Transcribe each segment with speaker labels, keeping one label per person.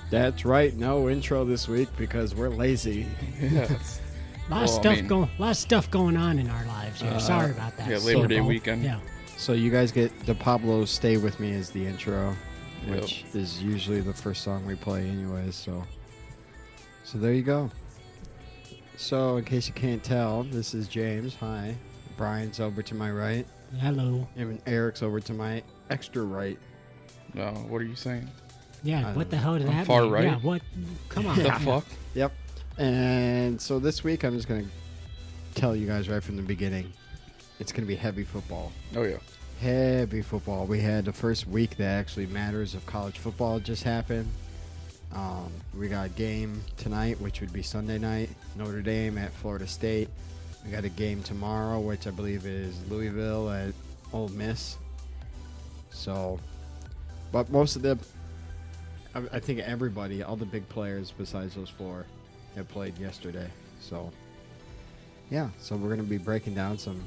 Speaker 1: That's right. No intro this week because we're lazy.
Speaker 2: Yeah.
Speaker 3: A lot of stuff going on in our lives here. Sorry about that.
Speaker 2: Yeah, Labor Day
Speaker 3: Simple.
Speaker 2: weekend.
Speaker 3: Yeah.
Speaker 1: So you guys get the Pablo "Stay With Me" as the intro, which is usually the first song we play anyways. So there you go. So in case you can't tell, this is James. Hi. Brian's over to my right.
Speaker 3: Hello.
Speaker 1: And Eric's over to my extra right.
Speaker 2: No, what are you saying?
Speaker 3: Yeah, what the hell did that
Speaker 2: far
Speaker 3: mean?
Speaker 2: right?
Speaker 3: Yeah, what? Come on.
Speaker 2: The fuck?
Speaker 1: Yep. And so this week, I'm just going to tell you guys right from the beginning, it's going to be heavy football.
Speaker 2: Oh, yeah.
Speaker 1: Heavy football. We had the first week that actually matters of college football just happened. We got a game tonight, which would be Sunday night, Notre Dame at Florida State. We got a game tomorrow, which I believe is Louisville at Ole Miss. So, but most of the, I think everybody, all the big players besides those four, have played yesterday. So, yeah. So we're going to be breaking down some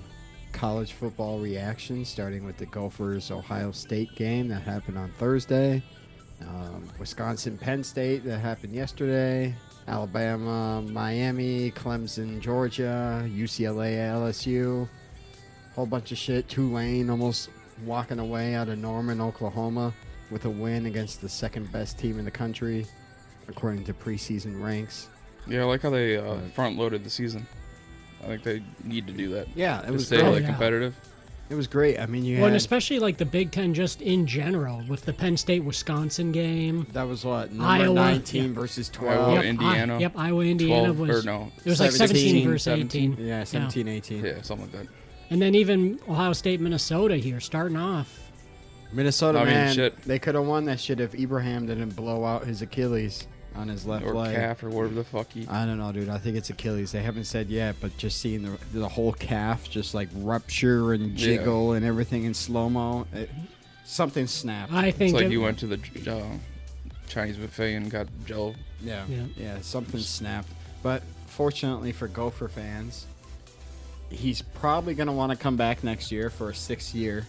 Speaker 1: college football reactions, starting with the Gophers-Ohio State game that happened on Thursday. Wisconsin-Penn State that happened yesterday. Alabama, Miami, Clemson, Georgia, UCLA, LSU. Whole bunch of shit. Tulane almost walking away out of Norman, Oklahoma with a win against the second best team in the country, according to preseason ranks.
Speaker 2: Yeah, I like how they front-loaded the season. I think they need to do that.
Speaker 1: Yeah, it was
Speaker 2: stay
Speaker 1: great.
Speaker 2: competitive.
Speaker 1: It was great. I mean,
Speaker 3: and especially like the Big Ten just in general with the Penn State-Wisconsin game.
Speaker 1: That was what? Number
Speaker 3: Iowa,
Speaker 1: 19 versus 12.
Speaker 2: Iowa, Indiana.
Speaker 3: Iowa, Indiana
Speaker 2: 12,
Speaker 3: was.
Speaker 2: or no,
Speaker 3: It was like 17 versus
Speaker 2: 17.
Speaker 3: 18.
Speaker 1: Yeah, 17, 18.
Speaker 2: Yeah, something like that.
Speaker 3: And then even Ohio State, Minnesota here starting off.
Speaker 1: Minnesota,
Speaker 2: I mean,
Speaker 1: man,
Speaker 2: shit.
Speaker 1: they could have won that shit if Ibrahim didn't blow out his Achilles on his left
Speaker 2: Or
Speaker 1: leg.
Speaker 2: calf or whatever the fuck he...
Speaker 1: I don't know, dude. I think it's Achilles. They haven't said yet, but just seeing the whole calf just like rupture and jiggle and everything in slow-mo, something snapped.
Speaker 3: I think
Speaker 2: It's like you went to the Chinese buffet and got Jello.
Speaker 1: Yeah, something snapped. But fortunately for Gopher fans, he's probably going to want to come back next year for a sixth year,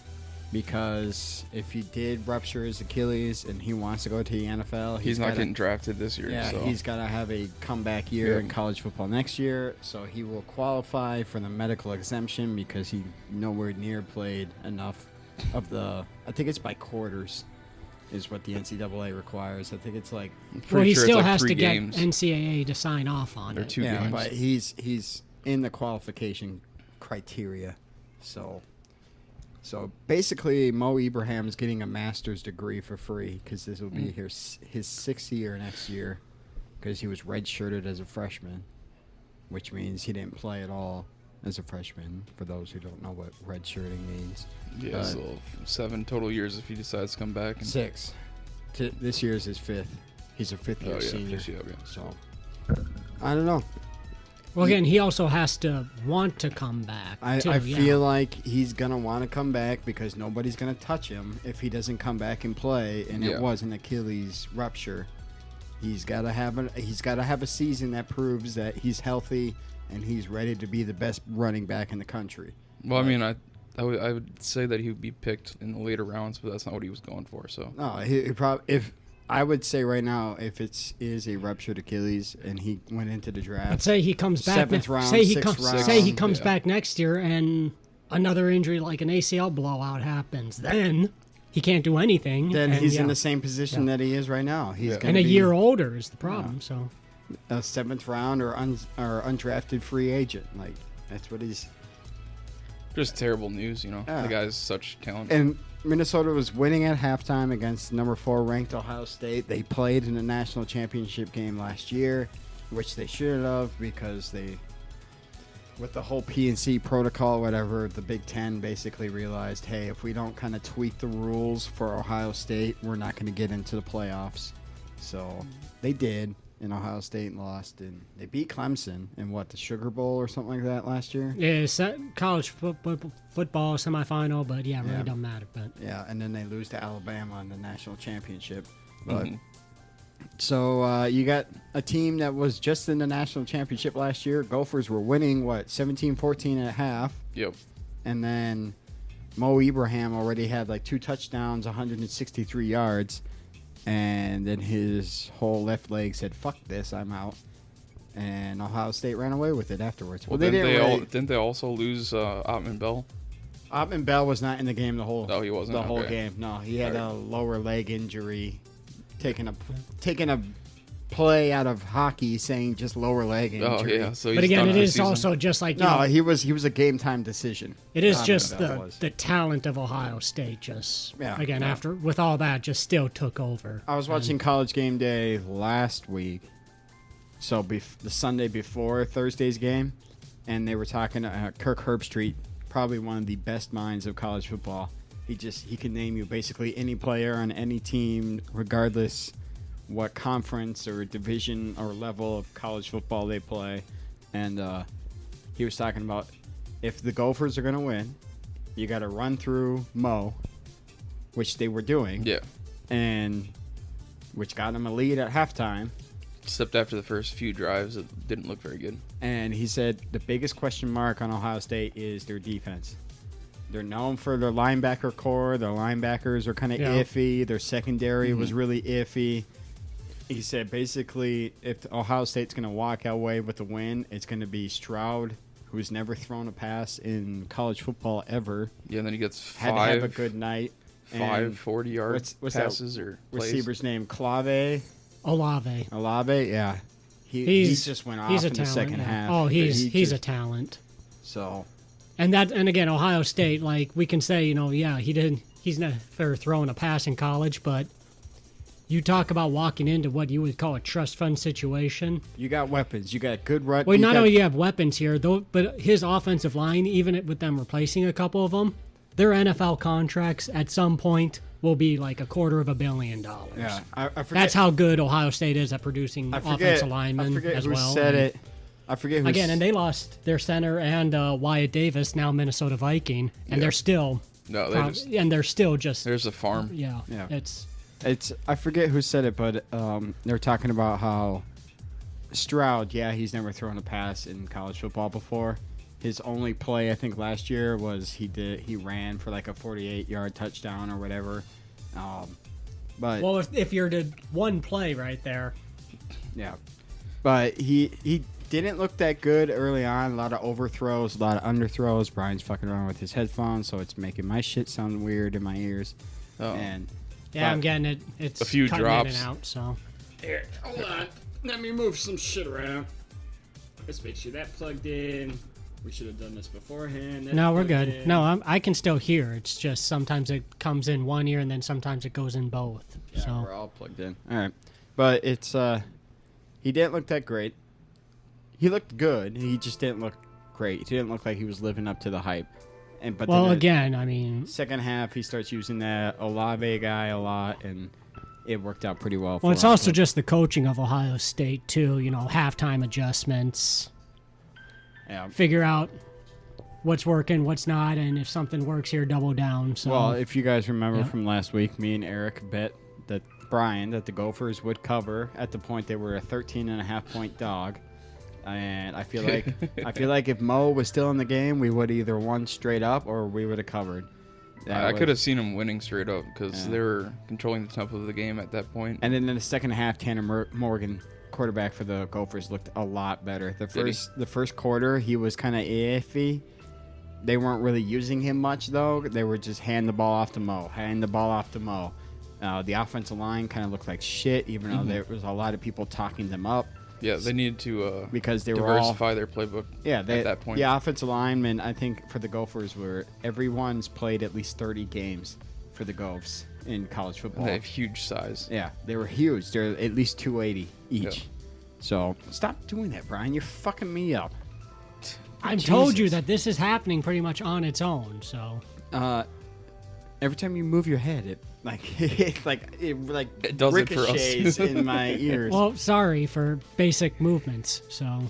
Speaker 1: because if he did rupture his Achilles and he wants to go to the NFL,
Speaker 2: He's not getting drafted this year.
Speaker 1: Yeah,
Speaker 2: so.
Speaker 1: he's got to have a comeback year in college football next year, so he will qualify for the medical exemption because he nowhere near played enough of the, I think it's by quarters is what the NCAA requires. I think it's like...
Speaker 3: Well, he
Speaker 2: sure
Speaker 3: still
Speaker 2: like
Speaker 3: has
Speaker 2: 3
Speaker 3: to
Speaker 2: games.
Speaker 3: get NCAA to sign off on
Speaker 2: Or
Speaker 3: it.
Speaker 2: 2
Speaker 1: yeah,
Speaker 2: games.
Speaker 1: but he's in the qualification criteria, so basically Mo Ibrahim's getting a master's degree for free because this will be his 6th year next year, because he was redshirted as a freshman, which means he didn't play at all as a freshman, for those who don't know what redshirting means.
Speaker 2: Yeah, so 7 total years if he decides to come back. And
Speaker 1: 6. This year's his 5th. He's a 5th-year senior. So, I don't know.
Speaker 3: Well, again, he also has to want to come back.
Speaker 1: I
Speaker 3: too,
Speaker 1: feel like he's going to want to come back because nobody's going to touch him if he doesn't come back and play, and it was an Achilles rupture. He's got to have a season that proves that he's healthy and he's ready to be the best running back in the country.
Speaker 2: Well, I mean, I would say that he would be picked in the later rounds, but that's not what he was going for. So
Speaker 1: no, he probably I would say right now, if it is a ruptured Achilles and he went into the draft,
Speaker 3: I'd say he comes back.
Speaker 1: 7th round,
Speaker 3: say he
Speaker 1: 6th round.
Speaker 3: Say he comes back next year and another injury like an ACL blowout happens. Then he can't do anything.
Speaker 1: Then
Speaker 3: and,
Speaker 1: he's in the same position that he is right now. He's
Speaker 3: and a year older is the problem. So
Speaker 1: a 7th round or undrafted free agent. Like, that's what he's.
Speaker 2: just terrible news, you know.
Speaker 1: Yeah.
Speaker 2: The guy's such talent.
Speaker 1: And Minnesota was winning at halftime against number 4 ranked Ohio State. They played in the national championship game last year, which they should have, because they, with the whole PNC protocol, whatever, the Big Ten basically realized, hey, if we don't kind of tweak the rules for Ohio State, we're not going to get into the playoffs. So they did. And Ohio State lost, and they beat Clemson in the Sugar Bowl or something like that last year.
Speaker 3: Yeah, college football semifinal, but it really doesn't matter. But
Speaker 1: yeah, and then they lose to Alabama in the national championship. But so you got a team that was just in the national championship last year. Gophers were winning 17-14 at half.
Speaker 2: Yep.
Speaker 1: And then Mo Ibrahim already had like 2 touchdowns, 163 yards. and then his whole left leg said, "Fuck this, I'm out." And Ohio State ran away with it afterwards.
Speaker 2: Well,
Speaker 1: they
Speaker 2: didn't they also lose Ottman Bell?
Speaker 1: Ottman Bell was not in the game the whole.
Speaker 2: No, he wasn't.
Speaker 1: The whole
Speaker 2: Okay.
Speaker 1: game. No, he had
Speaker 2: All
Speaker 1: a lower leg injury, taking a play out of hockey, saying just lower leg injury.
Speaker 2: Oh yeah, so he's
Speaker 3: But again,
Speaker 2: done
Speaker 3: it
Speaker 2: for the
Speaker 3: is
Speaker 2: season.
Speaker 3: also just like you
Speaker 1: No,
Speaker 3: know,
Speaker 1: he was a game time decision.
Speaker 3: it is
Speaker 1: Ottman
Speaker 3: just
Speaker 1: Bell was.
Speaker 3: the talent of Ohio State. Just
Speaker 1: Yeah,
Speaker 3: again
Speaker 1: yeah.
Speaker 3: after with all that, just still took over.
Speaker 1: I was watching College Game Day last week, so the Sunday before Thursday's game, and they were talking Kirk Herbstreit, probably one of the best minds of college football. He can name you basically any player on any team, regardless what conference or division or level of college football they play. And he was talking about if the Gophers are going to win, you got to run through Mo, which they were doing.
Speaker 2: Yeah.
Speaker 1: And which got him a lead at halftime.
Speaker 2: Except after the first few drives, it didn't look very good.
Speaker 1: And he said the biggest question mark on Ohio State is their defense. They're known for their linebacker core. Their linebackers are kind of iffy. Their secondary was really iffy. He said basically if Ohio State's going to walk away with a win, it's going to be Stroud, who's never thrown a pass in college football ever.
Speaker 2: Yeah, and then he gets
Speaker 1: Had to have a good night.
Speaker 2: five 40-yard
Speaker 1: what's
Speaker 2: passes or plays.
Speaker 1: receiver's name? Olave, yeah. He just went off
Speaker 3: he's a
Speaker 1: in the
Speaker 3: talent,
Speaker 1: second
Speaker 3: yeah.
Speaker 1: half.
Speaker 3: Oh, he's
Speaker 1: just-
Speaker 3: a talent.
Speaker 1: So
Speaker 3: And again, Ohio State, like we can say, he's never thrown a pass in college, but you talk about walking into what you would call a trust fund situation.
Speaker 1: you got weapons. You got good run.
Speaker 3: Well, not only do you have weapons here, though, but his offensive line, even with them replacing a couple of them, their NFL contracts at some point will be like $250 million.
Speaker 1: Yeah, I forget.
Speaker 3: That's how good Ohio State is at producing offensive linemen
Speaker 1: I forget
Speaker 3: as
Speaker 1: who
Speaker 3: well.
Speaker 1: said
Speaker 3: And
Speaker 1: it. I forget who
Speaker 3: again, and they lost their center and Wyatt Davis, now Minnesota Viking, and they're still they're still just
Speaker 2: There's a farm.
Speaker 3: yeah.
Speaker 1: Yeah.
Speaker 3: It's
Speaker 1: I forget who said it, but they're talking about how Stroud, he's never thrown a pass in college football before. His only play, I think, last year was he ran for like a 48-yard touchdown or whatever. But
Speaker 3: well, if you're to one play right there,
Speaker 1: yeah, but he didn't look that good early on. A lot of overthrows, a lot of underthrows. Brian's fucking around with his headphones, so it's making my shit sound weird in my ears.
Speaker 2: Oh.
Speaker 1: And
Speaker 3: I'm getting it. It's
Speaker 2: A few
Speaker 3: cutting
Speaker 2: drops.
Speaker 3: in and out. So
Speaker 1: here, hold on. Let me move some shit around. Let's make sure that plugged in. We should have done this beforehand. That's
Speaker 3: no, we're
Speaker 1: plugged
Speaker 3: good.
Speaker 1: in.
Speaker 3: No, I can still hear. It's just sometimes it comes in one ear and then sometimes it goes in both.
Speaker 1: Yeah,
Speaker 3: So
Speaker 1: we're all plugged in. All right, but it's he didn't look that great. He looked good. He just didn't look great. He didn't look like he was living up to the hype. But
Speaker 3: well,
Speaker 1: then the
Speaker 3: again, I mean,
Speaker 1: second half he starts using that Olave guy a lot, and it worked out pretty well.
Speaker 3: well,
Speaker 1: for
Speaker 3: it's
Speaker 1: him.
Speaker 3: also just the coaching of Ohio State too. Halftime adjustments,
Speaker 1: yeah.
Speaker 3: figure out what's working, what's not, and if something works here, double down. So
Speaker 1: Well, if you guys remember
Speaker 3: Yeah.
Speaker 1: from last week, me and Eric bet that the Gophers would cover at the point they were a 13.5-point dog. And I feel like if Mo was still in the game, we would either won straight up or we would have covered.
Speaker 2: I could have seen him winning straight up because
Speaker 1: Yeah.
Speaker 2: they were controlling the tempo of the game at that point.
Speaker 1: And then in the second half, Tanner Morgan, quarterback for the Gophers, looked a lot better. The first quarter, he was kind of iffy. They weren't really using him much though. They were just hand the ball off to Mo. The offensive line kind of looked like shit, even though there was a lot of people talking them up.
Speaker 2: Yeah, they needed to
Speaker 1: Because they were all
Speaker 2: diversify their playbook.
Speaker 1: at that
Speaker 2: point.
Speaker 1: The offensive linemen, I think, for the Gophers everyone's played at least 30 games for the Gophs in college football.
Speaker 2: They have huge size.
Speaker 1: Yeah, they were huge. They're at least 280 each.
Speaker 2: Yeah.
Speaker 1: So stop doing that, Brian. You're fucking me up.
Speaker 3: I've told you
Speaker 1: Jesus.
Speaker 3: that this is happening pretty much on its own. So
Speaker 1: Every time you move your head, it
Speaker 2: It does it for us.
Speaker 1: ricochets in my ears.
Speaker 3: well, sorry for basic movements. So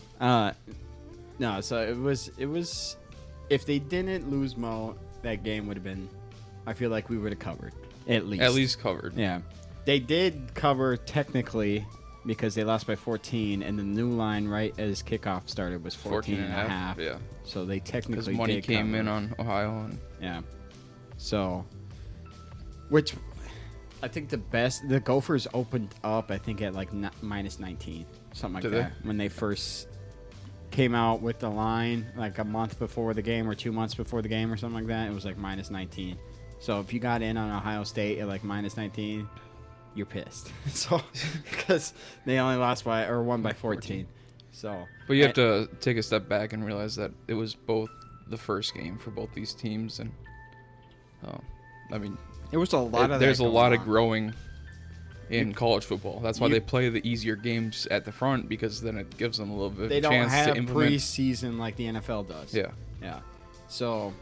Speaker 1: No, so it was. If they didn't lose Mo, that game would have been. I feel like we would have covered at least.
Speaker 2: At least covered.
Speaker 1: Yeah, they did cover technically because they lost by 14, and the new line right as kickoff started was 14 and a half.
Speaker 2: Yeah.
Speaker 1: So they
Speaker 2: Because
Speaker 1: technically
Speaker 2: money
Speaker 1: did
Speaker 2: came
Speaker 1: cover.
Speaker 2: in on Ohio. And
Speaker 1: Yeah. So, which I think the Gophers opened up, I think, at like minus 19, something like
Speaker 2: Did
Speaker 1: that. When they first came out with the line, like a month before the game or 2 months before the game or something like that, it was like minus 19. So if you got in on Ohio State at like minus 19, you're pissed. So because they only won by 14. So,
Speaker 2: But you have to take a step back and realize that it was both the first game for both these teams, and I mean,
Speaker 1: it was a lot of.
Speaker 2: There's a lot of growing in college football. That's why they play the easier games at the front, because then it gives them a little bit of a chance to implement.
Speaker 1: They don't have preseason like the NFL does.
Speaker 2: Yeah.
Speaker 1: So,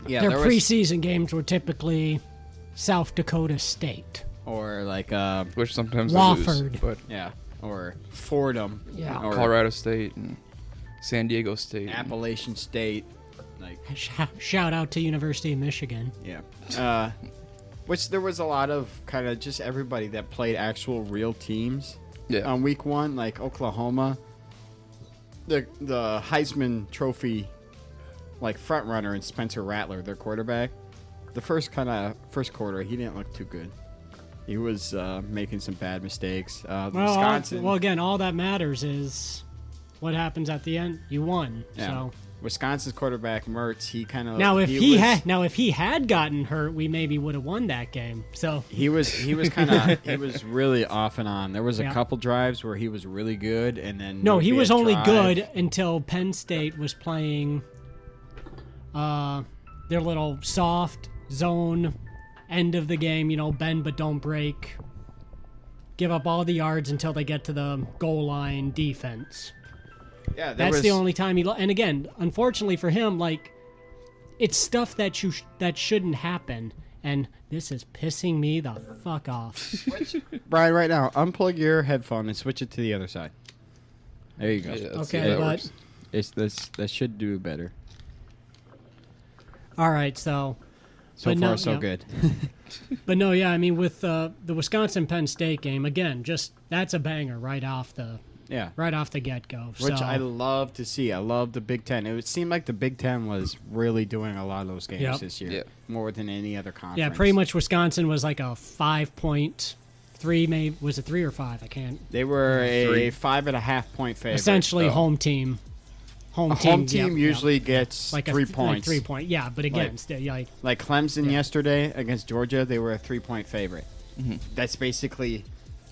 Speaker 1: yeah,
Speaker 3: their preseason games were typically South Dakota State
Speaker 1: or like
Speaker 2: which sometimes
Speaker 3: Wofford.
Speaker 2: they lose, but
Speaker 1: or Fordham, or
Speaker 2: Colorado State and San Diego State,
Speaker 1: Appalachian State, like
Speaker 3: shout out to University of Michigan.
Speaker 1: Yeah. Which there was a lot of kind of just everybody that played actual real teams on week 1, like Oklahoma. The Heisman Trophy like front runner and Spencer Rattler, their quarterback. The first quarter, he didn't look too good. He was making some bad mistakes. Wisconsin.
Speaker 3: Well, again, all that matters is what happens at the end. You won.
Speaker 1: Yeah.
Speaker 3: So
Speaker 1: Wisconsin's quarterback Mertz, he kind of
Speaker 3: if he had gotten hurt, we maybe would have won that game. So
Speaker 1: he was really off and on. There was a couple drives where he was really good, and then
Speaker 3: he was only good until Penn State was playing their little soft zone end of the game. Bend but don't break. Give up all the yards until they get to the goal line defense.
Speaker 1: Yeah,
Speaker 3: that's the only time he. And again, unfortunately for him, like, it's stuff that shouldn't happen, and this is pissing me the fuck off.
Speaker 1: Brian, right now, unplug your headphone and switch it to the other side. There you go.
Speaker 2: Yeah,
Speaker 3: okay, but
Speaker 1: that should do better.
Speaker 3: All right, so
Speaker 1: far so good.
Speaker 3: But no, yeah, I mean, with the Wisconsin Penn State game, again, just that's a banger right off the get-go.
Speaker 1: Which I love to see. I love the Big Ten. It seemed like the Big Ten was really doing a lot of those games this year, more than any other conference.
Speaker 3: Yeah, pretty much Wisconsin was like a 5.3, maybe. Was it 3 or 5? I can't.
Speaker 1: They were a 5.5 point favorite.
Speaker 3: Essentially home team.
Speaker 1: Home team usually gets
Speaker 3: like
Speaker 1: 3 points.
Speaker 3: Like 3 point, yeah, but again,
Speaker 1: like Clemson yesterday against Georgia, they were a 3-point favorite.
Speaker 2: Mm-hmm.
Speaker 1: That's basically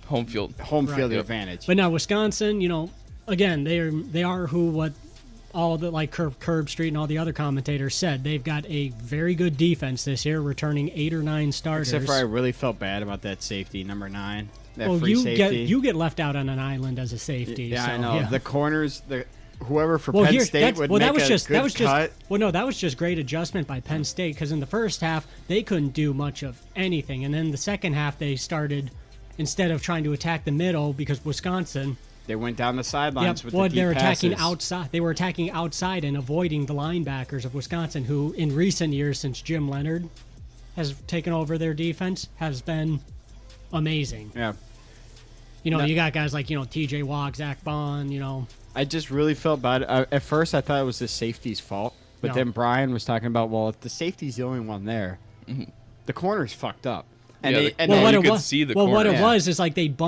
Speaker 2: home field
Speaker 1: advantage.
Speaker 3: But now Wisconsin, again, they are what all the like Curb Street and all the other commentators said. They've got a very good defense this year, returning 8 or 9 starters.
Speaker 1: Except for I really felt bad about that safety, number 9. That
Speaker 3: free
Speaker 1: safety.
Speaker 3: You get left out on an island as a safety.
Speaker 1: Yeah,
Speaker 3: so,
Speaker 1: I know.
Speaker 3: Yeah.
Speaker 1: The corners, whoever for Penn State would make a good cut.
Speaker 3: Well, no, that was just great adjustment by Penn State, because in the first half they couldn't do much of anything, and then the second half they started, instead of trying to attack the middle, because Wisconsin,
Speaker 1: they went down the sidelines with the deep
Speaker 3: they're
Speaker 1: passes.
Speaker 3: attacking outside. They were attacking outside and avoiding the linebackers of Wisconsin, who in recent years, since Jim Leonard has taken over their defense, has been amazing.
Speaker 1: Yeah.
Speaker 3: You got guys like T.J. Watt, Zach Bond.
Speaker 1: I just really felt bad. At first, I thought it was the safety's fault, but then Brian was talking about, well, if the safety's the only one there, the corner's fucked up. And
Speaker 2: you could see the corner.
Speaker 3: What it was is like they'd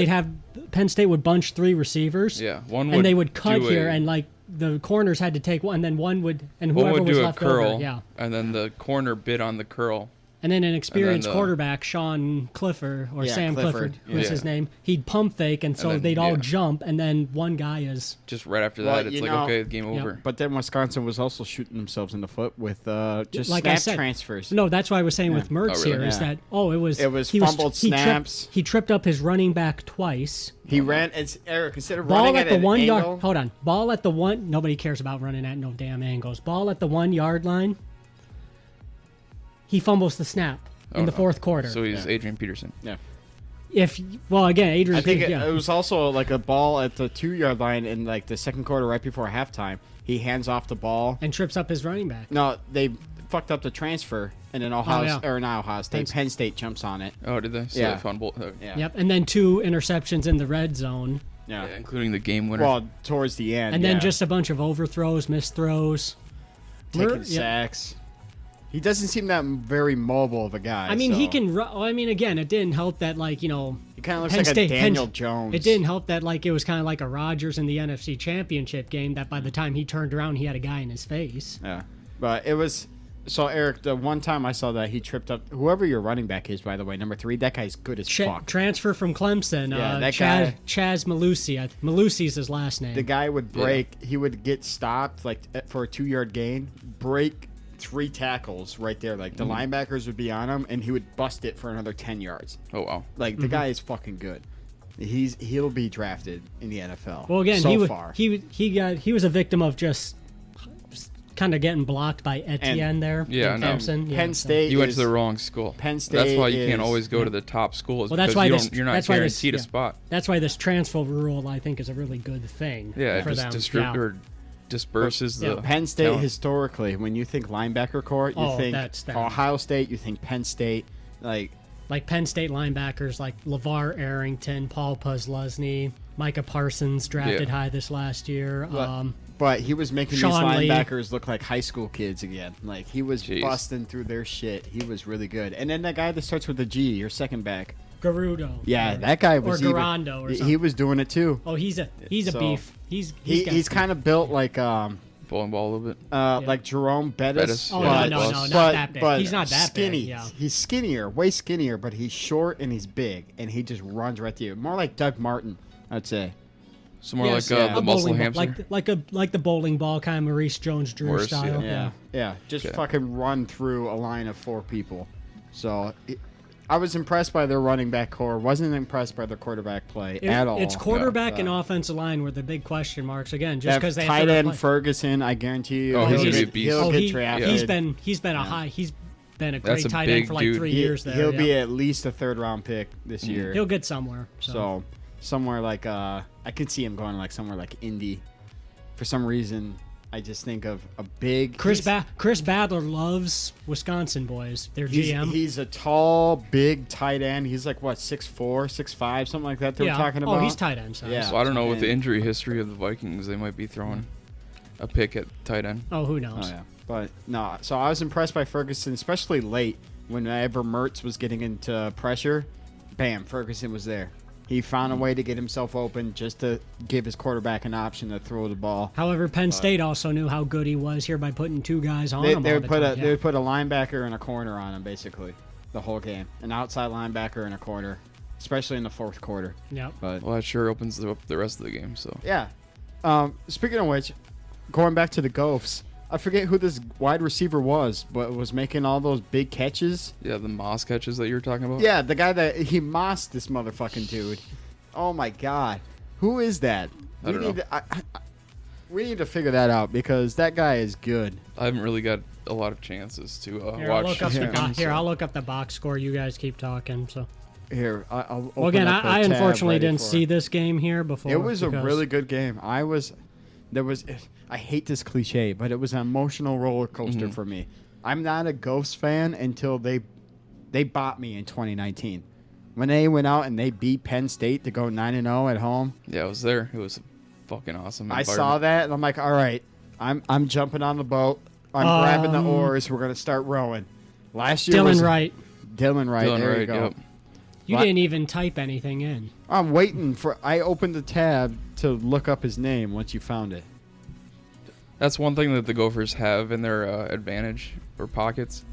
Speaker 3: have Penn State would bunch 3 receivers.
Speaker 2: Yeah,
Speaker 3: and they would cut here, and like the corners had to take one, and then one would whoever was left over,
Speaker 2: and then the corner bid on the curl.
Speaker 3: And then an experienced quarterback, Sean Clifford, or Sam Clifford was his name, he'd pump fake, and so they'd all jump, and then one guy is...
Speaker 2: Just right after that, it's like, okay, game over.
Speaker 1: But then Wisconsin was also shooting themselves in the foot with just
Speaker 3: like
Speaker 1: snap transfers.
Speaker 3: No, that's what I was saying with Mertz here, is that, it was
Speaker 1: fumbled snaps.
Speaker 3: He tripped up his running back twice.
Speaker 1: He ran, Eric, instead of
Speaker 3: ball
Speaker 1: running
Speaker 3: at the
Speaker 1: an
Speaker 3: 1
Speaker 1: angle,
Speaker 3: yard. Hold on. Ball at the 1... Nobody cares about running at no damn angles. Ball at the 1 yard line. He fumbles the snap in the fourth quarter.
Speaker 2: So he's Adrian Peterson.
Speaker 1: Yeah.
Speaker 3: Adrian.
Speaker 1: I think it was also like a ball at the 2 yard line in like the second quarter, right before halftime. He hands off the ball
Speaker 3: and trips up his running back.
Speaker 1: No, they fucked up the transfer, and then Penn State jumps on it.
Speaker 2: Oh, did they? So they fumbled.
Speaker 1: Yeah.
Speaker 3: Yep, and then 2 interceptions in the red zone.
Speaker 1: Yeah,
Speaker 2: including the game winner.
Speaker 1: Well, towards the end,
Speaker 3: and then just a bunch of overthrows, missed throws,
Speaker 1: taking sacks. He doesn't seem that very mobile of a guy.
Speaker 3: I mean,
Speaker 1: so.
Speaker 3: he can run. I mean, again, it didn't help that, like,
Speaker 1: He kind of looks
Speaker 3: Penn
Speaker 1: like
Speaker 3: State,
Speaker 1: a Daniel Jones.
Speaker 3: It didn't help that, like, it was kind of like a Rodgers in the NFC Championship game that by the time he turned around, he had a guy in his face.
Speaker 1: Yeah. But it was... So, Eric, the one time I saw that, he tripped up... Whoever your running back is, by the way, number 3, that guy's good as fuck.
Speaker 3: Transfer from Clemson.
Speaker 1: Yeah, that guy...
Speaker 3: Chaz Malusi. Malusi's his last name.
Speaker 1: The guy would break... Yeah. He would get stopped, like, for a 2-yard gain, break 3 tackles right there. Like, the linebackers would be on him, and he would bust it for another 10 yards.
Speaker 2: Oh, wow.
Speaker 1: Like, the guy is fucking good. He'll be drafted in the NFL.
Speaker 3: Well, again,
Speaker 1: far.
Speaker 3: he was a victim of just kind of getting blocked by Etienne there.
Speaker 2: Yeah,
Speaker 3: in
Speaker 2: no.
Speaker 3: Clemson.
Speaker 1: Penn State.
Speaker 2: You went to the wrong school.
Speaker 1: Penn State.
Speaker 2: That's why you can't always go to the top schools.
Speaker 3: Well, that's why
Speaker 2: you're not guaranteed a spot.
Speaker 3: That's why this transfer rule, I think, is a really good thing.
Speaker 2: Yeah,
Speaker 3: for
Speaker 2: it
Speaker 3: them.
Speaker 2: disperses the
Speaker 1: Penn State
Speaker 2: talent.
Speaker 1: Historically, when you think linebacker core, you think Ohio State, you think Penn State, like
Speaker 3: Penn State linebackers like LeVar Arrington, Paul Posluszny, Micah Parsons drafted high this last year.
Speaker 1: But he was making
Speaker 3: Sean
Speaker 1: these linebackers look like high school kids again. Like, he was busting through their shit. He was really good. And then that guy that starts with a G, your second back.
Speaker 3: Garudo.
Speaker 1: Yeah, that guy was
Speaker 3: or Garando or something.
Speaker 1: He was doing it too.
Speaker 3: Oh, he's a beef.
Speaker 1: He's kind of built like
Speaker 2: bowling ball a little bit.
Speaker 1: like Jerome Bettis.
Speaker 3: Oh, no, not that big.
Speaker 1: But
Speaker 3: he's not that
Speaker 1: skinny.
Speaker 3: big. Yeah.
Speaker 1: He's skinnier, way skinnier, but he's short and he's big, and he just runs right through you. More like Doug Martin, I'd say.
Speaker 2: So more like the muscle hamster?
Speaker 3: Like the bowling ball, kind of Maurice Jones-Drew style.
Speaker 1: Yeah. Just fucking run through a line of 4 people. So I was impressed by their running back core. Wasn't impressed by their quarterback play at all.
Speaker 3: It's quarterback and offensive line were the big question marks again. Just because they
Speaker 1: tight end Ferguson, I guarantee you,
Speaker 2: he's gonna be a beast.
Speaker 1: He'll get drafted.
Speaker 3: He's been a great tight end for like 3 years there.
Speaker 1: He'll be at least a 3rd-round pick this year.
Speaker 3: He'll get somewhere.
Speaker 1: So somewhere like I could see him going like somewhere like Indy. For some reason, I just think of a big
Speaker 3: Chris Badler loves Wisconsin boys. Their GM.
Speaker 1: He's a tall, big tight end. He's like what 6'4", 6'5", something like that. They're talking about.
Speaker 3: Oh, he's tight end size.
Speaker 1: Yeah.
Speaker 2: So I don't know, with the injury history of the Vikings, they might be throwing a pick at tight end.
Speaker 3: Oh, who knows?
Speaker 1: Oh yeah, but no. So I was impressed by Ferguson, especially late whenever Mertz was getting into pressure. Bam, Ferguson was there. He found a way to get himself open just to give his quarterback an option to throw the ball.
Speaker 3: However, Penn State also knew how good he was here by putting 2 guys on him.
Speaker 1: They would put a linebacker and a corner on him basically the whole game. An outside linebacker and a corner, especially in the 4th quarter.
Speaker 3: Yep.
Speaker 1: But
Speaker 2: that sure opens up the rest of the game. So
Speaker 1: yeah. Speaking of which, going back to the Gophs, I forget who this wide receiver was, but was making all those big catches.
Speaker 2: Yeah, the Moss catches that you were talking about?
Speaker 1: Yeah, the guy that he mossed this motherfucking dude. Oh my god. Who is that?
Speaker 2: I don't know.
Speaker 1: We need to figure that out because that guy is good.
Speaker 2: I haven't really got a lot of chances to watch.
Speaker 3: I'll look up the box score. You guys keep talking. So
Speaker 1: here, I'll open
Speaker 3: well, again,
Speaker 1: up
Speaker 3: I unfortunately didn't
Speaker 1: see
Speaker 3: see this game here before.
Speaker 1: It was a really good game. I hate this cliche, but it was an emotional roller coaster for me. I'm not a Ghosts fan until they bought me in 2019. When they went out and they beat Penn State to go 9-0 at home.
Speaker 2: Yeah, I was there. It was fucking awesome.
Speaker 1: I saw that and I'm like, all right, I'm jumping on the boat. I'm grabbing the oars. We're gonna start rowing. Last year
Speaker 3: Dylan Wright.
Speaker 1: There you go.
Speaker 2: Yep.
Speaker 3: You didn't even type anything in.
Speaker 1: I'm waiting for. I opened the tab to look up his name once you found it.
Speaker 2: That's one thing that the Gophers have in their advantage or pockets.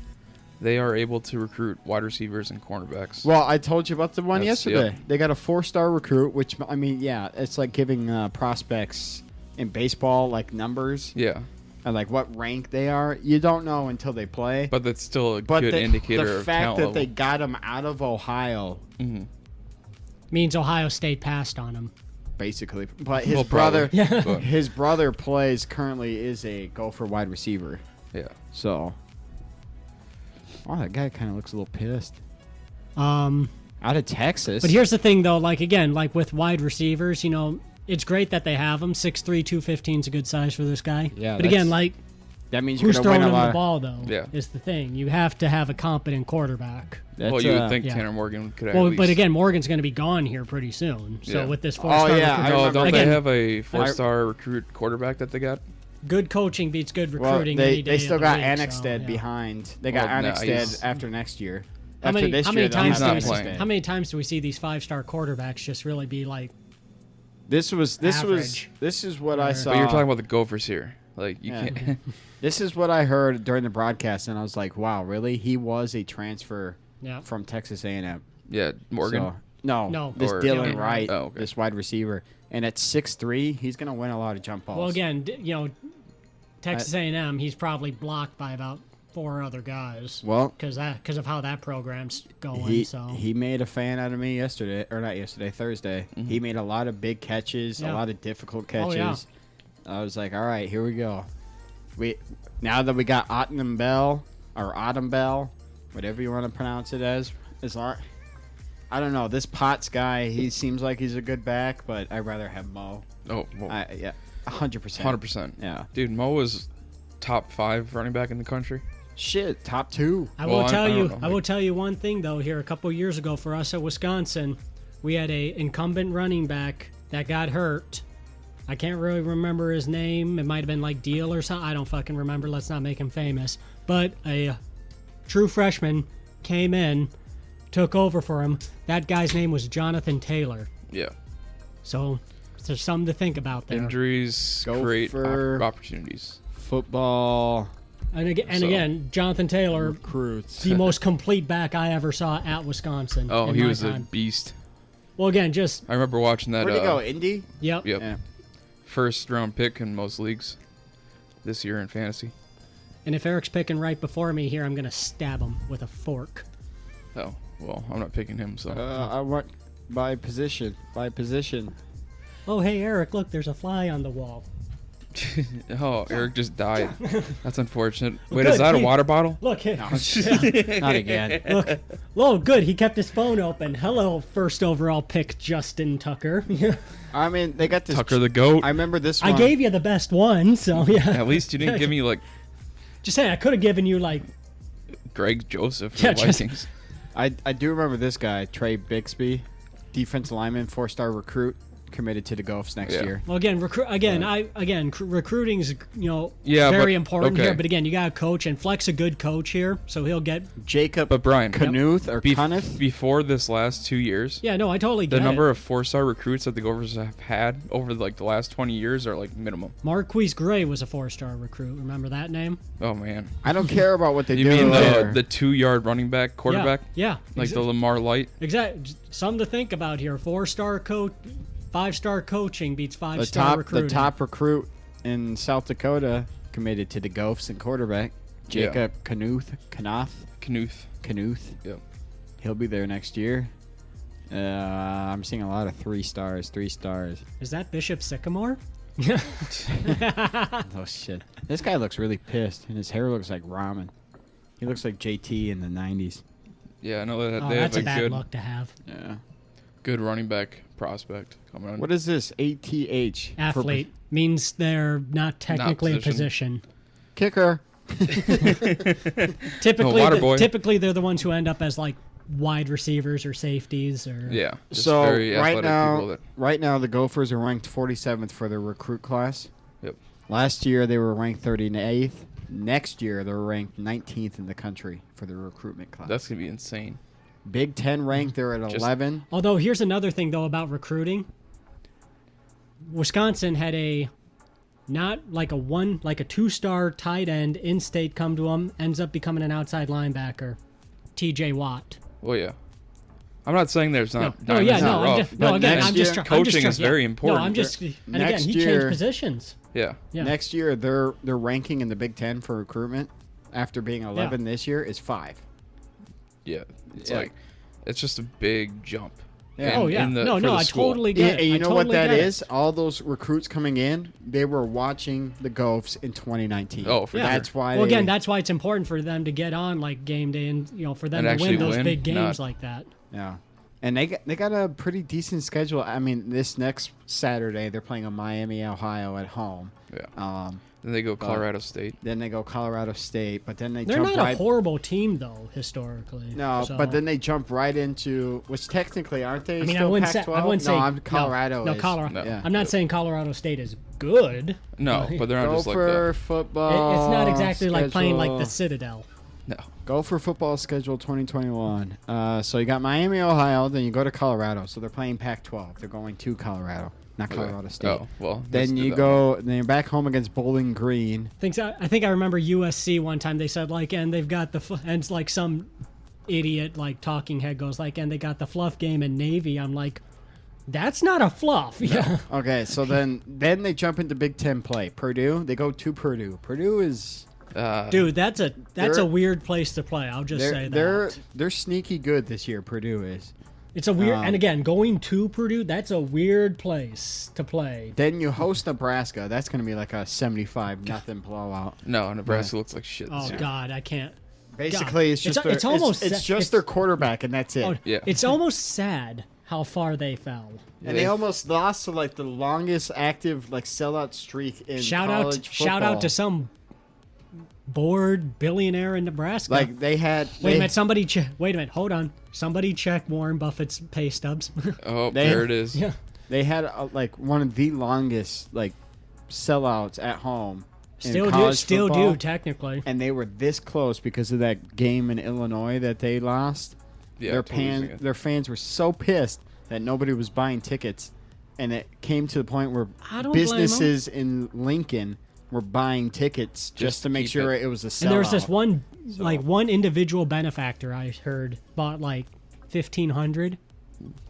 Speaker 2: They are able to recruit wide receivers and cornerbacks.
Speaker 1: Well, I told you about the one yesterday. Yep. They got a 4-star recruit, which, I mean, yeah, it's like giving prospects in baseball, like, numbers.
Speaker 2: Yeah.
Speaker 1: And, like, what rank they are. You don't know until they play.
Speaker 2: But that's still a good indicator of talent.
Speaker 1: The fact that they got him out of Ohio
Speaker 3: means Ohio State passed on him.
Speaker 1: Basically. But his his brother currently is a Gopher wide receiver.
Speaker 2: Yeah.
Speaker 1: So... Oh, that guy kind of looks a little pissed.
Speaker 3: Out
Speaker 1: of Texas.
Speaker 3: But here's the thing, though. Like, again, like with wide receivers, you know, it's great that they have them. 6'3", 215 is a good size for this guy.
Speaker 1: Yeah.
Speaker 3: But again, like,
Speaker 1: that means you're
Speaker 3: who's
Speaker 1: going to
Speaker 3: throwing
Speaker 1: win a lot
Speaker 3: him the ball, though, is the thing. You have to have a competent quarterback.
Speaker 2: Well, you would think Tanner Morgan could at least...
Speaker 3: But again, Morgan's going to be gone here pretty soon. So with this 4-star...
Speaker 2: Don't they have a 4-star recruit quarterback that they got?
Speaker 3: good coaching beats good
Speaker 1: Well,
Speaker 3: recruiting. any day
Speaker 1: they still
Speaker 3: of the
Speaker 1: got
Speaker 3: week,
Speaker 1: Annexstad
Speaker 3: yeah.
Speaker 1: behind. They got
Speaker 2: Well, no,
Speaker 1: Annexstad
Speaker 2: he's-
Speaker 1: after next year.
Speaker 3: How
Speaker 1: After
Speaker 3: many,
Speaker 1: this
Speaker 3: how
Speaker 1: year,
Speaker 3: many
Speaker 1: they'll
Speaker 3: times
Speaker 1: have
Speaker 3: do we
Speaker 2: not
Speaker 3: see,
Speaker 2: playing.
Speaker 3: how many times do we see these 5-star quarterbacks just really be like
Speaker 1: This is what I
Speaker 3: Or-
Speaker 1: saw.
Speaker 2: But you're talking about the Gophers here. Like you
Speaker 1: Yeah.
Speaker 2: can't.
Speaker 1: This is what I heard during the broadcast, and I was like, "Wow, really? He was a transfer
Speaker 3: yeah.
Speaker 1: from Texas A&M."
Speaker 2: Yeah, Morgan.
Speaker 1: So, no,
Speaker 3: No.
Speaker 1: this
Speaker 2: Or-
Speaker 1: Dylan
Speaker 3: Dylan
Speaker 1: Wright,
Speaker 2: Oh, okay.
Speaker 1: this wide receiver, and at 6'3", he's gonna win a lot of jump balls.
Speaker 3: Well, again, Texas A&M, he's probably blocked by about 4 other guys
Speaker 1: well,
Speaker 3: because of how that program's going.
Speaker 1: he made a fan out of me Thursday.
Speaker 2: Mm-hmm.
Speaker 1: He made a lot of big catches, a
Speaker 3: Yeah.
Speaker 1: lot of difficult
Speaker 3: Oh,
Speaker 1: catches.
Speaker 3: yeah.
Speaker 1: I was like, all right, here we go. Now that we got Autumn Bell, whatever you want to pronounce it as I don't know. This Potts guy, he seems like he's a good back, but I'd rather have Mo.
Speaker 2: Oh, well,
Speaker 1: 100%.
Speaker 2: 100%.
Speaker 1: Yeah.
Speaker 2: Dude, Mo was top 5 running back in the country.
Speaker 1: Shit, top 2.
Speaker 3: I
Speaker 2: Well,
Speaker 3: will tell
Speaker 2: I don't
Speaker 3: you.
Speaker 2: know,
Speaker 3: I will tell you one thing though. Here, a couple years ago, for us at Wisconsin, we had a incumbent running back that got hurt. I can't really remember his name. It might have been like Deal or something. I don't fucking remember. Let's not make him famous. But a true freshman came in, took over for him. That guy's name was Jonathan Taylor.
Speaker 2: Yeah.
Speaker 3: So there's something to think about there.
Speaker 2: Injuries
Speaker 1: Go
Speaker 2: create
Speaker 1: for-
Speaker 2: opportunities.
Speaker 1: Football
Speaker 3: And
Speaker 2: So-
Speaker 3: again, Jonathan Taylor,
Speaker 1: recruits.
Speaker 3: the most complete back I ever saw at Wisconsin.
Speaker 2: Oh,
Speaker 3: in
Speaker 2: he
Speaker 3: my
Speaker 2: was a
Speaker 3: time.
Speaker 2: beast.
Speaker 3: Well, again, just
Speaker 2: I remember watching that.
Speaker 1: Where'd he go? Indy?
Speaker 3: yep.
Speaker 2: Yep.
Speaker 1: Yeah.
Speaker 2: First round pick in most leagues this year in fantasy.
Speaker 3: And if Eric's picking right before me here, I'm gonna stab him with a fork.
Speaker 2: Oh, well, I'm not picking him, so.
Speaker 1: I want by position.
Speaker 3: Oh, hey Eric, look, there's a fly on the wall.
Speaker 2: Oh, Eric just died. That's unfortunate. Wait,
Speaker 3: good,
Speaker 2: is that a
Speaker 3: he-
Speaker 2: water bottle?
Speaker 3: Look, here.
Speaker 1: Not again.
Speaker 3: Look. Oh, good. He kept his phone open. Hello, first overall pick, Justin Tucker.
Speaker 1: I mean, they got this.
Speaker 2: Tucker the goat.
Speaker 1: I remember this
Speaker 3: I
Speaker 1: one.
Speaker 3: gave you the best one, so yeah.
Speaker 2: At least you didn't give me like
Speaker 3: Just saying, I could have given you like
Speaker 2: Greg Joseph for
Speaker 3: Yeah,
Speaker 2: the
Speaker 3: just-
Speaker 2: Vikings.
Speaker 1: I do remember this guy, Trey Bixby, defensive lineman, 4-star recruit, committed to the Gophers next
Speaker 2: Yeah.
Speaker 1: year.
Speaker 3: well again recruiting's
Speaker 2: Yeah,
Speaker 3: very
Speaker 2: but-
Speaker 3: important
Speaker 2: okay.
Speaker 3: here, but again you got to coach and Fleck's a good coach here, so he'll get
Speaker 1: Jacob
Speaker 2: But Brian,
Speaker 1: Knuth or Knuth.
Speaker 2: before this last 2 years,
Speaker 3: yeah, no, I totally get
Speaker 2: the number
Speaker 3: it.
Speaker 2: of 4-star recruits that the Gophers have had over like the last 20 years are like minimum.
Speaker 3: Marquise Gray was a 4-star recruit. Remember that name?
Speaker 2: Oh man,
Speaker 1: I don't care about what they
Speaker 2: you
Speaker 1: do
Speaker 2: mean
Speaker 1: later.
Speaker 2: the 2-yard running back quarterback,
Speaker 3: Yeah.
Speaker 2: like the Lamar Light?
Speaker 3: Exactly. Something to think about here. 4-star coach, 5-star coaching beats
Speaker 1: the
Speaker 3: 5-star recruiting.
Speaker 1: the top recruit in South Dakota committed to the Gophers and quarterback
Speaker 2: Yeah.
Speaker 1: Jacob Knuth.
Speaker 2: Knuth. Yep.
Speaker 1: He'll be there next year. I'm seeing a lot of 3 stars.
Speaker 3: Is that Bishop Sycamore?
Speaker 1: Oh shit! This guy looks really pissed, and his hair looks like ramen. He looks like JT in the '90s.
Speaker 2: Yeah, I know that
Speaker 3: Oh,
Speaker 2: they have
Speaker 3: that's a
Speaker 2: a
Speaker 3: bad
Speaker 2: good
Speaker 3: look to have.
Speaker 1: Yeah.
Speaker 2: good running back prospect coming on.
Speaker 1: What is this? ATH.
Speaker 3: Athlete means they're not technically a
Speaker 2: position.
Speaker 3: position.
Speaker 1: Kicker.
Speaker 3: Typically,
Speaker 2: water boy.
Speaker 3: typically they're the ones who end up as like wide receivers or safeties or
Speaker 2: Yeah. Just
Speaker 1: So
Speaker 2: very
Speaker 1: right
Speaker 2: athletic people
Speaker 1: now the Gophers are ranked 47th for their recruit class.
Speaker 2: Yep.
Speaker 1: Last year they were ranked 38th. Next year they're ranked 19th in the country for the recruitment class.
Speaker 2: That's gonna be insane.
Speaker 1: Big Ten ranked. They're at
Speaker 2: Just-
Speaker 1: 11.
Speaker 3: Although here's another thing though about recruiting. Wisconsin had a not like a 2-star tight end in-state come to him, ends up becoming an outside linebacker, T.J. Watt.
Speaker 2: Well, yeah. I'm not saying there's not.
Speaker 3: No, yeah,
Speaker 2: diamonds
Speaker 3: no,
Speaker 2: in the
Speaker 3: I'm
Speaker 2: rough,
Speaker 3: just,
Speaker 2: but
Speaker 3: no. Again,
Speaker 1: next
Speaker 3: I'm
Speaker 1: year,
Speaker 3: just trying.
Speaker 2: coaching is very
Speaker 3: No,
Speaker 2: important.
Speaker 3: I'm just, and
Speaker 1: Next
Speaker 3: again, he
Speaker 1: year-
Speaker 3: changed positions.
Speaker 2: Yeah.
Speaker 3: Yeah.
Speaker 1: Next year their ranking in the Big Ten for recruitment after being 11 this year is 5.
Speaker 2: Yeah. It's
Speaker 1: Yeah.
Speaker 2: like it's just a big jump.
Speaker 1: Yeah.
Speaker 3: Oh yeah,
Speaker 2: for
Speaker 3: no,
Speaker 2: the
Speaker 3: I
Speaker 2: school.
Speaker 3: totally
Speaker 1: Yeah,
Speaker 3: get it.
Speaker 1: and you
Speaker 3: I
Speaker 1: know what
Speaker 3: totally
Speaker 1: that
Speaker 3: get it.
Speaker 1: is? All those recruits coming in, they were watching the Gophers in 2019.
Speaker 2: Oh, for
Speaker 3: Yeah.
Speaker 1: That's why.
Speaker 3: Well,
Speaker 1: they,
Speaker 3: again, that's why it's important for them to get on like game day and for them
Speaker 2: And
Speaker 3: to
Speaker 2: actually
Speaker 3: win those
Speaker 2: win,
Speaker 3: big games
Speaker 2: not-
Speaker 3: like that.
Speaker 1: yeah. And they got a pretty decent schedule. I mean, this next Saturday they're playing in Miami, Ohio at home.
Speaker 2: Yeah. Then they go Colorado State.
Speaker 1: Then they go Colorado State, but then they're
Speaker 3: not
Speaker 1: right.
Speaker 3: a horrible team though historically.
Speaker 1: No,
Speaker 3: so.
Speaker 1: but then they jump right into which technically aren't they?
Speaker 3: I mean,
Speaker 1: still
Speaker 3: I wouldn't
Speaker 1: Pac-12?
Speaker 3: say.
Speaker 1: No, Colorado.
Speaker 3: No,
Speaker 1: is.
Speaker 3: Colorado.
Speaker 2: No.
Speaker 1: Yeah.
Speaker 3: I'm not saying Colorado State is good.
Speaker 2: No, but they're not
Speaker 1: Go
Speaker 2: just like
Speaker 1: for
Speaker 2: that.
Speaker 1: football.
Speaker 3: It's not exactly like playing like the
Speaker 1: schedule.
Speaker 3: Citadel.
Speaker 2: No.
Speaker 1: Go for football schedule 2021. So you got Miami, Ohio, then you go to Colorado. So they're playing Pac-12. They're going to Colorado, not Colorado State.
Speaker 2: Oh, well. that's
Speaker 1: Then
Speaker 2: good
Speaker 1: you
Speaker 2: though.
Speaker 1: go. Then you're back home against Bowling Green.
Speaker 3: I think I remember USC one time they said like, and they've got and it's like some idiot like talking head goes like, and they got the fluff game in Navy. I'm like, that's not a fluff. Yeah.
Speaker 1: Okay, so then they jump into Big Ten play. Purdue. They go to Purdue. Purdue is.
Speaker 3: Dude, that's a
Speaker 1: they're-
Speaker 3: weird place to play. I'll just say that.
Speaker 1: They're sneaky good this year. Purdue is.
Speaker 3: It's a weird, and again, going to Purdue, that's a weird place to play.
Speaker 1: Then you host Nebraska. That's going to be like a 75-0 blowout.
Speaker 2: No, Nebraska looks like shit this
Speaker 3: Oh
Speaker 2: year.
Speaker 3: God, I can't.
Speaker 1: Basically, it's just
Speaker 3: it's almost
Speaker 1: it's
Speaker 3: sa-
Speaker 1: just their quarterback, and that's it.
Speaker 3: Oh,
Speaker 2: Yeah.
Speaker 3: It's almost sad how far they fell.
Speaker 1: And they almost lost to like the longest active like sellout streak in college football.
Speaker 3: Shout out to some bored billionaire in Nebraska.
Speaker 1: Like they had.
Speaker 3: Wait a minute, wait a minute, hold on. Somebody check Warren Buffett's pay stubs.
Speaker 2: Oh,
Speaker 1: They-
Speaker 2: there it is.
Speaker 3: Yeah.
Speaker 1: They had like one of the longest like sellouts at home. in
Speaker 3: Still
Speaker 1: college
Speaker 3: do
Speaker 1: football,
Speaker 3: technically.
Speaker 1: And they were this close because of that game in Illinois that they lost.
Speaker 2: Yeah,
Speaker 1: Their fans were so pissed that nobody was buying tickets, and it came to the point where
Speaker 3: I don't blame 'em.
Speaker 1: businesses in Lincoln were buying tickets just to make
Speaker 2: keep
Speaker 1: sure
Speaker 2: it.
Speaker 1: it was a sellout.
Speaker 3: And there was this one individual benefactor I heard bought like 1,500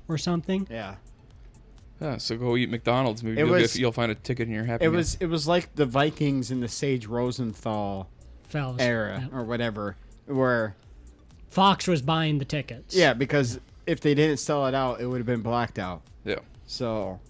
Speaker 3: or something.
Speaker 1: Yeah.
Speaker 2: Yeah, so go eat McDonald's. Maybe you'll find a ticket in your happy.
Speaker 1: It
Speaker 2: Meal.
Speaker 1: was like the Vikings in the Sage Rosenthal
Speaker 3: Fellas.
Speaker 1: era
Speaker 3: Yeah.
Speaker 1: or whatever, where
Speaker 3: Fox was buying the tickets.
Speaker 1: yeah, because if they didn't sell it out, it would have been blacked out.
Speaker 2: Yeah,
Speaker 1: So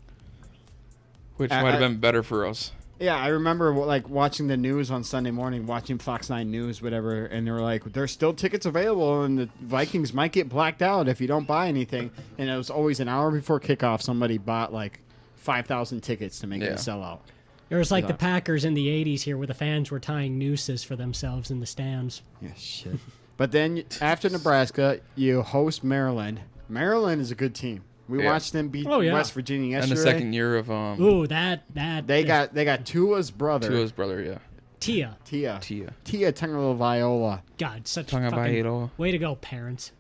Speaker 2: which
Speaker 1: I-
Speaker 2: might have
Speaker 1: I-
Speaker 2: been better for us.
Speaker 1: yeah, I remember like watching the news on Sunday morning, watching Fox 9 News, whatever, and they were like, "There's still tickets available, and the Vikings might get blacked out if you don't buy anything." And it was always an hour before kickoff. Somebody bought like 5,000 tickets to make it a
Speaker 2: Yeah.
Speaker 1: sellout.
Speaker 3: It was like the
Speaker 1: Yeah.
Speaker 3: Packers in the 80s here where the fans were tying nooses for themselves in the stands.
Speaker 1: Yeah, shit. But then after Nebraska, you host Maryland. Maryland is a good team. We
Speaker 2: Yeah.
Speaker 1: watched them beat
Speaker 3: Oh, yeah.
Speaker 1: West Virginia
Speaker 2: And
Speaker 1: yesterday.
Speaker 2: the second year of
Speaker 3: Ooh, that
Speaker 1: They got Tua's brother,
Speaker 2: Tua's brother, yeah,
Speaker 3: Tia.
Speaker 1: Tia
Speaker 2: Tia
Speaker 1: Tagovailoa.
Speaker 3: God, such
Speaker 2: Tonga
Speaker 3: fucking
Speaker 2: Vailoa.
Speaker 3: way to go, parents.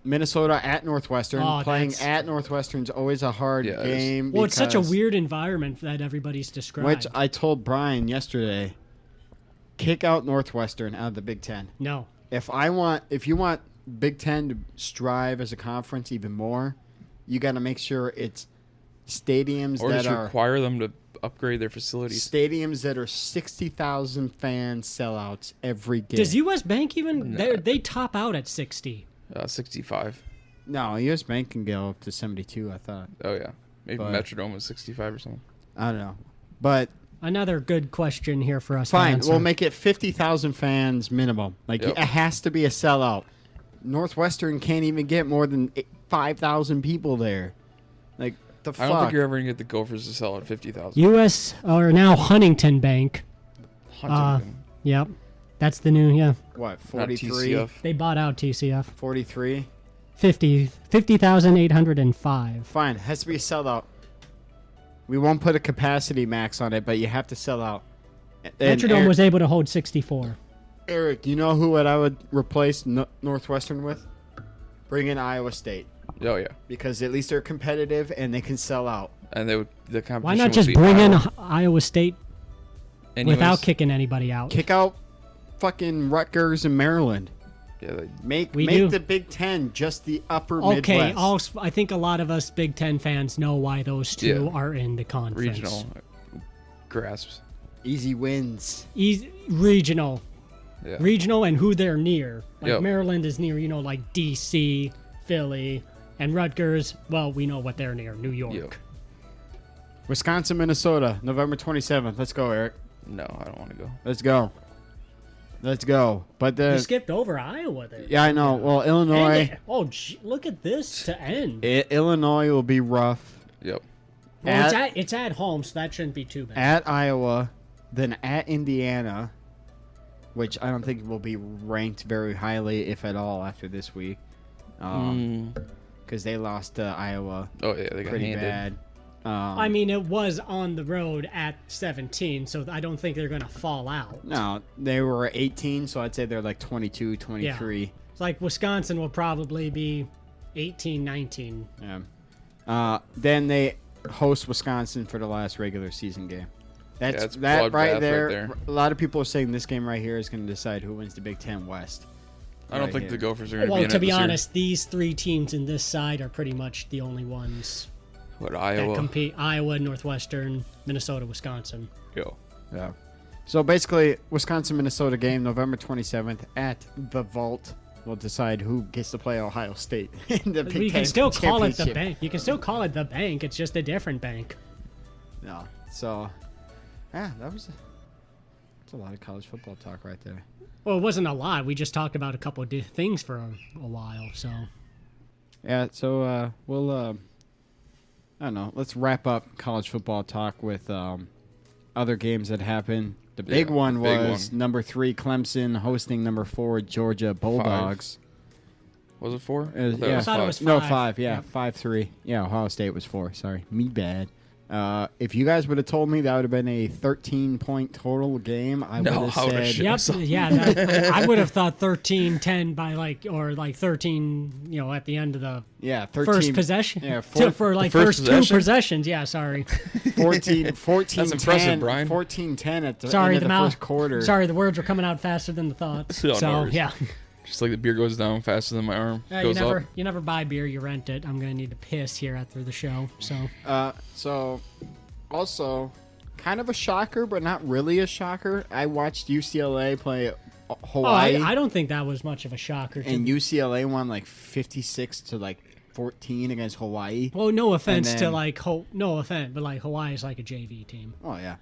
Speaker 1: Minnesota at Northwestern.
Speaker 3: Oh,
Speaker 1: Playing
Speaker 3: that's-
Speaker 1: at Northwestern's always a hard
Speaker 2: Yeah, it is.
Speaker 1: game.
Speaker 3: Well, it's such a
Speaker 1: because-
Speaker 3: weird environment that everybody's described.
Speaker 1: Which I told Brian yesterday. Kick out Northwestern out of the Big Ten.
Speaker 3: No.
Speaker 1: If you want Big Ten to strive as a conference even more, you got to make sure it's stadiums
Speaker 2: or
Speaker 1: that
Speaker 2: just
Speaker 1: are
Speaker 2: require them to upgrade their facilities.
Speaker 1: stadiums that are 60,000 fan sellouts every game.
Speaker 3: Does U.S. Bank even
Speaker 2: No.
Speaker 3: they top out at 60?
Speaker 2: 65.
Speaker 1: No, U.S. Bank can go up to 72. I thought.
Speaker 2: Oh yeah, maybe
Speaker 1: But-
Speaker 2: Metrodome was 65 or something.
Speaker 1: I don't know, but
Speaker 3: Another good question here for us.
Speaker 1: fine.
Speaker 3: to answer.
Speaker 1: We'll make it 50,000 fans minimum. Like
Speaker 2: Yep.
Speaker 1: it has to be a sellout. Northwestern can't even get more than 5,000 people there. Like the fuck.
Speaker 2: I don't think you're ever gonna get the Gophers to sell at 50,000.
Speaker 3: U.S. or now Huntington Bank.
Speaker 2: Huntington,
Speaker 3: Yep. That's the new, yeah.
Speaker 1: What,
Speaker 2: not
Speaker 1: 43?
Speaker 2: TCF.
Speaker 3: They bought out TCF.
Speaker 1: 43?
Speaker 3: 50,805.
Speaker 1: Fine, has to be a sellout. We won't put a capacity max on it, but you have to sell out. And
Speaker 3: Metrodome was able to hold 64.
Speaker 1: Eric, you know what I would replace Northwestern with? Bring in Iowa State.
Speaker 2: Oh yeah,
Speaker 1: Because at least they're competitive and they can sell out.
Speaker 2: and the competition.
Speaker 3: Why not
Speaker 2: would
Speaker 3: just
Speaker 2: be
Speaker 3: bring in
Speaker 2: Iowa.
Speaker 3: Iowa State
Speaker 2: Anyways,
Speaker 3: without kicking anybody out?
Speaker 1: Kick out fucking Rutgers and Maryland.
Speaker 2: Yeah,
Speaker 1: Make
Speaker 3: We do.
Speaker 1: the Big Ten just the upper
Speaker 3: Okay,
Speaker 1: Midwest.
Speaker 3: I think a lot of us Big Ten fans know why those two
Speaker 2: Yeah.
Speaker 3: are in the conference.
Speaker 2: regional grasps.
Speaker 1: Easy wins.
Speaker 3: Regional.
Speaker 2: Yeah.
Speaker 3: Regional and who they're near. Like
Speaker 2: Yep.
Speaker 3: Maryland is near, like D.C., Philly, and Rutgers, well, we know what they're near, New York.
Speaker 2: Yep.
Speaker 1: Wisconsin, Minnesota, November 27th. Let's go, Eric.
Speaker 2: No, I don't want to go.
Speaker 1: Let's go. Let's go. But
Speaker 3: You skipped over Iowa there.
Speaker 1: yeah, I know. Well, Illinois.
Speaker 3: Look at this to end.
Speaker 1: Illinois will be rough.
Speaker 2: Yep.
Speaker 3: Well, it's at home, so that shouldn't be too bad.
Speaker 1: At Iowa, then at Indiana, which I don't think will be ranked very highly, if at all, after this week. Because they lost to Iowa
Speaker 2: Oh yeah, they got
Speaker 1: pretty
Speaker 2: handed.
Speaker 1: bad.
Speaker 3: I mean, it was on the road at 17, so I don't think they're going to fall out.
Speaker 1: No, they were 18, so I'd say they're like 22, 23.
Speaker 3: It's like Wisconsin will probably be 18, 19.
Speaker 1: Yeah. Then they host Wisconsin for the last regular season game.
Speaker 2: That's
Speaker 1: that
Speaker 2: bloodbath
Speaker 1: right there,
Speaker 2: right there.
Speaker 1: A lot of people are saying this game right here is going to decide who wins the Big Ten West.
Speaker 2: I don't
Speaker 1: Right
Speaker 2: think
Speaker 1: here.
Speaker 2: the Gophers are going to be
Speaker 3: Well,
Speaker 2: in
Speaker 3: to
Speaker 2: it
Speaker 3: be
Speaker 2: this year.
Speaker 3: honest, these three teams in this side are pretty much the only ones
Speaker 2: What,
Speaker 3: that
Speaker 2: Iowa?
Speaker 3: compete. Iowa, Northwestern, Minnesota, Wisconsin.
Speaker 2: Yo.
Speaker 1: Yeah. So basically, Wisconsin-Minnesota game, November 27th at the Vault will decide who gets to play Ohio State in the Big
Speaker 3: You
Speaker 1: Ten
Speaker 3: can still call it the
Speaker 1: championship.
Speaker 3: bank. You can still call it the bank. It's just a different bank.
Speaker 1: No. So, yeah, that's a lot of college football talk right there.
Speaker 3: Well, it wasn't a lot. We just talked about a couple of things for a while. So
Speaker 1: Yeah, so we'll I don't know. Let's wrap up college football talk with other games that happened. The big one was number 3 Clemson hosting number 4 Georgia Bulldogs.
Speaker 2: Was it 4?
Speaker 1: Yeah.
Speaker 3: I thought it was 5.
Speaker 1: No, 5. Yeah,
Speaker 3: Yep.
Speaker 1: 5-3. Yeah, Ohio State was 4. Sorry, me bad. If you guys would have told me that would have been a 13-point total game, I would have said.
Speaker 3: Yep. Yeah. I would have thought 13-10 by or 13. At the end of the
Speaker 1: 13,
Speaker 3: first possession.
Speaker 1: Yeah,
Speaker 3: for like
Speaker 2: first
Speaker 3: first
Speaker 2: possession?
Speaker 3: two possessions. Yeah. Sorry.
Speaker 1: 14
Speaker 2: That's impressive, Brian.
Speaker 1: 14-10 at the
Speaker 3: Sorry.
Speaker 1: end of the first quarter.
Speaker 3: Sorry, the words were coming out faster than the thoughts.
Speaker 2: No
Speaker 3: So
Speaker 2: worries.
Speaker 3: yeah.
Speaker 2: Just like the beer goes down faster than my arm
Speaker 3: You
Speaker 2: goes up.
Speaker 3: never buy beer. You rent it. I'm gonna need to piss here after the show. So.
Speaker 1: So, also, kind of a shocker, but not really a shocker. I watched UCLA play Hawaii,
Speaker 3: I don't think that was much of a shocker.
Speaker 1: and UCLA won like 56 to 14 against Hawaii.
Speaker 3: Well, no offense
Speaker 1: And then-
Speaker 3: to no offense, but Hawaii is like a JV team.
Speaker 1: Oh yeah,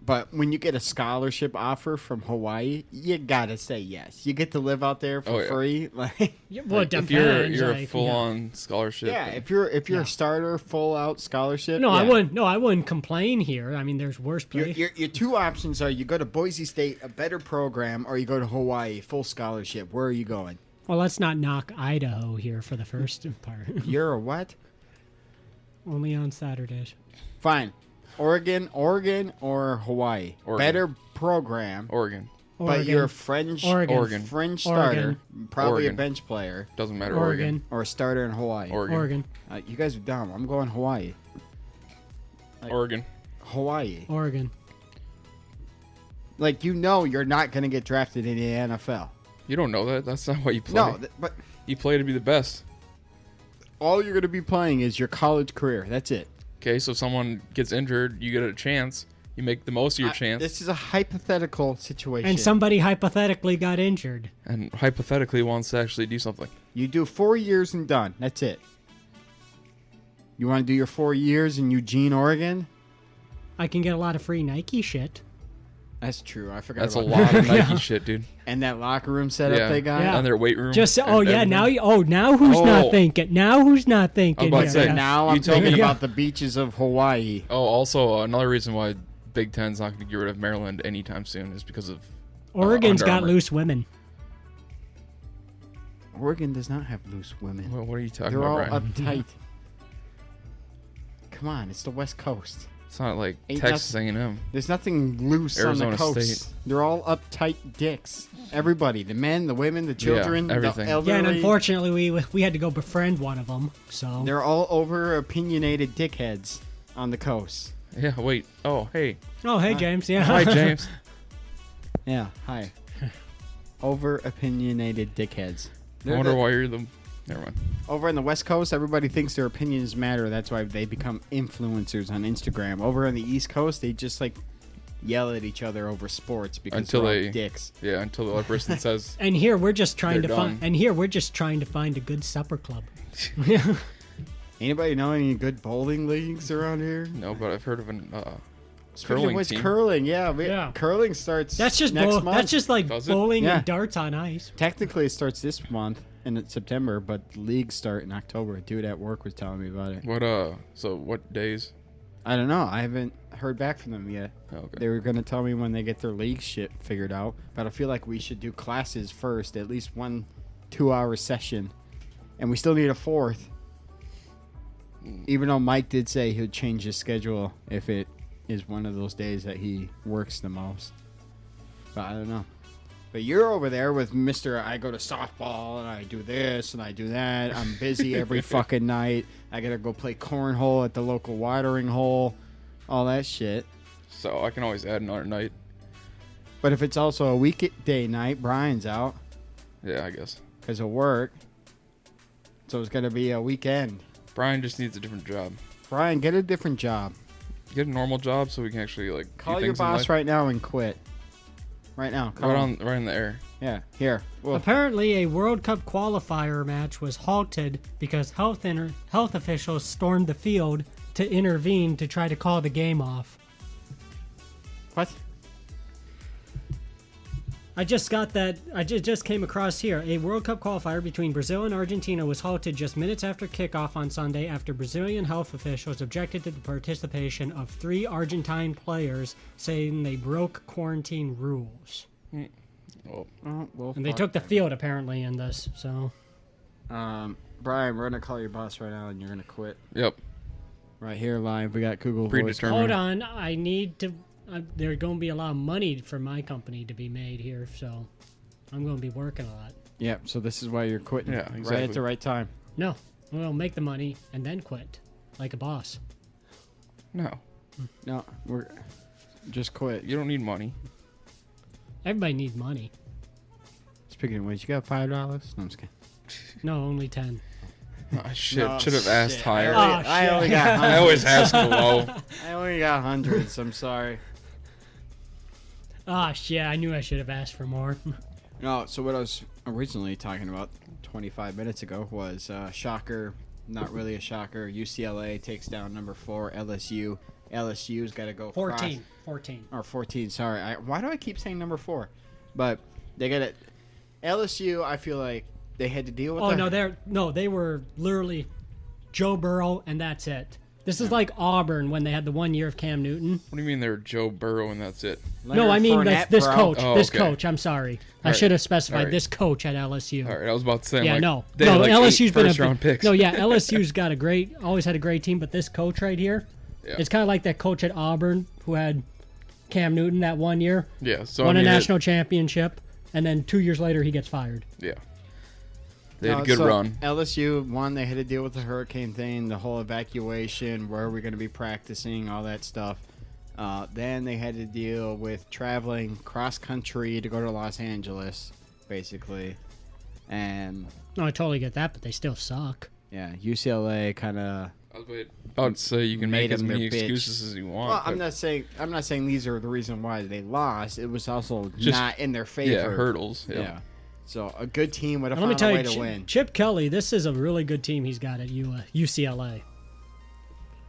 Speaker 1: but when you get a scholarship offer from Hawaii, you gotta say yes. You get to live out there for free.
Speaker 3: Well, it
Speaker 2: If
Speaker 3: depends.
Speaker 2: you're a full-on scholarship.
Speaker 1: Yeah, if you're a starter, full out scholarship.
Speaker 3: No,
Speaker 1: yeah.
Speaker 3: I wouldn't. No, I wouldn't complain here. I mean, there's worse places.
Speaker 1: Your two options are you go to Boise State, a better program, or you go to Hawaii, full scholarship. Where are you going?
Speaker 3: Well, let's not knock Idaho here for the first part.
Speaker 1: You're a what?
Speaker 3: Only on Saturdays.
Speaker 1: Fine. Oregon, or Hawaii.
Speaker 2: Oregon.
Speaker 1: Better program,
Speaker 2: Oregon.
Speaker 1: but you're a fringe
Speaker 3: Oregon.
Speaker 1: fringe starter,
Speaker 3: Oregon.
Speaker 1: probably
Speaker 2: Oregon.
Speaker 1: a bench player,
Speaker 2: Doesn't matter.
Speaker 3: Oregon.
Speaker 1: or a starter in Hawaii.
Speaker 2: Oregon.
Speaker 1: You guys are dumb. I'm going Hawaii.
Speaker 2: Oregon.
Speaker 1: Hawaii.
Speaker 3: Oregon.
Speaker 1: You're not going to get drafted in the NFL.
Speaker 2: You don't know that. That's not why you play.
Speaker 1: No, but
Speaker 2: You play to be the best.
Speaker 1: all you're going to be playing is your college career. That's it.
Speaker 2: Okay, so if someone gets injured, you get a chance. You make the most of your chance.
Speaker 1: This is a hypothetical situation.
Speaker 3: And somebody hypothetically got injured.
Speaker 2: And hypothetically wants to actually do something.
Speaker 1: You do 4 years and done. That's it. You want to do your 4 years in Eugene, Oregon?
Speaker 3: I can get a lot of free Nike shit.
Speaker 1: That's true. I forgot
Speaker 2: That's a
Speaker 1: about
Speaker 2: lot of Nike
Speaker 3: Yeah.
Speaker 2: and dude.
Speaker 1: And that locker room setup
Speaker 2: Yeah.
Speaker 1: they got?
Speaker 3: Yeah.
Speaker 2: And their weight room.
Speaker 3: Just
Speaker 2: and
Speaker 3: now
Speaker 2: everything.
Speaker 3: now who's
Speaker 2: Oh.
Speaker 3: not thinking? Now who's not thinking?
Speaker 2: about to
Speaker 3: here?
Speaker 2: say,
Speaker 3: Yeah.
Speaker 1: Now
Speaker 2: You
Speaker 1: I'm
Speaker 2: tell
Speaker 1: thinking
Speaker 2: me.
Speaker 1: about the beaches of Hawaii.
Speaker 2: Oh, also another reason why Big Ten's not going to get rid of Maryland anytime soon is because of
Speaker 3: Oregon's
Speaker 2: Under
Speaker 3: got
Speaker 2: Armour.
Speaker 3: loose women.
Speaker 1: Oregon does not have loose women.
Speaker 2: What are you talking
Speaker 1: They're all
Speaker 2: about, Brian?
Speaker 1: uptight. Come on, it's the West Coast.
Speaker 2: It's not like
Speaker 1: Ain't
Speaker 2: Texas A&M.
Speaker 1: There's nothing loose on
Speaker 2: Arizona
Speaker 1: the coast.
Speaker 2: State.
Speaker 1: They're all uptight dicks. Everybody, the men, the women, the children, the
Speaker 2: everything.
Speaker 1: elderly.
Speaker 3: Yeah, and unfortunately, we had to go befriend one of them. So
Speaker 1: They're all over opinionated dickheads on the coast.
Speaker 2: Yeah, wait. Oh, hey.
Speaker 3: oh, hey James, yeah.
Speaker 2: Hi, James.
Speaker 1: Yeah, hi. Over opinionated dickheads.
Speaker 2: I wonder why you're the... Never mind.
Speaker 1: Over on the West Coast, everybody thinks their opinions matter. That's why they become influencers on Instagram. Over on the East Coast, they just yell at each other over sports because
Speaker 2: Until
Speaker 1: they're all
Speaker 2: they-
Speaker 1: dicks.
Speaker 2: Yeah, until the other person says...
Speaker 3: And here we're just trying
Speaker 2: They're
Speaker 3: to find.
Speaker 2: done.
Speaker 3: And here we're just trying to find a good supper club.
Speaker 1: Anybody know any good bowling leagues around here?
Speaker 2: No, but I've heard of an
Speaker 1: Speaking of
Speaker 2: curling
Speaker 1: which,
Speaker 2: team.
Speaker 1: curling, yeah.
Speaker 3: Yeah.
Speaker 1: Curling starts
Speaker 3: That's just
Speaker 1: next month.
Speaker 3: That's just like
Speaker 2: Does it?
Speaker 3: bowling
Speaker 1: Yeah.
Speaker 3: and darts on ice.
Speaker 1: Technically, it starts this month in September, but the leagues start in October. A dude at work was telling me about it.
Speaker 2: What so what days?
Speaker 1: I don't know. I haven't heard back from them yet.
Speaker 2: Oh, okay.
Speaker 1: They were going to tell me when they get their league shit figured out. But I feel like we should do classes first, at least 1 2-hour session. And we still need a fourth. Even though Mike did say he'll change his schedule if it is one of those days that he works the most. But I don't know. But you're over there with Mr. I go to softball and I do this and I do that. I'm busy every fucking night. I gotta go play cornhole at the local watering hole. All that shit.
Speaker 2: So I can always add another night.
Speaker 1: But if it's also a weekday night, Brian's out
Speaker 2: Yeah, I guess.
Speaker 1: because of work. So it's gonna be a weekend.
Speaker 2: Brian just needs a different job.
Speaker 1: Brian, get a different job.
Speaker 2: Get a normal job so we can actually like do
Speaker 1: Call your
Speaker 2: things in
Speaker 1: boss
Speaker 2: life.
Speaker 1: right now and quit. Right now. Call him.
Speaker 2: Right in the air.
Speaker 1: Yeah, here. Well,
Speaker 3: Apparently, a World Cup qualifier match was halted because health officials stormed the field to intervene to try to call the game off.
Speaker 1: what?
Speaker 3: I just got that. I just came across here. A World Cup qualifier between Brazil and Argentina was halted just minutes after kickoff on Sunday after Brazilian health officials objected to the participation of 3 Argentine players, saying they broke quarantine rules.
Speaker 2: Well,
Speaker 1: Oh, well,
Speaker 3: And they
Speaker 1: fuck.
Speaker 3: took the field apparently in this. So
Speaker 1: Brian, we're gonna call your boss right now, and you're gonna quit.
Speaker 2: yep.
Speaker 1: Right here, live. We got Google Voice.
Speaker 2: Predetermined.
Speaker 3: hold on. I need to. There's going to be a lot of money for my company to be made here, so I'm going to be working a lot.
Speaker 1: Yep. So this is why you're quitting.
Speaker 2: Yeah,
Speaker 1: Right
Speaker 2: exactly.
Speaker 1: at the right time.
Speaker 3: No, we'll make the money and then quit, like a boss.
Speaker 2: No,
Speaker 1: No, we're just quit.
Speaker 2: you don't need money.
Speaker 3: Everybody needs money.
Speaker 1: Speaking of which, you got $5? No, I'm just kidding.
Speaker 3: No, only 10.
Speaker 2: Oh, shit,
Speaker 1: No,
Speaker 2: should have asked
Speaker 1: shit.
Speaker 2: higher.
Speaker 1: I only got
Speaker 2: I
Speaker 1: hundreds.
Speaker 2: always ask low.
Speaker 1: I only got hundreds. I'm sorry.
Speaker 3: Ah, shit! I knew I should have asked for more.
Speaker 1: No, so what I was originally talking about 25 minutes ago was shocker, not really a shocker. UCLA takes down number 4 LSU. LSU's got to go
Speaker 3: 14.
Speaker 1: cross-
Speaker 3: 14.
Speaker 1: or 14. Sorry, why do I keep saying number 4? But they got it. LSU. I feel like they had to deal with.
Speaker 3: Oh
Speaker 1: the-
Speaker 3: no, they were literally Joe Burrow, and that's it. This is like Auburn when they had the 1 year of Cam Newton.
Speaker 2: What do you mean they're Joe Burrow and that's it?
Speaker 3: No, I mean
Speaker 1: Fournette,
Speaker 3: this
Speaker 1: bro.
Speaker 3: coach.
Speaker 2: Oh,
Speaker 3: This
Speaker 2: okay.
Speaker 3: coach. I'm sorry. I
Speaker 2: Alright.
Speaker 3: should have specified
Speaker 2: Alright.
Speaker 3: this coach at LSU.
Speaker 2: All right, I was about to say. I'm
Speaker 3: Yeah,
Speaker 2: like,
Speaker 3: no,
Speaker 2: they had like
Speaker 3: LSU's
Speaker 2: 8
Speaker 3: been
Speaker 2: first-round picks.
Speaker 3: No, yeah, LSU's got a great, always had a great team, but this coach right here,
Speaker 2: Yeah.
Speaker 3: it's kind of like that coach at Auburn who had Cam Newton that 1 year,
Speaker 2: Yeah, so
Speaker 3: won
Speaker 2: I mean,
Speaker 3: a national championship, and then 2 years later he gets fired.
Speaker 2: Yeah, they had
Speaker 1: No,
Speaker 2: a good
Speaker 1: so
Speaker 2: run.
Speaker 1: LSU won. They had to deal with the hurricane thing, the whole evacuation, where are we going to be practicing, all that stuff. Then they had to deal with traveling cross country to go to Los Angeles, basically. And
Speaker 3: No, I totally get that, but they still suck.
Speaker 1: yeah, UCLA kind of.
Speaker 2: I was about to say you can
Speaker 1: Made
Speaker 2: make as
Speaker 1: them their
Speaker 2: many
Speaker 1: bitch.
Speaker 2: excuses as you want.
Speaker 1: Well, I'm
Speaker 2: but
Speaker 1: not saying these are the reason why they lost. It was also
Speaker 2: Just-
Speaker 1: not in their favor.
Speaker 2: yeah, hurdles. Yeah.
Speaker 1: Yeah. So a good team would have
Speaker 3: And let me
Speaker 1: found a
Speaker 3: tell
Speaker 1: way
Speaker 3: you,
Speaker 1: to win.
Speaker 3: Chip Kelly, this is a really good team he's got at UCLA.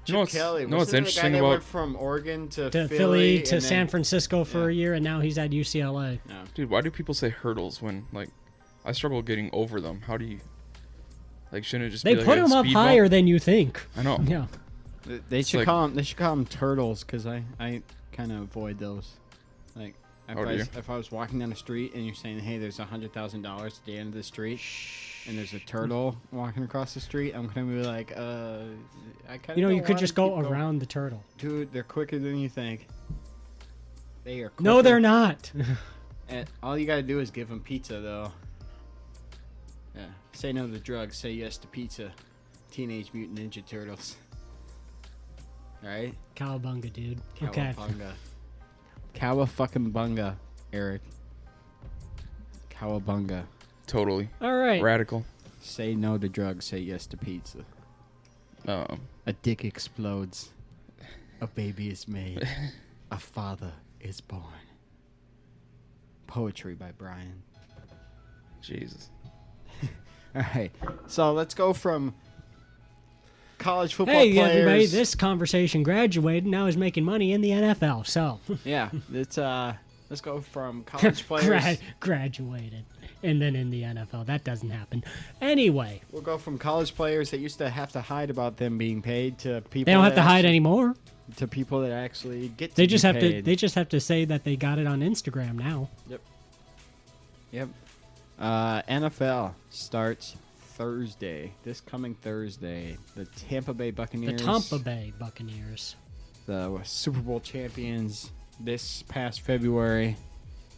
Speaker 2: You know what's,
Speaker 1: Kelly,
Speaker 2: you know what's
Speaker 1: wasn't it the
Speaker 2: interesting
Speaker 1: guy that
Speaker 2: about
Speaker 1: went from Oregon to
Speaker 3: To
Speaker 1: Philly
Speaker 3: Philly
Speaker 1: and
Speaker 3: to
Speaker 1: then-
Speaker 3: San Francisco for
Speaker 1: yeah.
Speaker 3: a year, and now he's at UCLA.
Speaker 1: No.
Speaker 2: dude? Why do people say hurdles when like I struggle getting over them? How do you like? Shouldn't it just
Speaker 3: They
Speaker 2: be like
Speaker 3: put
Speaker 2: a
Speaker 3: him up
Speaker 2: speed
Speaker 3: higher
Speaker 2: bump?
Speaker 3: than you think.
Speaker 2: I know.
Speaker 3: Yeah.
Speaker 1: They should
Speaker 2: like-
Speaker 1: call them. They should call them turtles because I kind of avoid those. Like
Speaker 2: Oh, do you?
Speaker 1: if I was walking down the street and you're saying, hey, there's $100,000 at the end of the street, and there's a turtle walking across the street, I'm gonna be like, I kind of.
Speaker 3: You know, you could just go around the turtle.
Speaker 1: Dude, they're quicker than you think. They are. Quicker.
Speaker 3: No, they're not.
Speaker 1: And all you gotta do is give them pizza, though. Yeah. Say no to drugs. Say yes to pizza. Teenage Mutant Ninja Turtles. All right.
Speaker 3: Cowabunga, dude. Okay.
Speaker 1: Cowabunga. Cowa-fucking-bunga, Eric. Cowabunga.
Speaker 2: Totally
Speaker 3: All right.
Speaker 2: radical.
Speaker 1: Say no to drugs. Say yes to pizza.
Speaker 2: Um,
Speaker 1: A dick explodes. A baby is made. A father is born. Poetry by Brian.
Speaker 2: Jesus.
Speaker 1: All right. So let's go from college football
Speaker 3: Hey,
Speaker 1: players.
Speaker 3: everybody! This conversation graduated. Now is making money in the NFL. So
Speaker 1: Yeah, let's go from college players.
Speaker 3: graduated, and then in the NFL. That doesn't happen. Anyway,
Speaker 1: We'll go from college players that used to have to hide about them being paid to people.
Speaker 3: they don't have
Speaker 1: that
Speaker 3: to hide
Speaker 1: actually-
Speaker 3: anymore.
Speaker 1: To people that actually get to
Speaker 3: They
Speaker 1: be
Speaker 3: just have to.
Speaker 1: paid.
Speaker 3: They just have to say that they got it on Instagram now.
Speaker 1: Yep. NFL starts Thursday. This coming Thursday, the Tampa Bay
Speaker 3: The
Speaker 1: Buccaneers.
Speaker 3: Tampa Bay Buccaneers.
Speaker 1: The Super Bowl champions this past February,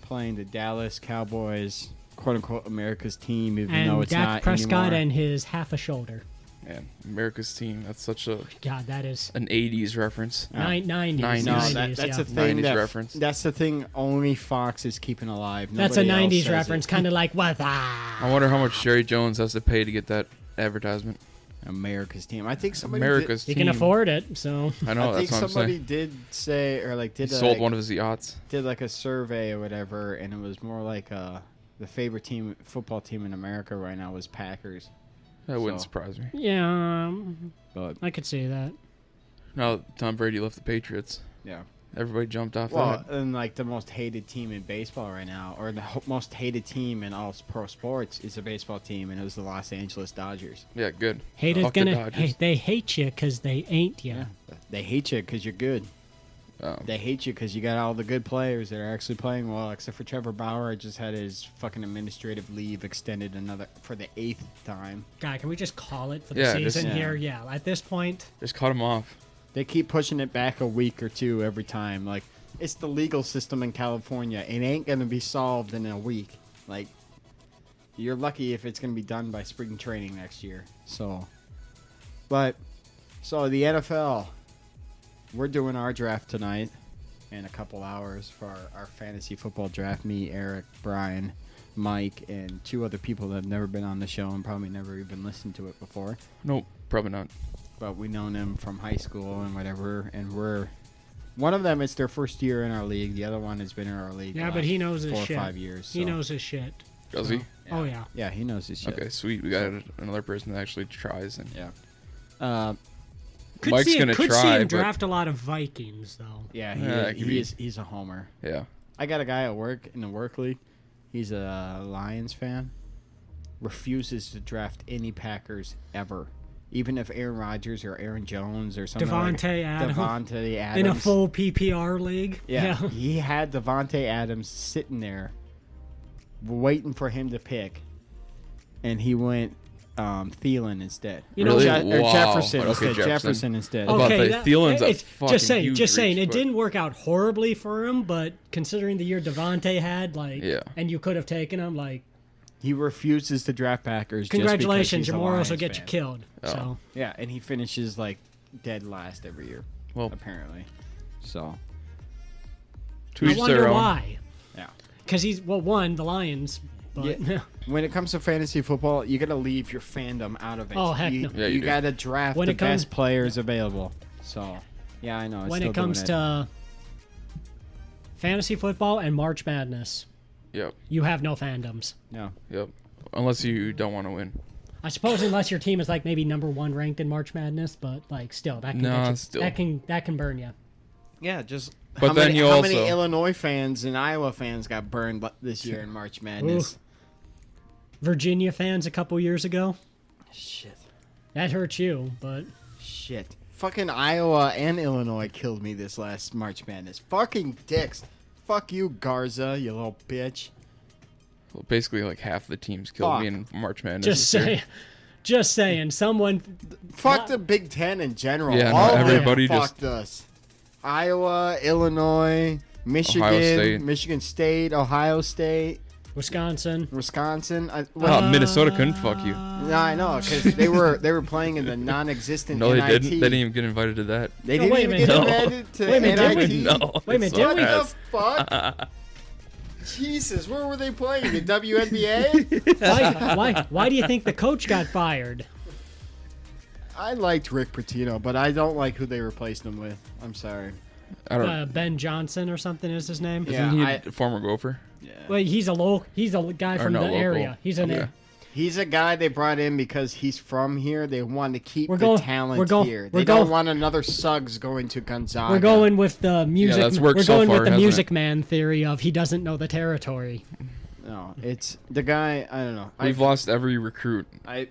Speaker 1: playing the Dallas Cowboys, quote unquote America's team, even though
Speaker 3: And
Speaker 1: it's
Speaker 3: Dak
Speaker 1: not
Speaker 3: Prescott
Speaker 1: anymore.
Speaker 3: and his half a shoulder.
Speaker 2: Man, America's team. That's such
Speaker 3: God, that is
Speaker 2: an 80s reference.
Speaker 3: 90s.
Speaker 1: No,
Speaker 3: 90s,
Speaker 1: that's
Speaker 3: yeah.
Speaker 1: a thing
Speaker 2: 90s
Speaker 1: that,
Speaker 2: reference.
Speaker 1: That's the thing only Fox is keeping alive.
Speaker 3: That's a
Speaker 1: Nobody else
Speaker 3: 90s
Speaker 1: says
Speaker 3: reference,
Speaker 1: it.
Speaker 3: kind of like what?
Speaker 2: I wonder how much Jerry Jones has to pay to get that advertisement.
Speaker 1: America's team. I think somebody
Speaker 2: America's
Speaker 3: He
Speaker 2: team.
Speaker 3: can afford it, so
Speaker 2: I know.
Speaker 1: I think
Speaker 2: That's what I'm
Speaker 1: somebody
Speaker 2: saying.
Speaker 1: did say, or like
Speaker 2: He
Speaker 1: did
Speaker 2: sold
Speaker 1: like,
Speaker 2: one of his yachts.
Speaker 1: did like a survey or whatever, and it was more like the favorite football team in America right now was Packers.
Speaker 2: That wouldn't
Speaker 1: So-
Speaker 2: surprise me.
Speaker 3: yeah,
Speaker 1: But
Speaker 3: I could see that.
Speaker 2: Now Tom Brady left the Patriots.
Speaker 1: yeah,
Speaker 2: Everybody jumped off
Speaker 1: well,
Speaker 2: that.
Speaker 1: and like the most hated team in baseball right now, or the most hated team in all pro sports is a baseball team, and it was the Los Angeles Dodgers.
Speaker 2: Yeah, good.
Speaker 3: Haters
Speaker 2: Fuck the
Speaker 3: gonna.
Speaker 2: Dodgers.
Speaker 3: Hey, they hate you because they ain't you.
Speaker 1: They hate you because you're good.
Speaker 2: Oh.
Speaker 1: They hate you because you got all the good players that are actually playing well, except for Trevor Bauer. Just had his fucking administrative leave extended for the 8th time.
Speaker 3: God, can we just call it for the
Speaker 2: Yeah, just-
Speaker 3: season
Speaker 1: yeah.
Speaker 3: here? Yeah, at this point,
Speaker 2: Just cut him off.
Speaker 1: They keep pushing it back a week or two every time. Like, it's the legal system in California. It ain't going to be solved in a week. Like, you're lucky if it's going to be done by spring training next year. So the NFL, we're doing our draft tonight in a couple hours for our fantasy football draft. Me, Eric, Brian, Mike, and 2 other people that have never been on the show and probably never even listened to it before.
Speaker 2: Nope, probably not.
Speaker 1: But we known them from high school and whatever, and one of them, it's their first year in our league. The other one has been in our league.
Speaker 3: yeah,
Speaker 1: the
Speaker 3: but he
Speaker 1: last
Speaker 3: knows his
Speaker 1: 4
Speaker 3: shit.
Speaker 1: or 5 years.
Speaker 3: He
Speaker 1: so-
Speaker 3: knows his shit.
Speaker 2: Does
Speaker 3: So-
Speaker 2: he?
Speaker 3: Oh yeah.
Speaker 1: Yeah, he knows his shit.
Speaker 2: Okay, sweet. We got another person that actually tries. And
Speaker 1: Yeah.
Speaker 3: Could
Speaker 2: Mike's
Speaker 3: see him,
Speaker 2: gonna
Speaker 3: could see
Speaker 2: try,
Speaker 3: him
Speaker 2: but-
Speaker 3: draft a lot of Vikings though.
Speaker 1: Yeah,
Speaker 2: Yeah,
Speaker 1: he's a homer.
Speaker 2: yeah.
Speaker 1: I got a guy at work in the work league. He's a Lions fan. Refuses to draft any Packers ever, even if Aaron Rodgers or Aaron Jones or something.
Speaker 3: Devontae Adams.
Speaker 1: Devontae Adams
Speaker 3: In a full PPR league.
Speaker 1: Yeah, he had Devontae Adams sitting there, waiting for him to pick, and he went Thielen instead.
Speaker 3: You know, Really?
Speaker 1: Or
Speaker 2: Wow.
Speaker 1: Jefferson
Speaker 2: Okay,
Speaker 1: instead.
Speaker 2: Jefferson.
Speaker 1: Jefferson instead.
Speaker 2: I was about to say,
Speaker 3: that-
Speaker 2: Thielen's a
Speaker 3: it's-
Speaker 2: fucking
Speaker 3: just
Speaker 2: huge
Speaker 3: saying,
Speaker 2: reach,
Speaker 3: it
Speaker 2: but-
Speaker 3: didn't work out horribly for him, but considering the year Devontae had, like,
Speaker 2: Yeah.
Speaker 3: and you could have taken him, like,
Speaker 1: He refuses to draft Packers.
Speaker 3: congratulations,
Speaker 1: just
Speaker 3: your
Speaker 1: because he's a
Speaker 3: morals will
Speaker 1: Lions
Speaker 3: get you
Speaker 1: fan.
Speaker 3: killed.
Speaker 2: Oh.
Speaker 3: So
Speaker 1: Yeah, and he finishes like dead last every year.
Speaker 2: Well,
Speaker 1: Apparently, so
Speaker 2: to
Speaker 3: I
Speaker 2: each
Speaker 3: wonder
Speaker 2: their own.
Speaker 3: why.
Speaker 1: yeah.
Speaker 3: Because he's won the Lions, but
Speaker 1: Yeah. When it comes to fantasy football, you got to leave your fandom out of it.
Speaker 3: Oh, heck no.
Speaker 2: Yeah, you do.
Speaker 1: got to draft
Speaker 3: When
Speaker 1: the
Speaker 3: it comes-
Speaker 1: best players available. So, yeah, I know.
Speaker 3: when it comes to fantasy football and March Madness,
Speaker 2: Yep,
Speaker 3: you have no fandoms.
Speaker 1: no,
Speaker 2: yep. Unless you don't want to win.
Speaker 3: I suppose unless your team is like maybe number 1 ranked in March Madness, but like still that can
Speaker 2: No,
Speaker 3: get you,
Speaker 2: still.
Speaker 3: that can burn you.
Speaker 1: yeah, just.
Speaker 2: But then you
Speaker 1: how many
Speaker 2: also-
Speaker 1: Illinois fans and Iowa fans got burned this year in March Madness?
Speaker 3: Virginia fans a couple years ago,
Speaker 1: Shit,
Speaker 3: that hurt you, but
Speaker 1: shit. Fucking Iowa and Illinois killed me this last March Madness. Fucking dicks. Fuck you, Garza, you little bitch.
Speaker 2: Well, basically, like half the teams killed
Speaker 1: Fuck.
Speaker 2: me in March Madness.
Speaker 3: just
Speaker 2: this year.
Speaker 3: say, just saying, someone.
Speaker 1: Fuck the Big Ten in general.
Speaker 2: Yeah, no,
Speaker 1: All of them
Speaker 2: everybody just-
Speaker 1: fucked us. Iowa, Illinois, Michigan,
Speaker 2: Ohio State.
Speaker 1: Michigan State, Ohio State,
Speaker 3: Wisconsin.
Speaker 1: Wisconsin.
Speaker 2: Minnesota couldn't fuck you.
Speaker 1: No, I know, because they were playing in the non-existent
Speaker 2: No, they
Speaker 1: NIT.
Speaker 2: didn't. They didn't even get invited to that.
Speaker 1: They
Speaker 3: No,
Speaker 1: didn't
Speaker 3: wait a
Speaker 1: even
Speaker 3: minute.
Speaker 1: get
Speaker 2: No.
Speaker 1: invited to
Speaker 3: Wait a minute,
Speaker 1: NIT.
Speaker 3: didn't
Speaker 2: No.
Speaker 3: Wait a minute,
Speaker 2: it's
Speaker 3: didn't
Speaker 1: What
Speaker 3: we-
Speaker 2: not.
Speaker 1: the fuck? Jesus, where were they playing? The WNBA?
Speaker 3: Why do you think the coach got fired?
Speaker 1: I liked Rick Pitino, but I don't like who they replaced him with. I'm sorry.
Speaker 2: I don't.
Speaker 3: Ben Johnson or something is his name.
Speaker 1: Yeah.
Speaker 2: Isn't he
Speaker 1: I-
Speaker 2: a former Gopher?
Speaker 1: Yeah.
Speaker 3: Well, he's a guy
Speaker 2: Or
Speaker 3: from
Speaker 2: no,
Speaker 3: the
Speaker 2: local.
Speaker 3: area. He's an
Speaker 2: Okay.
Speaker 1: He's a guy they brought in because he's from here. They want to keep talent here. They
Speaker 3: We're
Speaker 1: don't want another Suggs going to Gonzaga.
Speaker 3: We're going with the music.
Speaker 2: that's worked
Speaker 3: we're
Speaker 2: so
Speaker 3: going
Speaker 2: far,
Speaker 3: with the
Speaker 2: hasn't
Speaker 3: Music
Speaker 2: it?
Speaker 3: Man theory of he doesn't know the territory.
Speaker 1: No, it's the guy. I don't know.
Speaker 2: We've lost every recruit.
Speaker 3: Well,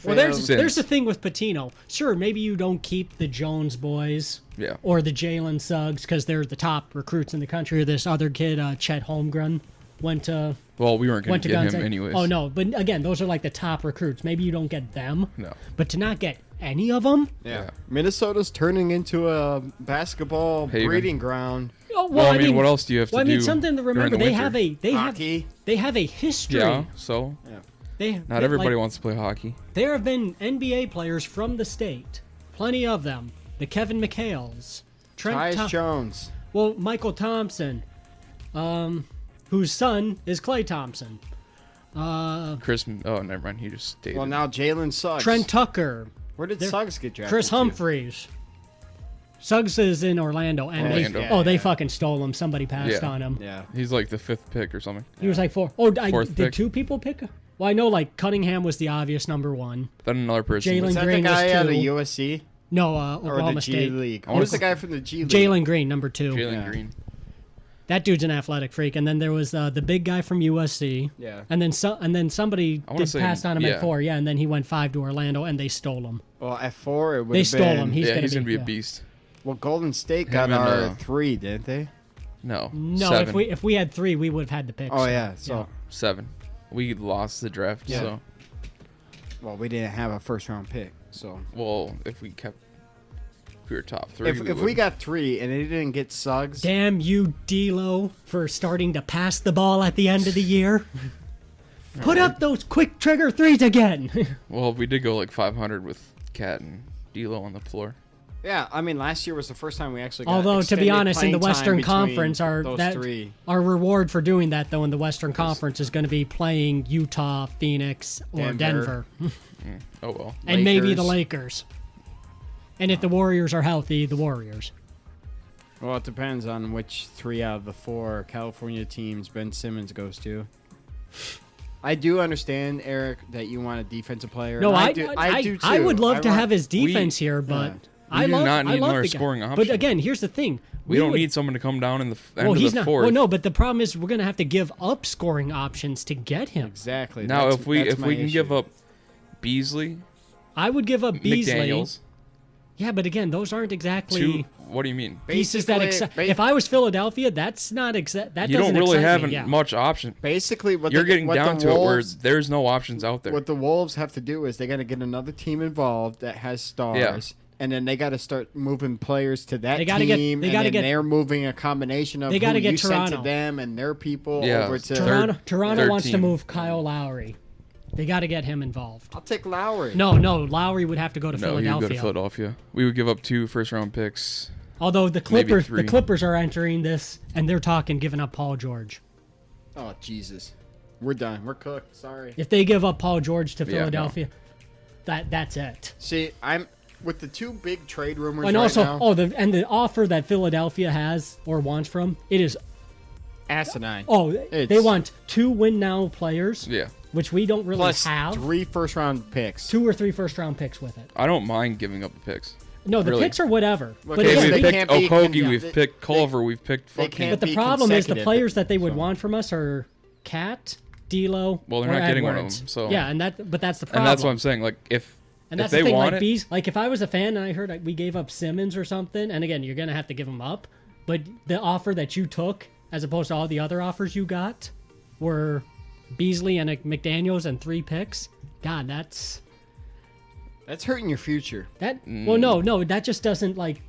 Speaker 3: there's
Speaker 2: Since.
Speaker 3: the thing with Patino. Sure, maybe you don't keep the Jones boys.
Speaker 2: Yeah.
Speaker 3: Or the Jalen Suggs because they're the top recruits in the country. Or this other kid, Chet Holmgren, went to.
Speaker 2: Well, we weren't going to get him
Speaker 3: Gonzaga.
Speaker 2: anyways.
Speaker 3: Oh no, but again, those are like the top recruits. Maybe you don't get them.
Speaker 2: No.
Speaker 3: But to not get any of them.
Speaker 1: Yeah. Minnesota's turning into a basketball
Speaker 2: Haven.
Speaker 1: breeding ground.
Speaker 3: Oh,
Speaker 2: Well, I mean, what else do you have to
Speaker 3: I mean,
Speaker 2: do
Speaker 3: something to remember.
Speaker 2: during the
Speaker 3: They
Speaker 2: winter?
Speaker 3: have they have a history.
Speaker 2: Yeah, so not everybody wants to play hockey.
Speaker 3: There have been NBA players from the state, plenty of them. The Kevin McHale's,
Speaker 1: Tyus Jones.
Speaker 3: Well, Michael Thompson, whose son is Klay Thompson.
Speaker 2: Chris, oh, never mind. He just stayed.
Speaker 1: Well, now Jalen Suggs.
Speaker 3: Trent Tucker.
Speaker 1: Where did Suggs get drafted?
Speaker 3: Chris
Speaker 1: to?
Speaker 3: Humphreys. Suggs is in Orlando, and
Speaker 2: Orlando.
Speaker 3: they fucking stole him. Somebody passed
Speaker 2: Yeah.
Speaker 3: on him.
Speaker 1: Yeah.
Speaker 2: He's like the 5th pick or something.
Speaker 3: He was like four. Oh,
Speaker 2: Fourth
Speaker 3: did
Speaker 2: pick.
Speaker 3: 2 people pick? Well, I know like Cunningham was the obvious number 1.
Speaker 2: Then another person.
Speaker 3: Jalen
Speaker 1: Was that
Speaker 3: Green
Speaker 1: the guy
Speaker 3: was
Speaker 1: out of
Speaker 3: 2.
Speaker 1: USC?
Speaker 3: No,
Speaker 1: Or
Speaker 3: Oklahoma
Speaker 1: the G
Speaker 3: State.
Speaker 1: League?
Speaker 2: I wanna
Speaker 1: Who's the
Speaker 2: say-
Speaker 1: guy from the G League?
Speaker 3: Jalen Green, number 2.
Speaker 2: Jalen
Speaker 1: Yeah.
Speaker 2: Green.
Speaker 3: That dude's an athletic freak. And then there was the big guy from USC.
Speaker 1: Yeah.
Speaker 3: And then somebody
Speaker 2: I wanna say-
Speaker 3: passed on him
Speaker 2: yeah.
Speaker 3: at 4. Yeah, and then he went 5 to Orlando, and they stole him.
Speaker 1: Well, at 4, it would
Speaker 3: They
Speaker 1: have
Speaker 3: stole
Speaker 1: been...
Speaker 3: him. He's
Speaker 2: Yeah,
Speaker 3: gonna
Speaker 2: he's going to be a
Speaker 3: yeah.
Speaker 2: beast.
Speaker 1: Well, Golden State
Speaker 2: Him
Speaker 1: got
Speaker 2: and,
Speaker 1: our 3, didn't they?
Speaker 2: No.
Speaker 3: No,
Speaker 2: 7.
Speaker 3: if we had 3, we would have had the picks.
Speaker 1: Oh, yeah. So,
Speaker 2: 7. We lost the draft,
Speaker 1: Yeah.
Speaker 2: so.
Speaker 1: well, we didn't have a first-round pick. So,
Speaker 2: Well, if we were top 3.
Speaker 1: if we got 3 and they didn't get Suggs...
Speaker 3: Damn you, D'Lo, for starting to pass the ball at the end of the year. Put up those quick trigger threes again.
Speaker 2: Well, we did go like 500 with Cat and D'Lo on the floor.
Speaker 1: Yeah, I mean, last year was the first time we actually got
Speaker 3: Although, to be
Speaker 1: extended
Speaker 3: honest, in the
Speaker 1: playing time
Speaker 3: Western
Speaker 1: between
Speaker 3: Conference,
Speaker 1: those 3.
Speaker 3: our reward for doing that, though, in the Western Conference is going to be playing Utah, Phoenix, or
Speaker 1: Denver.
Speaker 3: Denver.
Speaker 2: Oh, well.
Speaker 3: And maybe the
Speaker 1: Lakers.
Speaker 3: Lakers. And if the Warriors are healthy, the Warriors.
Speaker 1: Well, it depends on which 3 out of the 4 California teams Ben Simmons goes to. I do understand, Eric, that you want a defensive player.
Speaker 3: No,
Speaker 1: and
Speaker 3: I
Speaker 1: do too.
Speaker 3: I would love to
Speaker 1: want-
Speaker 3: have his defense here, but
Speaker 1: yeah.
Speaker 3: I
Speaker 2: We do
Speaker 3: love,
Speaker 2: not
Speaker 3: I
Speaker 2: need
Speaker 3: love
Speaker 2: another
Speaker 3: the guy.
Speaker 2: scoring option.
Speaker 3: But again, here's the thing:
Speaker 2: We don't
Speaker 3: would-
Speaker 2: need someone to come down in the end
Speaker 3: Well,
Speaker 2: of
Speaker 3: he's
Speaker 2: the
Speaker 3: not.
Speaker 2: 4th.
Speaker 3: Well, no, but the problem is we're going to have to give up scoring options to get him.
Speaker 1: Exactly.
Speaker 2: Now,
Speaker 1: that's-
Speaker 2: if we
Speaker 1: that's my
Speaker 2: can
Speaker 1: issue.
Speaker 2: give up Beasley,
Speaker 3: I would give up Beasley.
Speaker 2: McDaniels,
Speaker 3: Yeah, but again, those aren't exactly
Speaker 2: 2. What do you mean?
Speaker 3: pieces that
Speaker 1: Basically-
Speaker 3: excite. If I was Philadelphia, that's not exact. That
Speaker 2: You
Speaker 3: doesn't
Speaker 2: don't really
Speaker 3: excite
Speaker 2: have
Speaker 3: me, yeah.
Speaker 2: much option.
Speaker 1: Basically, what
Speaker 2: You're
Speaker 1: the,
Speaker 2: getting
Speaker 1: what
Speaker 2: down
Speaker 1: the
Speaker 2: to it where
Speaker 1: Wolves,
Speaker 2: there's no options out there.
Speaker 1: what the Wolves have to do is they got to get another team involved that has stars. And then they got to start moving players to that
Speaker 3: They gotta get-
Speaker 1: team,
Speaker 3: they
Speaker 1: and
Speaker 3: gotta
Speaker 1: then
Speaker 3: get-
Speaker 1: they're moving a combination of
Speaker 3: They
Speaker 1: who
Speaker 3: gotta get
Speaker 1: you sent to
Speaker 3: Toronto.
Speaker 1: them and their people
Speaker 2: Yeah,
Speaker 1: over to.
Speaker 2: Toronto-
Speaker 3: Toronto
Speaker 2: third
Speaker 3: wants to
Speaker 2: team.
Speaker 3: move Kyle Lowry. They got to get him involved.
Speaker 1: I'll take Lowry.
Speaker 3: No, Lowry would have to go to
Speaker 2: no, he'd
Speaker 3: Philadelphia.
Speaker 2: go to Philadelphia. We would give up 2 first-round picks.
Speaker 3: Although the
Speaker 2: Maybe
Speaker 3: Clippers,
Speaker 2: 3.
Speaker 3: the Clippers are entering this, and they're talking giving up Paul George.
Speaker 1: Oh Jesus, we're done. We're cooked. Sorry.
Speaker 3: If they give up Paul George to
Speaker 2: Yeah, no.
Speaker 3: Philadelphia, that's it.
Speaker 1: See, I'm with the 2 big trade rumors
Speaker 3: And
Speaker 1: right
Speaker 3: also,
Speaker 1: now.
Speaker 3: the offer that Philadelphia has or wants from it is
Speaker 1: Asinine.
Speaker 3: they
Speaker 1: It's-
Speaker 3: want 2 win now players,
Speaker 2: Yeah.
Speaker 3: which we don't really
Speaker 1: Plus
Speaker 3: have.
Speaker 1: 3 first-round picks.
Speaker 3: 2 or 3 first round picks with it.
Speaker 2: I don't mind giving up the picks.
Speaker 3: No, the
Speaker 2: Really?
Speaker 3: picks are whatever.
Speaker 1: Look,
Speaker 3: But
Speaker 1: okay,
Speaker 3: again,
Speaker 2: we've
Speaker 1: they
Speaker 3: we-
Speaker 1: can't
Speaker 2: picked
Speaker 1: be-
Speaker 2: Okogie,
Speaker 1: yeah,
Speaker 2: we've
Speaker 1: they-
Speaker 2: picked Culver, we've picked
Speaker 1: they
Speaker 2: fucking...
Speaker 1: can't
Speaker 3: but the
Speaker 1: be
Speaker 3: problem is the
Speaker 1: consecutive,
Speaker 3: players that they would
Speaker 1: so.
Speaker 3: want from us are Cat, D'Lo,
Speaker 2: Well, they're
Speaker 3: or
Speaker 2: not getting one of
Speaker 3: Edwards.
Speaker 2: them, so-
Speaker 3: yeah, but that's the problem.
Speaker 2: And that's what I'm saying. Like, if
Speaker 3: And
Speaker 2: if
Speaker 3: that's
Speaker 2: they
Speaker 3: the thing,
Speaker 2: want
Speaker 3: like
Speaker 2: it,
Speaker 3: Bees, like if I was a fan and I heard we gave up Simmons or something, and again, you're gonna have to give him up. But the offer that you took, as opposed to all the other offers you got, were Beasley and McDaniels and 3 picks. God, that's
Speaker 1: hurting your future.
Speaker 3: that. Well, no, that just doesn't like.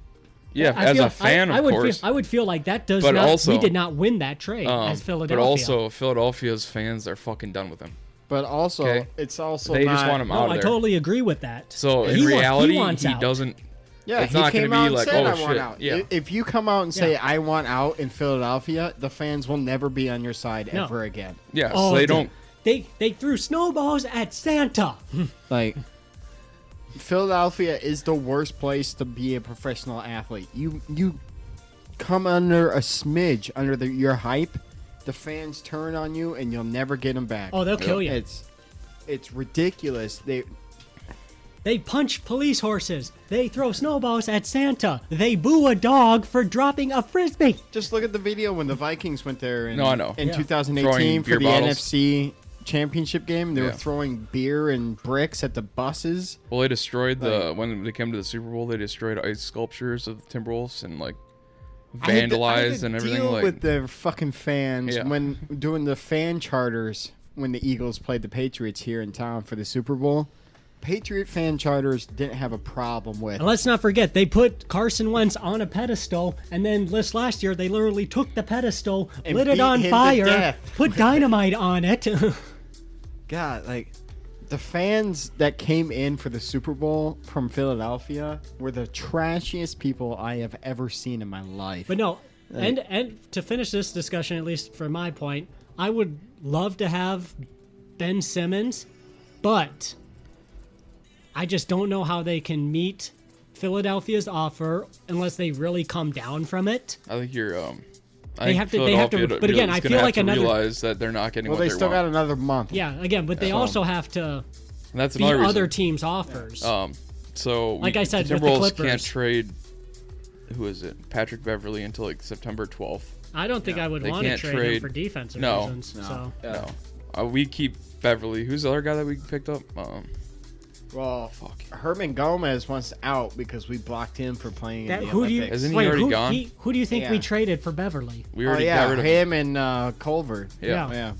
Speaker 2: yeah,
Speaker 3: I
Speaker 2: as
Speaker 3: feel-
Speaker 2: a fan,
Speaker 3: I
Speaker 2: of
Speaker 3: would
Speaker 2: course.
Speaker 3: Feel, I would feel like that does
Speaker 2: But
Speaker 3: not.
Speaker 2: also-
Speaker 3: we did not win that trade as Philadelphia.
Speaker 2: But also, Philadelphia's fans are fucking done with him.
Speaker 1: But also,
Speaker 2: Okay.
Speaker 1: it's also
Speaker 2: They
Speaker 1: not,
Speaker 2: just want him
Speaker 3: no,
Speaker 2: out of
Speaker 3: I
Speaker 2: there.
Speaker 3: totally agree with that.
Speaker 2: So in
Speaker 3: He
Speaker 2: reality,
Speaker 3: wants
Speaker 2: he
Speaker 3: out.
Speaker 2: doesn't.
Speaker 1: Yeah,
Speaker 2: It's
Speaker 1: he
Speaker 2: not
Speaker 1: came
Speaker 2: gonna be
Speaker 1: out and
Speaker 2: like,
Speaker 1: said,
Speaker 2: oh,
Speaker 1: I want
Speaker 2: shit.
Speaker 1: out.
Speaker 2: Yeah.
Speaker 1: If you come out and say,
Speaker 3: Yeah.
Speaker 1: I want out in Philadelphia, the fans will never be on your side
Speaker 3: No.
Speaker 1: ever again.
Speaker 2: Yeah,
Speaker 3: Oh,
Speaker 2: so they don't.
Speaker 3: They threw snowballs at Santa.
Speaker 1: Like, Philadelphia is the worst place to be a professional athlete. You come under a smidge, your hype, the fans turn on you, and you'll never get them back.
Speaker 3: Oh, they'll kill you.
Speaker 1: It's it's ridiculous.
Speaker 3: They punch police horses. They throw snowballs at Santa. They boo a dog for dropping a frisbee.
Speaker 1: Just look at the video when the Vikings went there in,
Speaker 2: No, I know.
Speaker 1: in
Speaker 3: Yeah.
Speaker 1: 2018
Speaker 2: Throwing
Speaker 1: for
Speaker 2: beer
Speaker 1: the
Speaker 2: bottles.
Speaker 1: NFC championship game. They were
Speaker 2: Yeah.
Speaker 1: throwing beer and bricks at the buses.
Speaker 2: Well, they destroyed when they came to the Super Bowl. They destroyed ice sculptures of the Timberwolves and like vandalized and everything.
Speaker 1: Deal
Speaker 2: Like,
Speaker 1: with the fucking fans
Speaker 2: Yeah.
Speaker 1: when doing the fan charters when the Eagles played the Patriots here in town for the Super Bowl. Patriot fan charters didn't have a problem with.
Speaker 3: And let's not forget, they put Carson Wentz on a pedestal, and then this last year, they literally took the pedestal,
Speaker 1: And
Speaker 3: lit it
Speaker 1: beat
Speaker 3: on
Speaker 1: him to
Speaker 3: fire,
Speaker 1: death.
Speaker 3: put dynamite on it.
Speaker 1: God, like the fans that came in for the Super Bowl from Philadelphia were the trashiest people I have ever seen in my life.
Speaker 3: But no, and to finish this discussion, at least from my point, I would love to have Ben Simmons, but I just don't know how they can meet Philadelphia's offer unless they really come down from it.
Speaker 2: I think you're. I
Speaker 3: They
Speaker 2: think
Speaker 3: have to- they have to-
Speaker 2: Philadelphia
Speaker 3: but again,
Speaker 2: is
Speaker 3: I
Speaker 2: gonna
Speaker 3: feel
Speaker 2: have
Speaker 3: like
Speaker 2: to
Speaker 3: another-
Speaker 2: realize that they're not getting
Speaker 1: well,
Speaker 2: what
Speaker 1: they
Speaker 2: they
Speaker 1: still
Speaker 2: want.
Speaker 1: got another month.
Speaker 3: Yeah, again, but they
Speaker 1: So-
Speaker 3: also have to
Speaker 2: And that's
Speaker 3: beat
Speaker 2: another reason.
Speaker 3: other teams' offers.
Speaker 2: So
Speaker 3: Like I said,
Speaker 2: the
Speaker 3: with the
Speaker 2: Timberwolves
Speaker 3: Clippers.
Speaker 2: can't trade. Who is it? Patrick Beverly until like September 12th.
Speaker 3: I don't think I would
Speaker 2: They
Speaker 3: want to
Speaker 2: can't
Speaker 3: trade him
Speaker 2: trade-
Speaker 3: for defensive
Speaker 2: No.
Speaker 3: reasons. So
Speaker 1: Yeah.
Speaker 2: No, we keep Beverly. Who's the other guy that we picked up?
Speaker 1: Well, Herman Gomez wants out because we blocked him for playing
Speaker 3: that,
Speaker 1: in the
Speaker 3: who do you
Speaker 1: Olympics.
Speaker 2: Isn't he already
Speaker 3: who,
Speaker 2: gone?
Speaker 3: who do you think we
Speaker 1: Yeah.
Speaker 3: traded for Beverly?
Speaker 2: We
Speaker 1: Oh
Speaker 2: already
Speaker 1: yeah,
Speaker 2: got rid of him.
Speaker 1: him and Culver.
Speaker 2: Yeah.
Speaker 1: Yeah.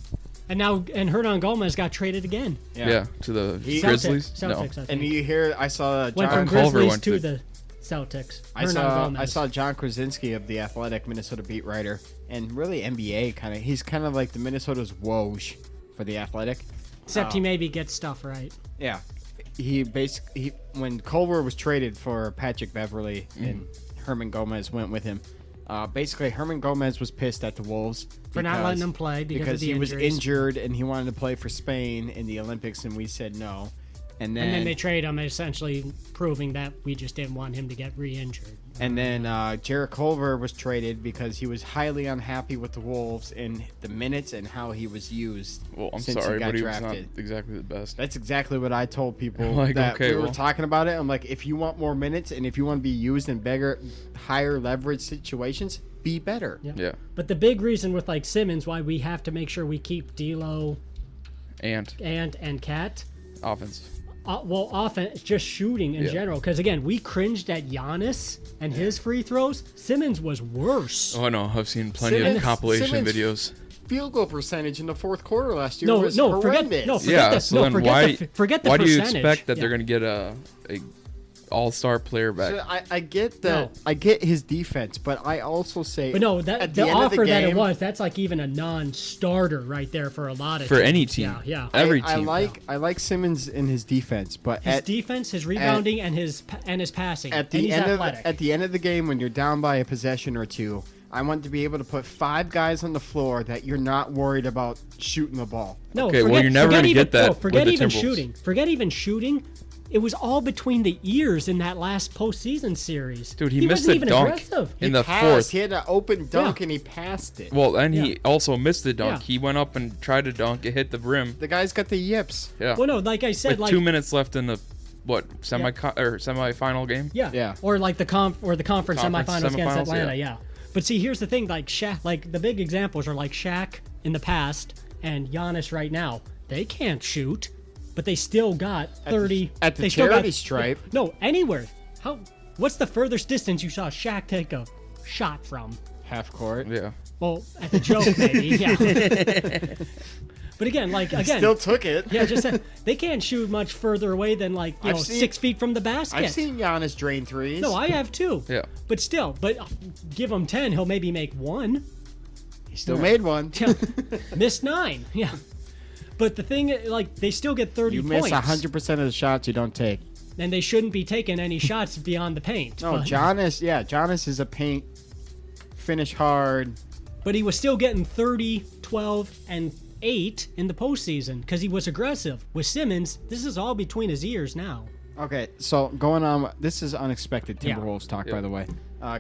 Speaker 3: And now Hernan Gomez got traded again.
Speaker 2: Yeah, to the
Speaker 1: He-
Speaker 2: Grizzlies.
Speaker 3: Celtics, I think.
Speaker 1: And you hear, I saw
Speaker 3: Went
Speaker 1: John.
Speaker 3: from
Speaker 2: Culver
Speaker 3: Grizzlies
Speaker 2: went
Speaker 3: to
Speaker 2: to-
Speaker 3: the Celtics.
Speaker 1: I
Speaker 3: Hernan
Speaker 1: saw
Speaker 3: Gomez.
Speaker 1: John Krasinski of the Athletic, Minnesota beat writer, and really NBA kind of. He's kind of like the Minnesota's Woj for the Athletic.
Speaker 3: Except he maybe gets stuff right.
Speaker 1: Yeah, when Culver was traded for Patrick Beverly and Herman Gomez went with him. Basically, Herman Gomez was pissed at the Wolves
Speaker 3: For not letting him play because of the
Speaker 1: he was
Speaker 3: injuries.
Speaker 1: injured and he wanted to play for Spain in the Olympics, and we said no. And then,
Speaker 3: And then they trade him, essentially proving that we just didn't want him to get re-injured.
Speaker 1: Jarrett Culver was traded because he was highly unhappy with the Wolves and the minutes and how he was used.
Speaker 2: Well, I'm
Speaker 1: since
Speaker 2: sorry,
Speaker 1: he got
Speaker 2: but he
Speaker 1: drafted.
Speaker 2: was not exactly the best.
Speaker 1: That's exactly what I told people
Speaker 2: Like,
Speaker 1: that
Speaker 2: okay,
Speaker 1: we were
Speaker 2: well.
Speaker 1: talking about it. I'm like, if you want more minutes and if you want to be used in bigger, higher leverage situations, be better.
Speaker 2: Yeah.
Speaker 3: But the big reason with like Simmons why we have to make sure we keep D'Lo,
Speaker 2: And
Speaker 3: Ant, and Cat.
Speaker 2: offense.
Speaker 3: Offense, just shooting in
Speaker 2: Yeah.
Speaker 3: general. Because again, we cringed at Giannis and his free throws. Simmons was worse.
Speaker 2: Oh, I know. I've seen plenty
Speaker 1: Simmons-
Speaker 2: of compilation
Speaker 1: Simmons-
Speaker 2: videos.
Speaker 1: Field goal percentage in the fourth quarter last year
Speaker 3: No,
Speaker 1: was
Speaker 3: no, forget,
Speaker 1: horrendous.
Speaker 3: no, forget
Speaker 2: Yeah,
Speaker 3: the,
Speaker 2: so
Speaker 3: no,
Speaker 2: then
Speaker 3: forget the
Speaker 2: why do you
Speaker 3: percentage.
Speaker 2: expect that
Speaker 3: Yeah.
Speaker 2: they're going to get a all-star player back?
Speaker 1: So I get that.
Speaker 3: No.
Speaker 1: I get his defense, but I also say,
Speaker 3: But no,
Speaker 1: at
Speaker 3: that
Speaker 1: the
Speaker 3: the
Speaker 1: end of
Speaker 3: offer that it
Speaker 1: game,
Speaker 3: was, that's like even a non-starter right there for a lot of
Speaker 2: For
Speaker 3: teams.
Speaker 2: any team.
Speaker 3: Yeah, yeah.
Speaker 2: Every
Speaker 1: I
Speaker 2: team.
Speaker 1: like Simmons in his defense, but
Speaker 3: His
Speaker 1: at
Speaker 3: defense, his rebounding, and his passing.
Speaker 1: at
Speaker 3: and
Speaker 1: the
Speaker 3: he's
Speaker 1: end
Speaker 3: athletic.
Speaker 1: of at the end of the game when you're down by a possession or two, I want to be able to put 5 guys on the floor that you're not worried about shooting the ball.
Speaker 3: No,
Speaker 2: Okay, well, you're never
Speaker 3: forget
Speaker 2: gonna
Speaker 3: even-
Speaker 2: get that
Speaker 3: No, forget
Speaker 2: with the
Speaker 3: even
Speaker 2: Timberwolves.
Speaker 3: shooting. Forget even shooting. It was all between the ears in that last postseason series.
Speaker 2: Dude, he missed
Speaker 3: wasn't
Speaker 2: the
Speaker 3: even
Speaker 2: dunk
Speaker 3: aggressive.
Speaker 2: in the
Speaker 1: Passed.
Speaker 2: fourth.
Speaker 1: He had an open dunk
Speaker 3: Yeah.
Speaker 1: and he passed it.
Speaker 2: Well, and
Speaker 3: Yeah.
Speaker 2: he also missed the dunk.
Speaker 3: Yeah.
Speaker 2: He went up and tried to dunk. It hit the rim.
Speaker 1: The guy's got the yips.
Speaker 2: Yeah.
Speaker 3: Well, no, like I said,
Speaker 2: With
Speaker 3: like
Speaker 2: 2 minutes left in the semi-final game.
Speaker 3: yeah,
Speaker 2: Yeah.
Speaker 3: or like the conference
Speaker 2: Conference
Speaker 3: semifinals against
Speaker 2: semifinals,
Speaker 3: Atlanta.
Speaker 2: yeah.
Speaker 3: Yeah. But see, here's the thing: like Shaq, like the big examples are like Shaq in the past and Giannis right now. They can't shoot, but they still got 30
Speaker 1: at the
Speaker 3: they still
Speaker 1: charity
Speaker 3: got,
Speaker 1: stripe.
Speaker 3: No, anywhere. How? What's the furthest distance you saw Shaq take a shot from?
Speaker 1: Half court.
Speaker 2: Yeah.
Speaker 3: Well, at the joke, maybe. Yeah. But again,
Speaker 1: Still took it.
Speaker 3: yeah, just they can't shoot much further away than like
Speaker 1: I've
Speaker 3: 6 feet from the basket.
Speaker 1: I've seen Giannis drain threes.
Speaker 3: No, I have too.
Speaker 2: Yeah.
Speaker 3: But still, give him 10, he'll maybe make 1.
Speaker 1: He still made one.
Speaker 3: Missed 9. Yeah. But the thing, like, they still get 30
Speaker 1: You
Speaker 3: points.
Speaker 1: miss 100% of the shots you don't take.
Speaker 3: And they shouldn't be taking any shots beyond the paint.
Speaker 1: No,
Speaker 3: but,
Speaker 1: Giannis is a paint, finish hard.
Speaker 3: but he was still getting 30, 12, and 8 in the postseason because he was aggressive. With Simmons, this is all between his ears now.
Speaker 1: Okay, so going on, this is unexpected
Speaker 3: Yeah.
Speaker 1: Timberwolves talk, by the way.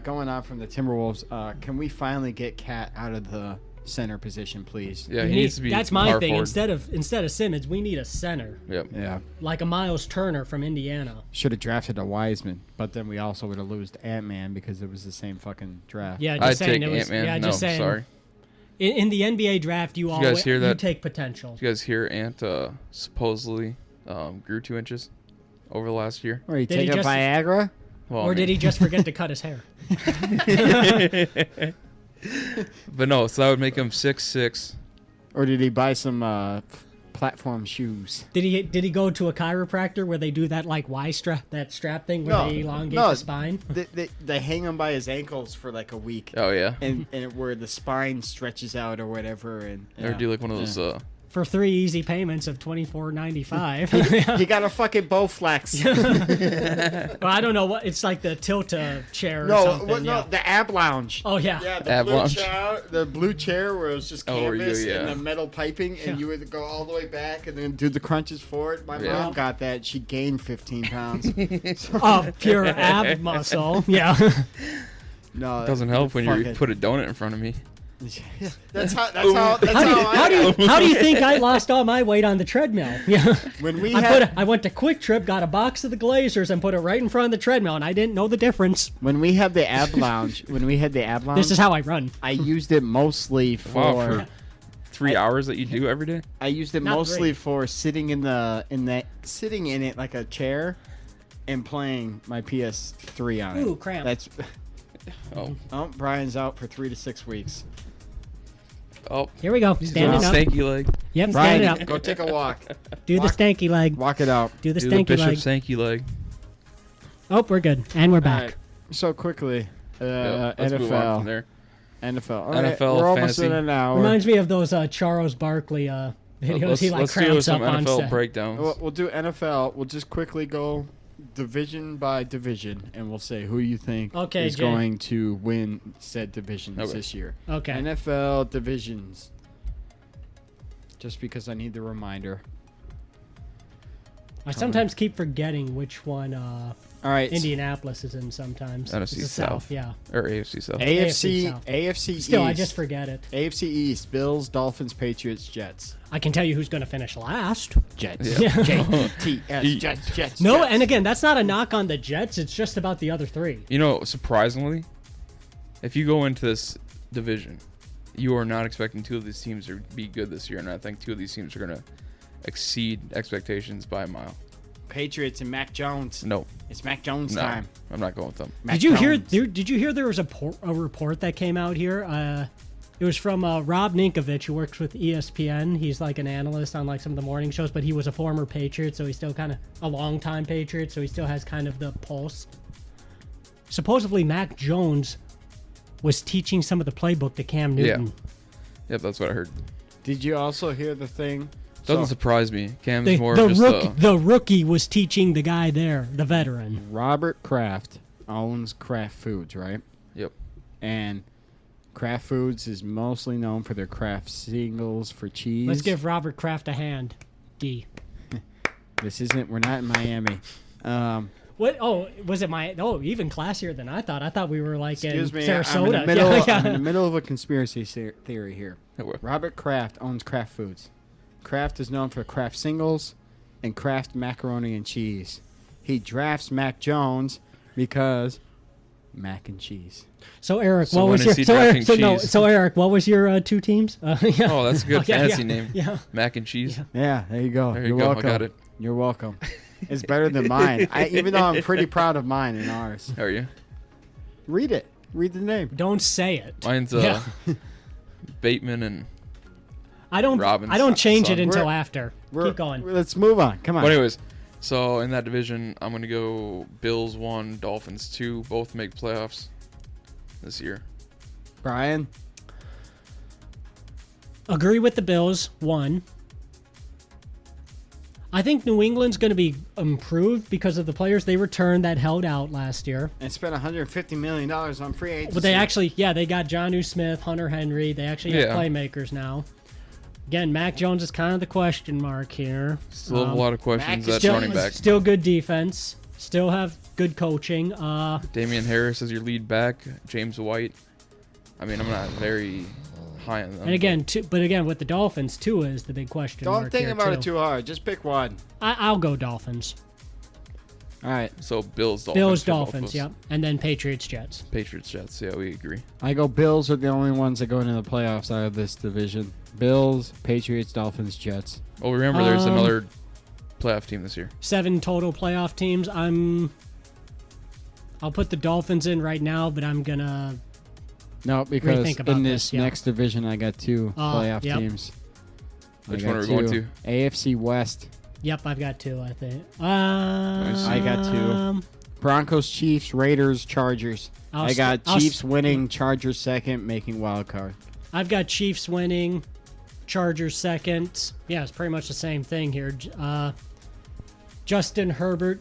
Speaker 1: Going on from the Timberwolves, can we finally get Cat out of the center position, please.
Speaker 2: Yeah, he needs to be.
Speaker 3: That's my
Speaker 2: power
Speaker 3: thing.
Speaker 2: forward.
Speaker 3: Instead of Simmons, we need a center,
Speaker 2: Yep.
Speaker 1: Yeah.
Speaker 3: like a Miles Turner from Indiana.
Speaker 1: Should have drafted a Wiseman, but then we also would have lost Ant-Man because it was the same fucking draft.
Speaker 3: Yeah,
Speaker 2: I'd
Speaker 3: just saying
Speaker 2: take
Speaker 3: it was.
Speaker 2: Ant-Man.
Speaker 3: Yeah,
Speaker 2: No,
Speaker 3: just saying.
Speaker 2: sorry.
Speaker 3: In the NBA draft, you always
Speaker 2: guys hear that?
Speaker 3: take potential.
Speaker 2: Did you guys hear Ant supposedly grew 2 inches over the last year?
Speaker 1: Or you
Speaker 3: Did he
Speaker 1: take a
Speaker 3: just-
Speaker 1: Viagra?
Speaker 2: Well,
Speaker 3: Or did he just forget to cut his hair?
Speaker 2: But no, so that would make him 6'6".
Speaker 1: Or did he buy some platform shoes?
Speaker 3: Did he go to a chiropractor where they do that like that strap thing where they elongate the spine?
Speaker 1: They hang him by his ankles for like a week.
Speaker 2: Oh yeah.
Speaker 1: And where the spine stretches out or whatever. And
Speaker 2: Or do like one of those.
Speaker 3: For 3 easy payments of $24.95.
Speaker 1: You got a fucking Bowflex.
Speaker 3: Well, I don't know what it's like the tilt chair. Or
Speaker 1: No,
Speaker 3: something. Yeah.
Speaker 1: the ab lounge.
Speaker 3: Oh yeah.
Speaker 1: Yeah,
Speaker 2: Ab lounge.
Speaker 1: the blue chair where it was just canvas
Speaker 2: yeah.
Speaker 1: and the metal piping, and you would go all the way back and then do the crunches forward. My mom got that. She gained 15 pounds.
Speaker 3: Of pure ab muscle. Yeah.
Speaker 1: No,
Speaker 2: It doesn't help when you put a donut in front of me.
Speaker 1: That's how
Speaker 3: How do you think I lost all my weight on the treadmill? Yeah.
Speaker 1: when we
Speaker 3: I went to Quick Trip, got a box of the Glazers, and put it right in front of the treadmill, and I didn't know the difference.
Speaker 1: when we had the ab lounge,
Speaker 3: This is how I run.
Speaker 1: I used it mostly for.
Speaker 2: Wow, for 3 hours that you do every day.
Speaker 1: I used it
Speaker 3: Not
Speaker 1: mostly
Speaker 3: three.
Speaker 1: for sitting in it like a chair, and playing my PS3 on it.
Speaker 3: Ooh, cramp.
Speaker 1: That's.
Speaker 2: Oh,
Speaker 1: Brian's out for 3 to 6 weeks.
Speaker 2: oh.
Speaker 3: Here we go.
Speaker 2: He's
Speaker 3: Standing
Speaker 2: got
Speaker 3: up.
Speaker 2: a stanky leg.
Speaker 3: Yep,
Speaker 1: Brian,
Speaker 3: standing up.
Speaker 1: go take a walk.
Speaker 3: Do the
Speaker 1: walk.
Speaker 3: stanky leg.
Speaker 1: Walk it out.
Speaker 3: Do the
Speaker 2: Do the
Speaker 3: stanky
Speaker 2: Bishop
Speaker 3: leg.
Speaker 2: stanky leg.
Speaker 3: Oh, we're good. And we're back.
Speaker 1: All right. So quickly,
Speaker 2: Yep, let's move on from
Speaker 1: NFL.
Speaker 2: there.
Speaker 1: NFL. All right,
Speaker 2: NFL
Speaker 1: we're almost
Speaker 2: fantasy.
Speaker 1: in an hour.
Speaker 3: Reminds me of those Charles Barkley videos. He like
Speaker 2: let's do
Speaker 3: cramps
Speaker 2: some
Speaker 3: up on
Speaker 2: NFL
Speaker 3: set.
Speaker 2: breakdowns.
Speaker 1: We'll do NFL. We'll just quickly go division by division, and we'll say who you think
Speaker 3: Okay,
Speaker 1: is
Speaker 3: Jay.
Speaker 1: going to win said divisions
Speaker 2: Okay.
Speaker 1: this year.
Speaker 3: Okay.
Speaker 1: NFL divisions. Just because I need the reminder.
Speaker 3: I sometimes keep forgetting which one
Speaker 1: All right.
Speaker 3: Indianapolis is in sometimes.
Speaker 2: NFC
Speaker 3: It's the
Speaker 2: South.
Speaker 3: Yeah.
Speaker 2: Or AFC South.
Speaker 3: AFC South.
Speaker 1: AFC East.
Speaker 3: Still, I just forget it.
Speaker 1: AFC East. Bills, Dolphins, Patriots, Jets.
Speaker 3: I can tell you who's going to finish last.
Speaker 1: Jets.
Speaker 2: Yeah.
Speaker 1: Jets. Jets.
Speaker 3: No,
Speaker 1: Jets.
Speaker 3: and again, that's not a knock on the Jets. It's just about the other three.
Speaker 2: You know, surprisingly, if you go into this division, you are not expecting two of these teams to be good this year, and I think two of these teams are going to exceed expectations by a mile.
Speaker 1: Patriots and Mac Jones.
Speaker 2: No,
Speaker 1: It's Mac Jones
Speaker 2: no,
Speaker 1: time.
Speaker 2: I'm not going with them.
Speaker 1: Mac
Speaker 3: Did you hear?
Speaker 1: Jones.
Speaker 3: Did you hear there was a report that came out here? It was from Rob Ninkovich, who works with ESPN. He's like an analyst on like some of the morning shows, but he was a former Patriot, so he's still kind of a long-time Patriot, so he still has kind of the pulse. Supposedly, Mac Jones was teaching some of the playbook to Cam Newton.
Speaker 2: Yep, that's what I heard.
Speaker 1: Did you also hear the thing?
Speaker 2: Doesn't
Speaker 1: So,
Speaker 2: surprise me. Cam's
Speaker 3: The,
Speaker 2: more
Speaker 3: the,
Speaker 2: just
Speaker 3: rook, the rookie was teaching the guy there, the veteran.
Speaker 1: Robert Kraft owns Kraft Foods, right?
Speaker 2: Yep.
Speaker 1: And Kraft Foods is mostly known for their Kraft singles for cheese.
Speaker 3: Let's give Robert Kraft a hand. D.
Speaker 1: We're not in Miami.
Speaker 3: What? Oh, was it my? Oh, even classier than I thought. I thought we were like in
Speaker 1: Excuse me,
Speaker 3: Sarasota.
Speaker 1: I'm in, the middle,
Speaker 3: Yeah.
Speaker 1: I'm in the middle of a conspiracy theory here.
Speaker 2: Yeah, well,
Speaker 1: Robert Kraft owns Kraft Foods. Kraft is known for Kraft singles and Kraft macaroni and cheese. He drafts Mac Jones because mac and cheese.
Speaker 3: So Eric,
Speaker 2: So
Speaker 3: what
Speaker 2: when
Speaker 3: was
Speaker 2: is
Speaker 3: your?
Speaker 2: he
Speaker 3: So,
Speaker 2: drafting cheese?
Speaker 3: So Eric, what was your two teams? Yeah.
Speaker 2: Oh, that's a good
Speaker 3: Yeah,
Speaker 2: fantasy
Speaker 3: yeah,
Speaker 2: name.
Speaker 3: Yeah.
Speaker 2: Mac and cheese.
Speaker 1: Yeah, there you go.
Speaker 2: There you
Speaker 1: You're
Speaker 2: go, I
Speaker 1: welcome.
Speaker 2: got it.
Speaker 1: You're welcome. It's better than mine. Even though I'm pretty proud of mine and ours.
Speaker 2: How are you?
Speaker 1: Read it. Read the name.
Speaker 3: Don't say it.
Speaker 2: Mine's
Speaker 3: Yeah.
Speaker 2: Bateman and.
Speaker 3: I don't.
Speaker 2: Robin's
Speaker 3: I don't change it
Speaker 2: son.
Speaker 3: until
Speaker 1: We're-
Speaker 3: after. Keep going.
Speaker 1: Let's move on. Come on.
Speaker 2: But anyways, so in that division, I'm gonna go Bills 1, Dolphins 2. Both make playoffs this year.
Speaker 1: Brian.
Speaker 3: Agree with the Bills. 1. I think New England's going to be improved because of the players they returned that held out last year.
Speaker 1: And spent $150 million on free agency.
Speaker 3: But they actually, they got Jonnu Smith, Hunter Henry. They actually have
Speaker 2: Yeah.
Speaker 3: playmakers now. Again, Mac Jones is kind of the question mark here.
Speaker 2: Still have a lot of questions
Speaker 1: Mac
Speaker 2: at
Speaker 1: is
Speaker 2: running back.
Speaker 3: Still good defense. Still have good coaching.
Speaker 2: Damian Harris is your lead back. James White. I mean, I'm not very high on them.
Speaker 3: And again, but again, with the Dolphins, Tua is the big question
Speaker 1: Don't
Speaker 3: mark
Speaker 1: think
Speaker 3: here,
Speaker 1: about it
Speaker 3: too.
Speaker 1: too hard. Just pick one.
Speaker 3: I'll go Dolphins.
Speaker 1: All right.
Speaker 2: So Bills, Dolphins.
Speaker 3: Bills,
Speaker 2: for both of
Speaker 3: Dolphins,
Speaker 2: us.
Speaker 3: yep. And then Patriots, Jets.
Speaker 2: Patriots, Jets. Yeah, we agree.
Speaker 1: I go Bills are the only ones that go into the playoffs out of this division. Bills, Patriots, Dolphins, Jets.
Speaker 2: Well, remember, there's another playoff team this year.
Speaker 3: 7 total playoff teams. I'll put the Dolphins in right now, but I'm gonna.
Speaker 1: No, because
Speaker 3: Rethink about
Speaker 1: in this
Speaker 3: this, yeah.
Speaker 1: next division, I got 2 playoff
Speaker 3: yep.
Speaker 1: teams.
Speaker 2: Which
Speaker 1: I
Speaker 2: one
Speaker 1: got
Speaker 2: are we going
Speaker 1: 2.
Speaker 2: to?
Speaker 1: AFC West.
Speaker 3: Yep, I've got 2. I think.
Speaker 1: I got 2. Broncos, Chiefs, Raiders, Chargers. I got Chiefs winning, Chargers second, making wild card.
Speaker 3: I've got Chiefs winning, Chargers second. Yeah, it's pretty much the same thing here. Justin Herbert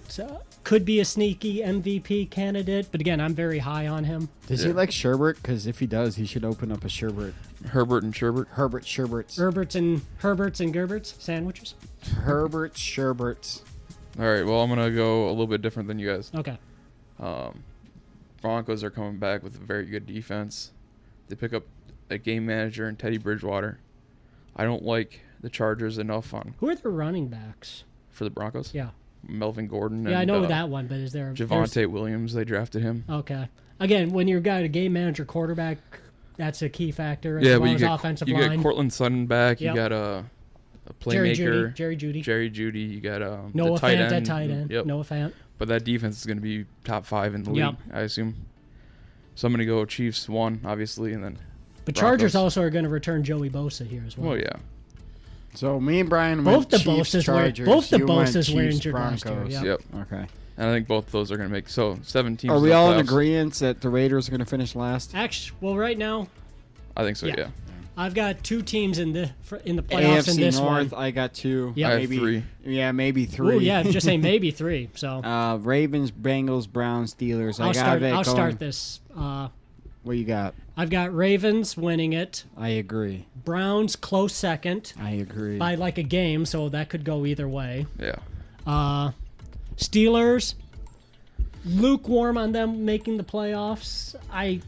Speaker 3: could be a sneaky MVP candidate, but again, I'm very high on him.
Speaker 1: Does he like sherbet? Because if he does, he should open up a sherbet.
Speaker 2: Herbert and Sherbert.
Speaker 1: Herbert Sherberts.
Speaker 3: Herberts and Gerberts sandwiches.
Speaker 1: Herbert Sherberts.
Speaker 2: All right, well, I'm going to go a little bit different than you guys.
Speaker 3: Okay.
Speaker 2: Broncos are coming back with a very good defense. They pick up a game manager in Teddy Bridgewater. I don't like the Chargers enough
Speaker 3: Who are the running backs?
Speaker 2: for the Broncos.
Speaker 3: Yeah.
Speaker 2: Melvin Gordon.
Speaker 3: Yeah, I
Speaker 2: and,
Speaker 3: know that one, but is there
Speaker 2: Javonte Williams, they drafted him.
Speaker 3: Okay. Again, when you've got a game manager quarterback, that's a key factor. As
Speaker 2: Yeah,
Speaker 3: well
Speaker 2: but you
Speaker 3: as
Speaker 2: get,
Speaker 3: offensive
Speaker 2: you
Speaker 3: line.
Speaker 2: get Cortland Sutton back.
Speaker 3: Yep.
Speaker 2: You got a playmaker.
Speaker 3: Jerry Jeudy.
Speaker 2: You got
Speaker 3: Noah
Speaker 2: the tight
Speaker 3: Fant
Speaker 2: end.
Speaker 3: at tight end.
Speaker 2: Yep.
Speaker 3: Noah Fant.
Speaker 2: But that defense is going to be top 5 in the
Speaker 3: Yep.
Speaker 2: league, I assume. So I'm going to go Chiefs 1, obviously, and then
Speaker 3: But
Speaker 2: Broncos.
Speaker 3: Chargers also are going to return Joey Bosa here as well.
Speaker 2: Well, yeah.
Speaker 1: So me and Brian
Speaker 3: Both
Speaker 1: went
Speaker 3: the
Speaker 1: Chiefs,
Speaker 3: Bosas were
Speaker 1: Chargers.
Speaker 3: both the
Speaker 1: You went
Speaker 3: Bosas were
Speaker 1: Chiefs,
Speaker 3: injured last year.
Speaker 1: Broncos.
Speaker 3: Yep.
Speaker 2: Yep.
Speaker 1: Okay.
Speaker 2: And I think both those are going to make so 7 teams.
Speaker 1: Are
Speaker 2: in
Speaker 1: we
Speaker 2: the
Speaker 1: all in
Speaker 2: playoffs.
Speaker 1: agreement that the Raiders are going to finish last?
Speaker 3: Actually, well, right now
Speaker 2: I think so,
Speaker 3: Yeah.
Speaker 2: yeah.
Speaker 3: I've got 2 teams in the playoffs in
Speaker 1: AFC
Speaker 3: this
Speaker 1: North,
Speaker 3: one.
Speaker 1: I got 2.
Speaker 3: Yeah.
Speaker 2: I have
Speaker 1: maybe
Speaker 2: 3.
Speaker 1: Yeah, maybe 3.
Speaker 3: Ooh, yeah, just say maybe 3. So
Speaker 1: Ravens, Bengals, Browns, Steelers.
Speaker 3: I'll
Speaker 1: I'll
Speaker 3: start this.
Speaker 1: What you got?
Speaker 3: I've got Ravens winning it.
Speaker 1: I agree.
Speaker 3: Browns close second
Speaker 1: I agree.
Speaker 3: by like a game, so that could go either way.
Speaker 2: Yeah.
Speaker 3: Steelers, lukewarm on them making the playoffs. I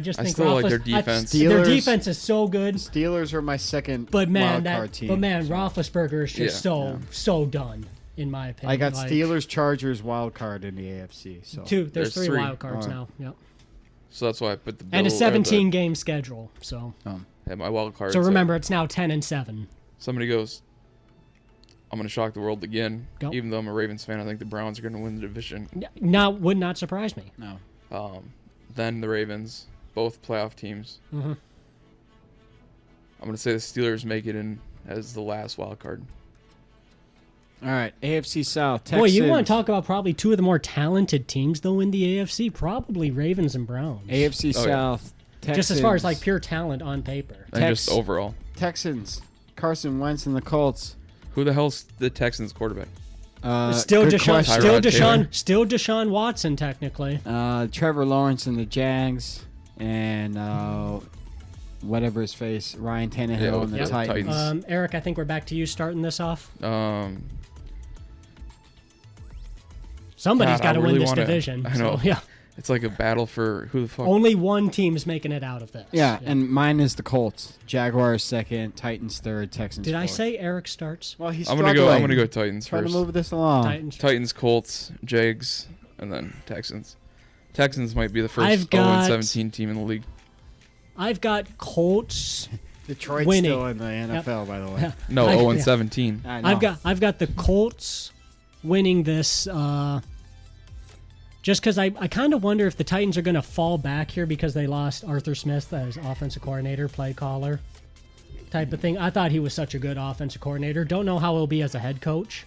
Speaker 3: just
Speaker 2: I
Speaker 3: think
Speaker 2: still like their
Speaker 3: Roethlis-
Speaker 2: defense.
Speaker 3: their
Speaker 1: Steelers-
Speaker 3: defense is so good,
Speaker 1: Steelers are my second
Speaker 3: but man,
Speaker 1: wild card team.
Speaker 3: Roethlisberger is just
Speaker 2: Yeah.
Speaker 3: so done in my opinion.
Speaker 1: I got
Speaker 3: Like,
Speaker 1: Steelers, Chargers, wild card in the AFC. So
Speaker 3: 2. There's
Speaker 2: There's
Speaker 3: 3
Speaker 2: 3.
Speaker 3: wild cards
Speaker 1: All right.
Speaker 3: now. Yep.
Speaker 2: So that's why I put the
Speaker 3: And a
Speaker 2: Bill-
Speaker 3: 17 game schedule. So
Speaker 2: my wild card.
Speaker 3: so remember, it's now 10 and 7.
Speaker 2: Somebody goes, I'm going to shock the world again.
Speaker 3: Go.
Speaker 2: Even though I'm a Ravens fan, I think the Browns are going to win the division.
Speaker 3: Would not surprise me.
Speaker 1: no.
Speaker 2: Then the Ravens, both playoff teams.
Speaker 3: Mhm.
Speaker 2: I'm going to say the Steelers make it in as the last wild card.
Speaker 1: All right, AFC South. Texans.
Speaker 3: Boy, you want to talk about probably 2 of the more talented teams though in the AFC? Probably Ravens and Browns.
Speaker 1: AFC
Speaker 2: Oh, yeah.
Speaker 1: South. Texans.
Speaker 3: Just as far as like pure talent on paper.
Speaker 2: And just overall.
Speaker 1: Texans. Carson Wentz and the Colts.
Speaker 2: Who the hell's the Texans quarterback?
Speaker 3: Still
Speaker 1: good
Speaker 3: Deshaun,
Speaker 1: question.
Speaker 3: still Deshaun Watson technically.
Speaker 1: Trevor Lawrence and the Jags, and whatever his face, Ryan Tannehill
Speaker 2: Yeah,
Speaker 1: and the
Speaker 2: yeah,
Speaker 1: Titans.
Speaker 2: Titans.
Speaker 3: Eric, I think we're back to you starting this off. Somebody's
Speaker 2: God,
Speaker 3: got to
Speaker 2: I
Speaker 3: win
Speaker 2: really
Speaker 3: this
Speaker 2: wanna-
Speaker 3: division.
Speaker 2: I know.
Speaker 3: So, yeah.
Speaker 2: It's like a battle for who the fuck.
Speaker 3: Only one team's making it out of this.
Speaker 1: Yeah, and mine is the Colts. Jaguars second, Titans third, Texans
Speaker 3: Did I
Speaker 1: fourth.
Speaker 3: say Eric starts?
Speaker 1: Well, he's
Speaker 2: I'm gonna go Titans
Speaker 1: Trying
Speaker 2: first.
Speaker 1: to move this along.
Speaker 3: Titans.
Speaker 2: Colts, Jags, and then Texans. Texans might be the first
Speaker 3: I've got-
Speaker 2: 0-17 team in the league.
Speaker 3: I've got Colts.
Speaker 1: Detroit's
Speaker 3: winning.
Speaker 1: still in the NFL, by the way.
Speaker 2: No,
Speaker 3: I-
Speaker 2: 0-17.
Speaker 1: I know.
Speaker 3: I've got the Colts winning this. Just because I kind of wonder if the Titans are going to fall back here because they lost Arthur Smith as offensive coordinator, play caller type of thing. I thought he was such a good offensive coordinator. Don't know how he'll be as a head coach,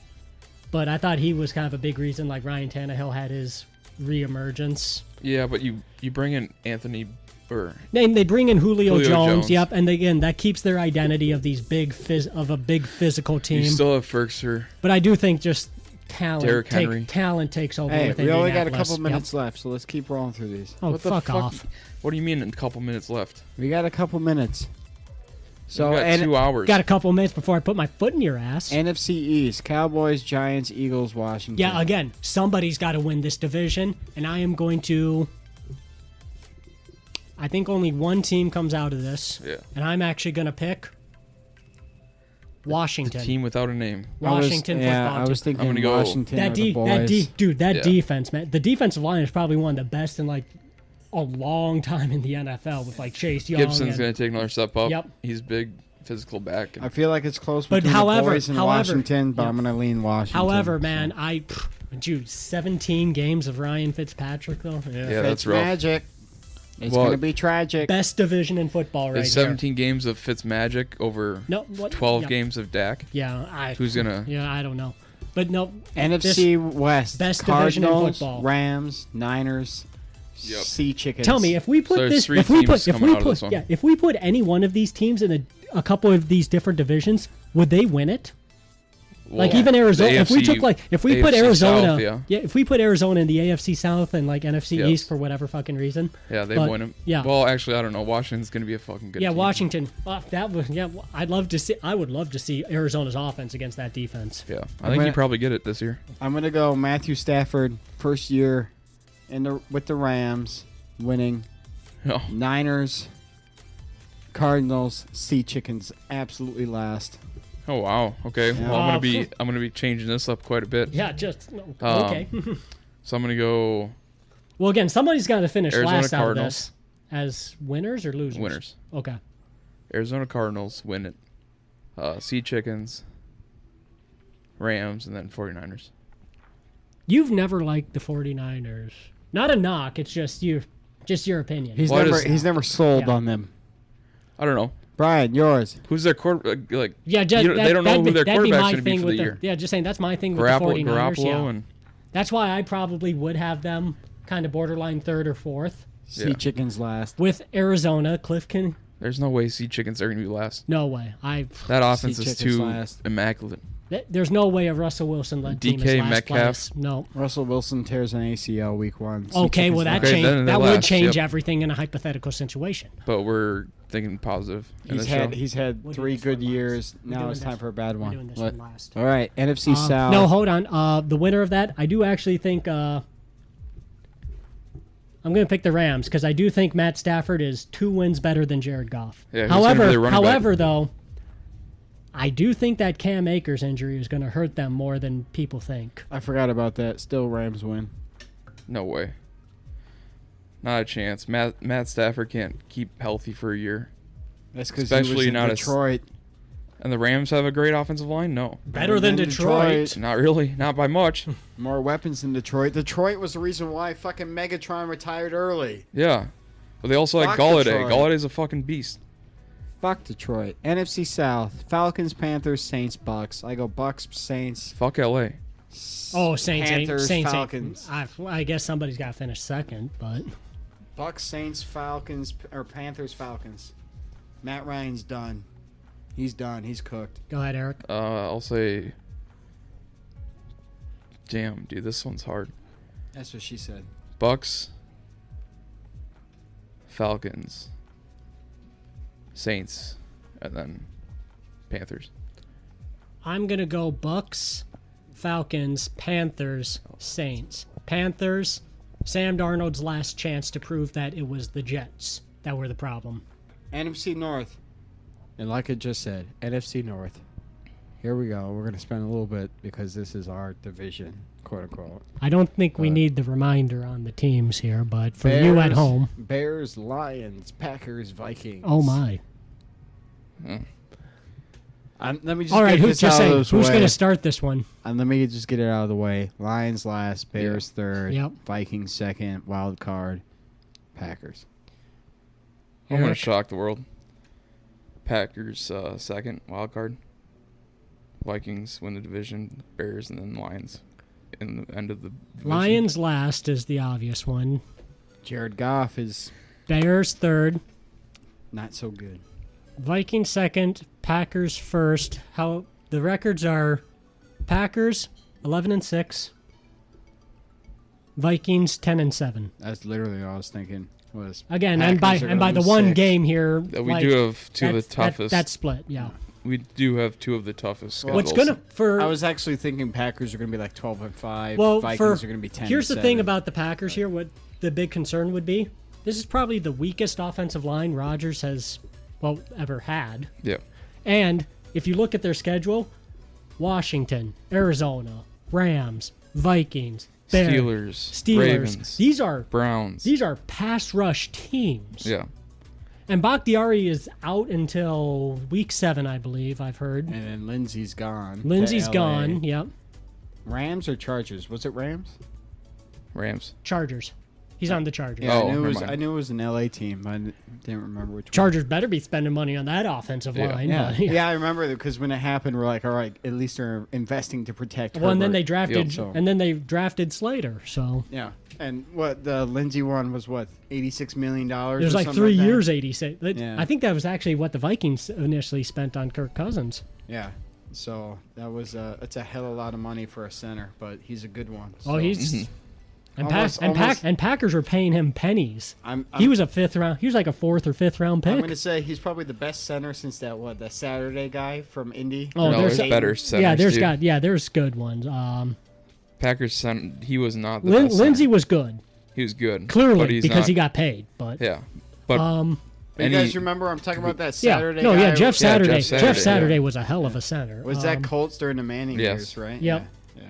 Speaker 3: but I thought he was kind of a big reason like Ryan Tannehill had his reemergence.
Speaker 2: Yeah, but you bring in Anthony or
Speaker 3: And they bring in Julio
Speaker 2: Julio Jones.
Speaker 3: Yep, and again that keeps their identity of these big big physical team.
Speaker 2: you still have Ferkser.
Speaker 3: But I do think just
Speaker 2: Derrick Henry.
Speaker 3: talent takes over
Speaker 1: Hey,
Speaker 3: with
Speaker 1: we only got a
Speaker 3: Indianapolis.
Speaker 1: couple
Speaker 3: Yep.
Speaker 1: minutes left, so let's keep rolling through these.
Speaker 3: Oh,
Speaker 2: What the
Speaker 3: fuck
Speaker 2: fuck?
Speaker 3: off.
Speaker 2: What do you mean in a couple minutes left?
Speaker 1: We got a couple minutes. So,
Speaker 2: We got 2 hours.
Speaker 3: Got a couple minutes before I put my foot in your ass.
Speaker 1: NFC East, Cowboys, Giants, Eagles, Washington.
Speaker 3: Yeah, again, somebody's got to win this division, and I am going to. I think only one team comes out of this.
Speaker 2: Yeah.
Speaker 3: And I'm actually going to pick Washington.
Speaker 2: The team without a name.
Speaker 3: Washington football
Speaker 1: Yeah, I was
Speaker 3: team.
Speaker 1: thinking
Speaker 2: I'm gonna go-
Speaker 1: Washington
Speaker 3: That
Speaker 1: or the boys.
Speaker 3: that
Speaker 2: Yeah.
Speaker 3: defense, man. The defensive line is probably one of the best in like a long time in the NFL with like Chase Young.
Speaker 2: Gibson's
Speaker 3: and-
Speaker 2: going to take another step up.
Speaker 3: Yep.
Speaker 2: He's big, physical back.
Speaker 1: I feel like it's close
Speaker 3: But
Speaker 1: between
Speaker 3: however-
Speaker 1: the boys and
Speaker 3: however-
Speaker 1: Washington, but
Speaker 3: Yep.
Speaker 1: I'm going to lean Washington.
Speaker 3: However,
Speaker 1: so.
Speaker 3: man, dude, 17 games of Ryan Fitzpatrick though.
Speaker 2: Yeah, that's rough.
Speaker 1: Magic. It's
Speaker 2: Well,
Speaker 1: going to be tragic.
Speaker 3: Best division in football right
Speaker 2: Is
Speaker 3: there.
Speaker 2: 17 games of Fitzmagic over
Speaker 3: No, what?
Speaker 2: 12
Speaker 3: yeah.
Speaker 2: games of Dak?
Speaker 3: Yeah,
Speaker 2: Who's going to...
Speaker 3: Yeah, I don't know. But no,
Speaker 1: NFC West.
Speaker 3: best division in
Speaker 1: Cardinals,
Speaker 3: football.
Speaker 1: Rams, Niners,
Speaker 2: Yep.
Speaker 1: Sea Chickens.
Speaker 3: tell me if we put
Speaker 2: So there's
Speaker 3: this,
Speaker 2: three
Speaker 3: if we
Speaker 2: teams
Speaker 3: put, if
Speaker 2: coming
Speaker 3: we
Speaker 2: out of
Speaker 3: put,
Speaker 2: this one.
Speaker 3: yeah, if we put any one of these teams in a couple of these different divisions, would they win it? Like
Speaker 2: Well,
Speaker 3: even Arizona,
Speaker 2: the
Speaker 3: if we
Speaker 2: AFC
Speaker 3: took like if we put
Speaker 2: AFC
Speaker 3: Arizona,
Speaker 2: South,
Speaker 3: if we put Arizona in the AFC South and like NFC
Speaker 2: Yes.
Speaker 3: East for whatever fucking reason,
Speaker 2: Yeah, they
Speaker 3: but-
Speaker 2: win him.
Speaker 3: yeah.
Speaker 2: Well, actually, I don't know. Washington's going to be a fucking good
Speaker 3: yeah,
Speaker 2: team.
Speaker 3: Washington, that would I'd love to see. I would love to see Arizona's offense against that defense.
Speaker 2: Yeah, I
Speaker 1: I'm
Speaker 2: think
Speaker 1: gonna-
Speaker 2: you probably get it this year.
Speaker 1: I'm going to go Matthew Stafford, first year with the Rams, winning.
Speaker 2: No.
Speaker 1: Niners, Cardinals, Sea Chickens, absolutely last.
Speaker 2: Oh wow. Okay.
Speaker 1: Yeah.
Speaker 2: Well, I'm gonna be changing this up quite a bit.
Speaker 3: Yeah, just
Speaker 2: Um,
Speaker 3: okay.
Speaker 2: So I'm gonna go
Speaker 3: Well, again, somebody's got to finish
Speaker 2: Arizona
Speaker 3: last out of
Speaker 2: Cardinals.
Speaker 3: this as winners or losers.
Speaker 2: winners.
Speaker 3: Okay.
Speaker 2: Arizona Cardinals win it. Sea Chickens, Rams, and then 49ers.
Speaker 3: You've never liked the 49ers. Not a knock. It's just your opinion.
Speaker 1: He's
Speaker 2: Why
Speaker 1: never
Speaker 2: does-
Speaker 1: he's never sold
Speaker 3: Yeah.
Speaker 1: on them.
Speaker 2: I don't know.
Speaker 1: Brian, yours.
Speaker 2: Who's their quarter? Like
Speaker 3: yeah, just,
Speaker 2: they don't know who their
Speaker 3: that'd be
Speaker 2: quarterback's
Speaker 3: my
Speaker 2: going to be
Speaker 3: thing
Speaker 2: for
Speaker 3: with
Speaker 2: the year.
Speaker 3: Yeah, just saying that's my thing with the 49ers.
Speaker 2: Garoppolo
Speaker 3: Yeah.
Speaker 2: and
Speaker 3: That's why I probably would have them kind of borderline third or fourth.
Speaker 1: Sea
Speaker 2: Yeah.
Speaker 1: Chickens last.
Speaker 3: With Arizona, Cliff can.
Speaker 2: there's no way Sea Chickens are going to be last.
Speaker 3: No way.
Speaker 2: That offense
Speaker 1: Sea
Speaker 2: is
Speaker 1: Chickens
Speaker 2: too
Speaker 1: last.
Speaker 2: immaculate.
Speaker 3: There's no way a Russell Wilson led team is
Speaker 2: DK
Speaker 3: last
Speaker 2: Metcalf.
Speaker 3: place. No.
Speaker 1: Russell Wilson tears an ACL week 1. Sea
Speaker 3: Okay,
Speaker 1: Chickens
Speaker 3: well that
Speaker 1: last.
Speaker 2: Okay, then they're
Speaker 3: that would
Speaker 2: last,
Speaker 3: change
Speaker 2: yep.
Speaker 3: everything in a hypothetical situation.
Speaker 2: But we're thinking positive in this show.
Speaker 1: He's had
Speaker 3: We'll do
Speaker 1: 3
Speaker 3: this
Speaker 1: good
Speaker 3: one last.
Speaker 1: years.
Speaker 3: We're
Speaker 1: Now
Speaker 3: doing
Speaker 1: it's time
Speaker 3: this-
Speaker 1: for a bad
Speaker 3: We're
Speaker 1: one.
Speaker 3: doing this
Speaker 1: What?
Speaker 3: one last.
Speaker 1: All right, NFC South.
Speaker 3: No, hold on. The winner of that, I do actually think I'm going to pick the Rams because I do think Matt Stafford is 2 wins better than Jared Goff.
Speaker 2: Yeah, who's gonna be their running back?
Speaker 3: However, though, I do think that Cam Akers injury is going to hurt them more than people think.
Speaker 1: I forgot about that. Still Rams win.
Speaker 2: No way. Not a chance. Matt Stafford can't keep healthy for a year.
Speaker 1: That's because he was
Speaker 2: Especially
Speaker 1: in
Speaker 2: not
Speaker 1: Detroit.
Speaker 2: And the Rams have a great offensive line? No.
Speaker 3: Better than Detroit.
Speaker 2: Not really. Not by much.
Speaker 1: More weapons than Detroit. Detroit was the reason why fucking Megatron retired early.
Speaker 2: Yeah. But they also
Speaker 1: Fuck
Speaker 2: had Galladay.
Speaker 1: Detroit.
Speaker 2: Galladay's a fucking beast.
Speaker 1: Fuck Detroit. NFC South. Falcons, Panthers, Saints, Bucks. I go Bucks, Saints.
Speaker 2: Fuck LA.
Speaker 3: Oh, Saints,
Speaker 1: Panthers,
Speaker 3: Saints,
Speaker 1: Falcons.
Speaker 3: I guess somebody's got to finish second, but
Speaker 1: Bucks, Saints, Falcons, or Panthers, Falcons. Matt Ryan's done. He's done. He's cooked.
Speaker 3: go ahead, Eric.
Speaker 2: I'll say... Damn, dude, this one's hard.
Speaker 1: That's what she said.
Speaker 2: Bucks, Falcons, Saints, and then Panthers.
Speaker 3: I'm going to go Bucks, Falcons, Panthers, Saints. Panthers, Sam Darnold's last chance to prove that it was the Jets that were the problem.
Speaker 1: NFC North. And like I just said, NFC North. Here we go. We're going to spend a little bit because this is our division, quote unquote.
Speaker 3: I don't think we
Speaker 1: But-
Speaker 3: need the reminder on the teams here, but for you at home,
Speaker 1: Bears, Lions, Packers, Vikings.
Speaker 3: oh my.
Speaker 1: Let me just
Speaker 3: All right,
Speaker 1: get
Speaker 3: who's
Speaker 1: this
Speaker 3: just
Speaker 1: out
Speaker 3: saying,
Speaker 1: of the
Speaker 3: who's
Speaker 1: way.
Speaker 3: going to start this one?
Speaker 1: Let me just get it out of the way. Lions last, Bears third,
Speaker 3: Yep.
Speaker 1: Vikings second, wild card, Packers.
Speaker 2: I'm going to
Speaker 3: Eric?
Speaker 2: shock the world. Packers second, wild card. Vikings win the division. Bears and then Lions in the end of the division.
Speaker 3: Lions last is the obvious one.
Speaker 1: Jared Goff is
Speaker 3: Bears third.
Speaker 1: not so good.
Speaker 3: Vikings second, Packers first. How the records are: Packers 11-6, Vikings 10-7.
Speaker 1: That's literally what I was thinking. Was
Speaker 3: Again,
Speaker 1: Packers are
Speaker 3: and by
Speaker 1: gonna
Speaker 3: the
Speaker 1: lose
Speaker 3: one
Speaker 1: 6.
Speaker 3: game here,
Speaker 2: We
Speaker 3: like,
Speaker 2: do have two of the
Speaker 3: that's-
Speaker 2: toughest.
Speaker 3: That's split, yeah.
Speaker 2: We do have two of the toughest schedules.
Speaker 3: What's gonna for
Speaker 1: I was actually thinking Packers are going to be like 12-5.
Speaker 3: well
Speaker 1: Vikings
Speaker 3: for
Speaker 1: are going to be 10.
Speaker 3: here's the thing about the Packers here. What the big concern would be: this is probably the weakest offensive line Rodgers has, ever had.
Speaker 2: Yeah.
Speaker 3: And if you look at their schedule, Washington, Arizona, Rams, Vikings, Bears,
Speaker 2: Steelers, Ravens,
Speaker 3: these are
Speaker 2: Browns.
Speaker 3: These are pass rush teams.
Speaker 2: Yeah.
Speaker 3: And Bakhtiari is out until week 7, I believe. I've heard.
Speaker 1: And then Lindsey's gone.
Speaker 3: Lindsey's
Speaker 1: to LA.
Speaker 3: gone. Yep.
Speaker 1: Rams or Chargers? Was it Rams?
Speaker 2: Rams.
Speaker 3: Chargers. He's on the Chargers.
Speaker 1: Yeah,
Speaker 2: Oh,
Speaker 1: I knew it was an LA team. I didn't remember which one.
Speaker 3: Chargers better be spending money on that offensive
Speaker 2: Yeah.
Speaker 3: line.
Speaker 1: Yeah,
Speaker 3: but,
Speaker 1: yeah, I remember because when it happened, we're like, all right, at least they're investing to protect.
Speaker 3: Well, and then
Speaker 1: Herbert.
Speaker 3: they drafted,
Speaker 1: Yep.
Speaker 3: and then they drafted Slater. So
Speaker 1: Yeah, and what the Lindsey one was what $86 million.
Speaker 3: it was like 3 years, 86.
Speaker 1: Yeah.
Speaker 3: I think that was actually what the Vikings initially spent on Kirk Cousins.
Speaker 1: Yeah, so that was it's a hell of a lot of money for a center, but he's a good one.
Speaker 3: Oh,
Speaker 1: so.
Speaker 3: he's and,
Speaker 1: Almost-
Speaker 3: and Packers were paying him pennies.
Speaker 1: I'm
Speaker 3: He was a 5th round. He was like a 4th or 5th round
Speaker 1: I'm
Speaker 3: pick.
Speaker 1: gonna say he's probably the best center since that Saturday guy from Indy.
Speaker 3: Oh,
Speaker 2: no,
Speaker 3: there's
Speaker 2: there's better centers.
Speaker 3: yeah,
Speaker 2: too.
Speaker 3: there's good ones.
Speaker 2: Packers center. He was not the best.
Speaker 3: Lindsey
Speaker 2: center.
Speaker 3: was good,
Speaker 2: He was good.
Speaker 3: clearly,
Speaker 2: but he's
Speaker 3: because
Speaker 2: not,
Speaker 3: he got paid. But
Speaker 2: Yeah. But
Speaker 1: But you
Speaker 2: any-
Speaker 1: guys remember I'm talking about that
Speaker 3: yeah,
Speaker 1: Saturday?
Speaker 3: no,
Speaker 1: guy?
Speaker 3: yeah, Jeff Saturday.
Speaker 2: Jeff
Speaker 3: Jeff
Speaker 2: Saturday,
Speaker 3: Saturday
Speaker 2: yeah.
Speaker 3: was a hell of a center.
Speaker 1: Was that Colts during the Manning
Speaker 2: Yes.
Speaker 1: years, right?
Speaker 3: Yep.
Speaker 1: Yeah.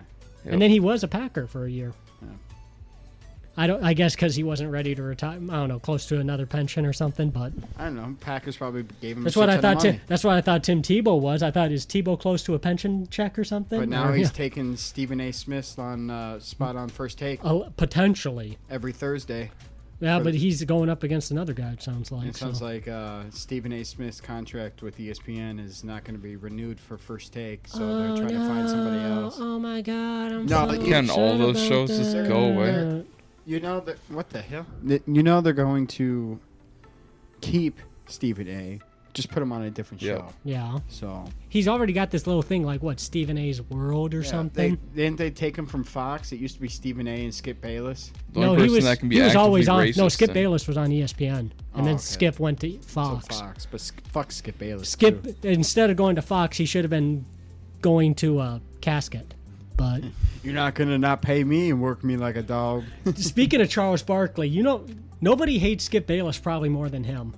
Speaker 3: And then he was a Packer for a year.
Speaker 1: Yeah.
Speaker 3: I guess because he wasn't ready to retire. I don't know, close to another pension or something. But
Speaker 1: I don't know. Packers probably gave him.
Speaker 3: that's
Speaker 1: a
Speaker 3: what I
Speaker 1: shit ton of
Speaker 3: thought.
Speaker 1: money.
Speaker 3: That's what I thought Tim Tebow was. I thought, is Tebow close to a pension check or something?
Speaker 1: But now
Speaker 3: Or-
Speaker 1: he's
Speaker 3: yeah.
Speaker 1: taking Stephen A. Smith on spot on first take
Speaker 3: Oh, potentially.
Speaker 1: every Thursday.
Speaker 3: Yeah,
Speaker 1: For
Speaker 3: but
Speaker 1: the-
Speaker 3: he's going up against another guy. It sounds like.
Speaker 1: It sounds
Speaker 3: so.
Speaker 1: like Stephen A. Smith's contract with ESPN is not going to be renewed for first take, so
Speaker 3: Oh,
Speaker 1: they're trying to find somebody else.
Speaker 3: Oh my God! I'm
Speaker 1: No,
Speaker 3: so
Speaker 1: you-
Speaker 2: Can all
Speaker 3: upset
Speaker 2: those
Speaker 3: about
Speaker 2: shows just
Speaker 3: that.
Speaker 2: go away?
Speaker 1: You know that what the hell? You know they're going to keep Stephen A. Just put him on a different
Speaker 2: Yeah.
Speaker 1: show.
Speaker 3: Yeah,
Speaker 1: So
Speaker 3: he's already got this little thing like what Stephen A's World or
Speaker 1: yeah,
Speaker 3: something.
Speaker 1: Didn't they take him from Fox? It used to be Stephen A. and Skip Bayless.
Speaker 2: The
Speaker 3: No,
Speaker 2: only
Speaker 3: he
Speaker 2: person
Speaker 3: was.
Speaker 2: that can be
Speaker 3: He was
Speaker 2: actively
Speaker 3: always on. No,
Speaker 2: racist
Speaker 3: Skip
Speaker 2: and-
Speaker 3: Bayless was on ESPN, and
Speaker 1: Oh,
Speaker 3: then
Speaker 1: okay.
Speaker 3: Skip went to Fox.
Speaker 1: So Fox, but fuck Skip Bayless.
Speaker 3: Skip
Speaker 1: too.
Speaker 3: instead of going to Fox, he should have been going to a casket. But
Speaker 1: You're not gonna not pay me and work me like a dog.
Speaker 3: speaking of Charles Barkley, nobody hates Skip Bayless probably more than him.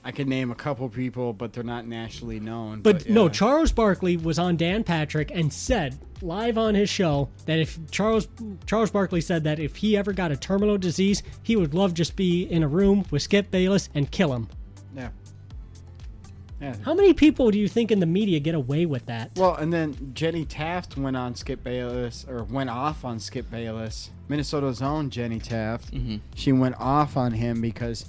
Speaker 1: I can name a couple people, but they're not nationally known.
Speaker 3: But no,
Speaker 1: yeah.
Speaker 3: Charles Barkley was on Dan Patrick and said live on his show that if Charles Barkley said that if he ever got a terminal disease, he would love just be in a room with Skip Bayless and kill him.
Speaker 1: Yeah. Yeah.
Speaker 3: How many people do you think in the media get away with that?
Speaker 1: Well, and then Jenny Taft went off on Skip Bayless. Minnesota's own Jenny Taft.
Speaker 2: Mm-hmm.
Speaker 1: She went off on him because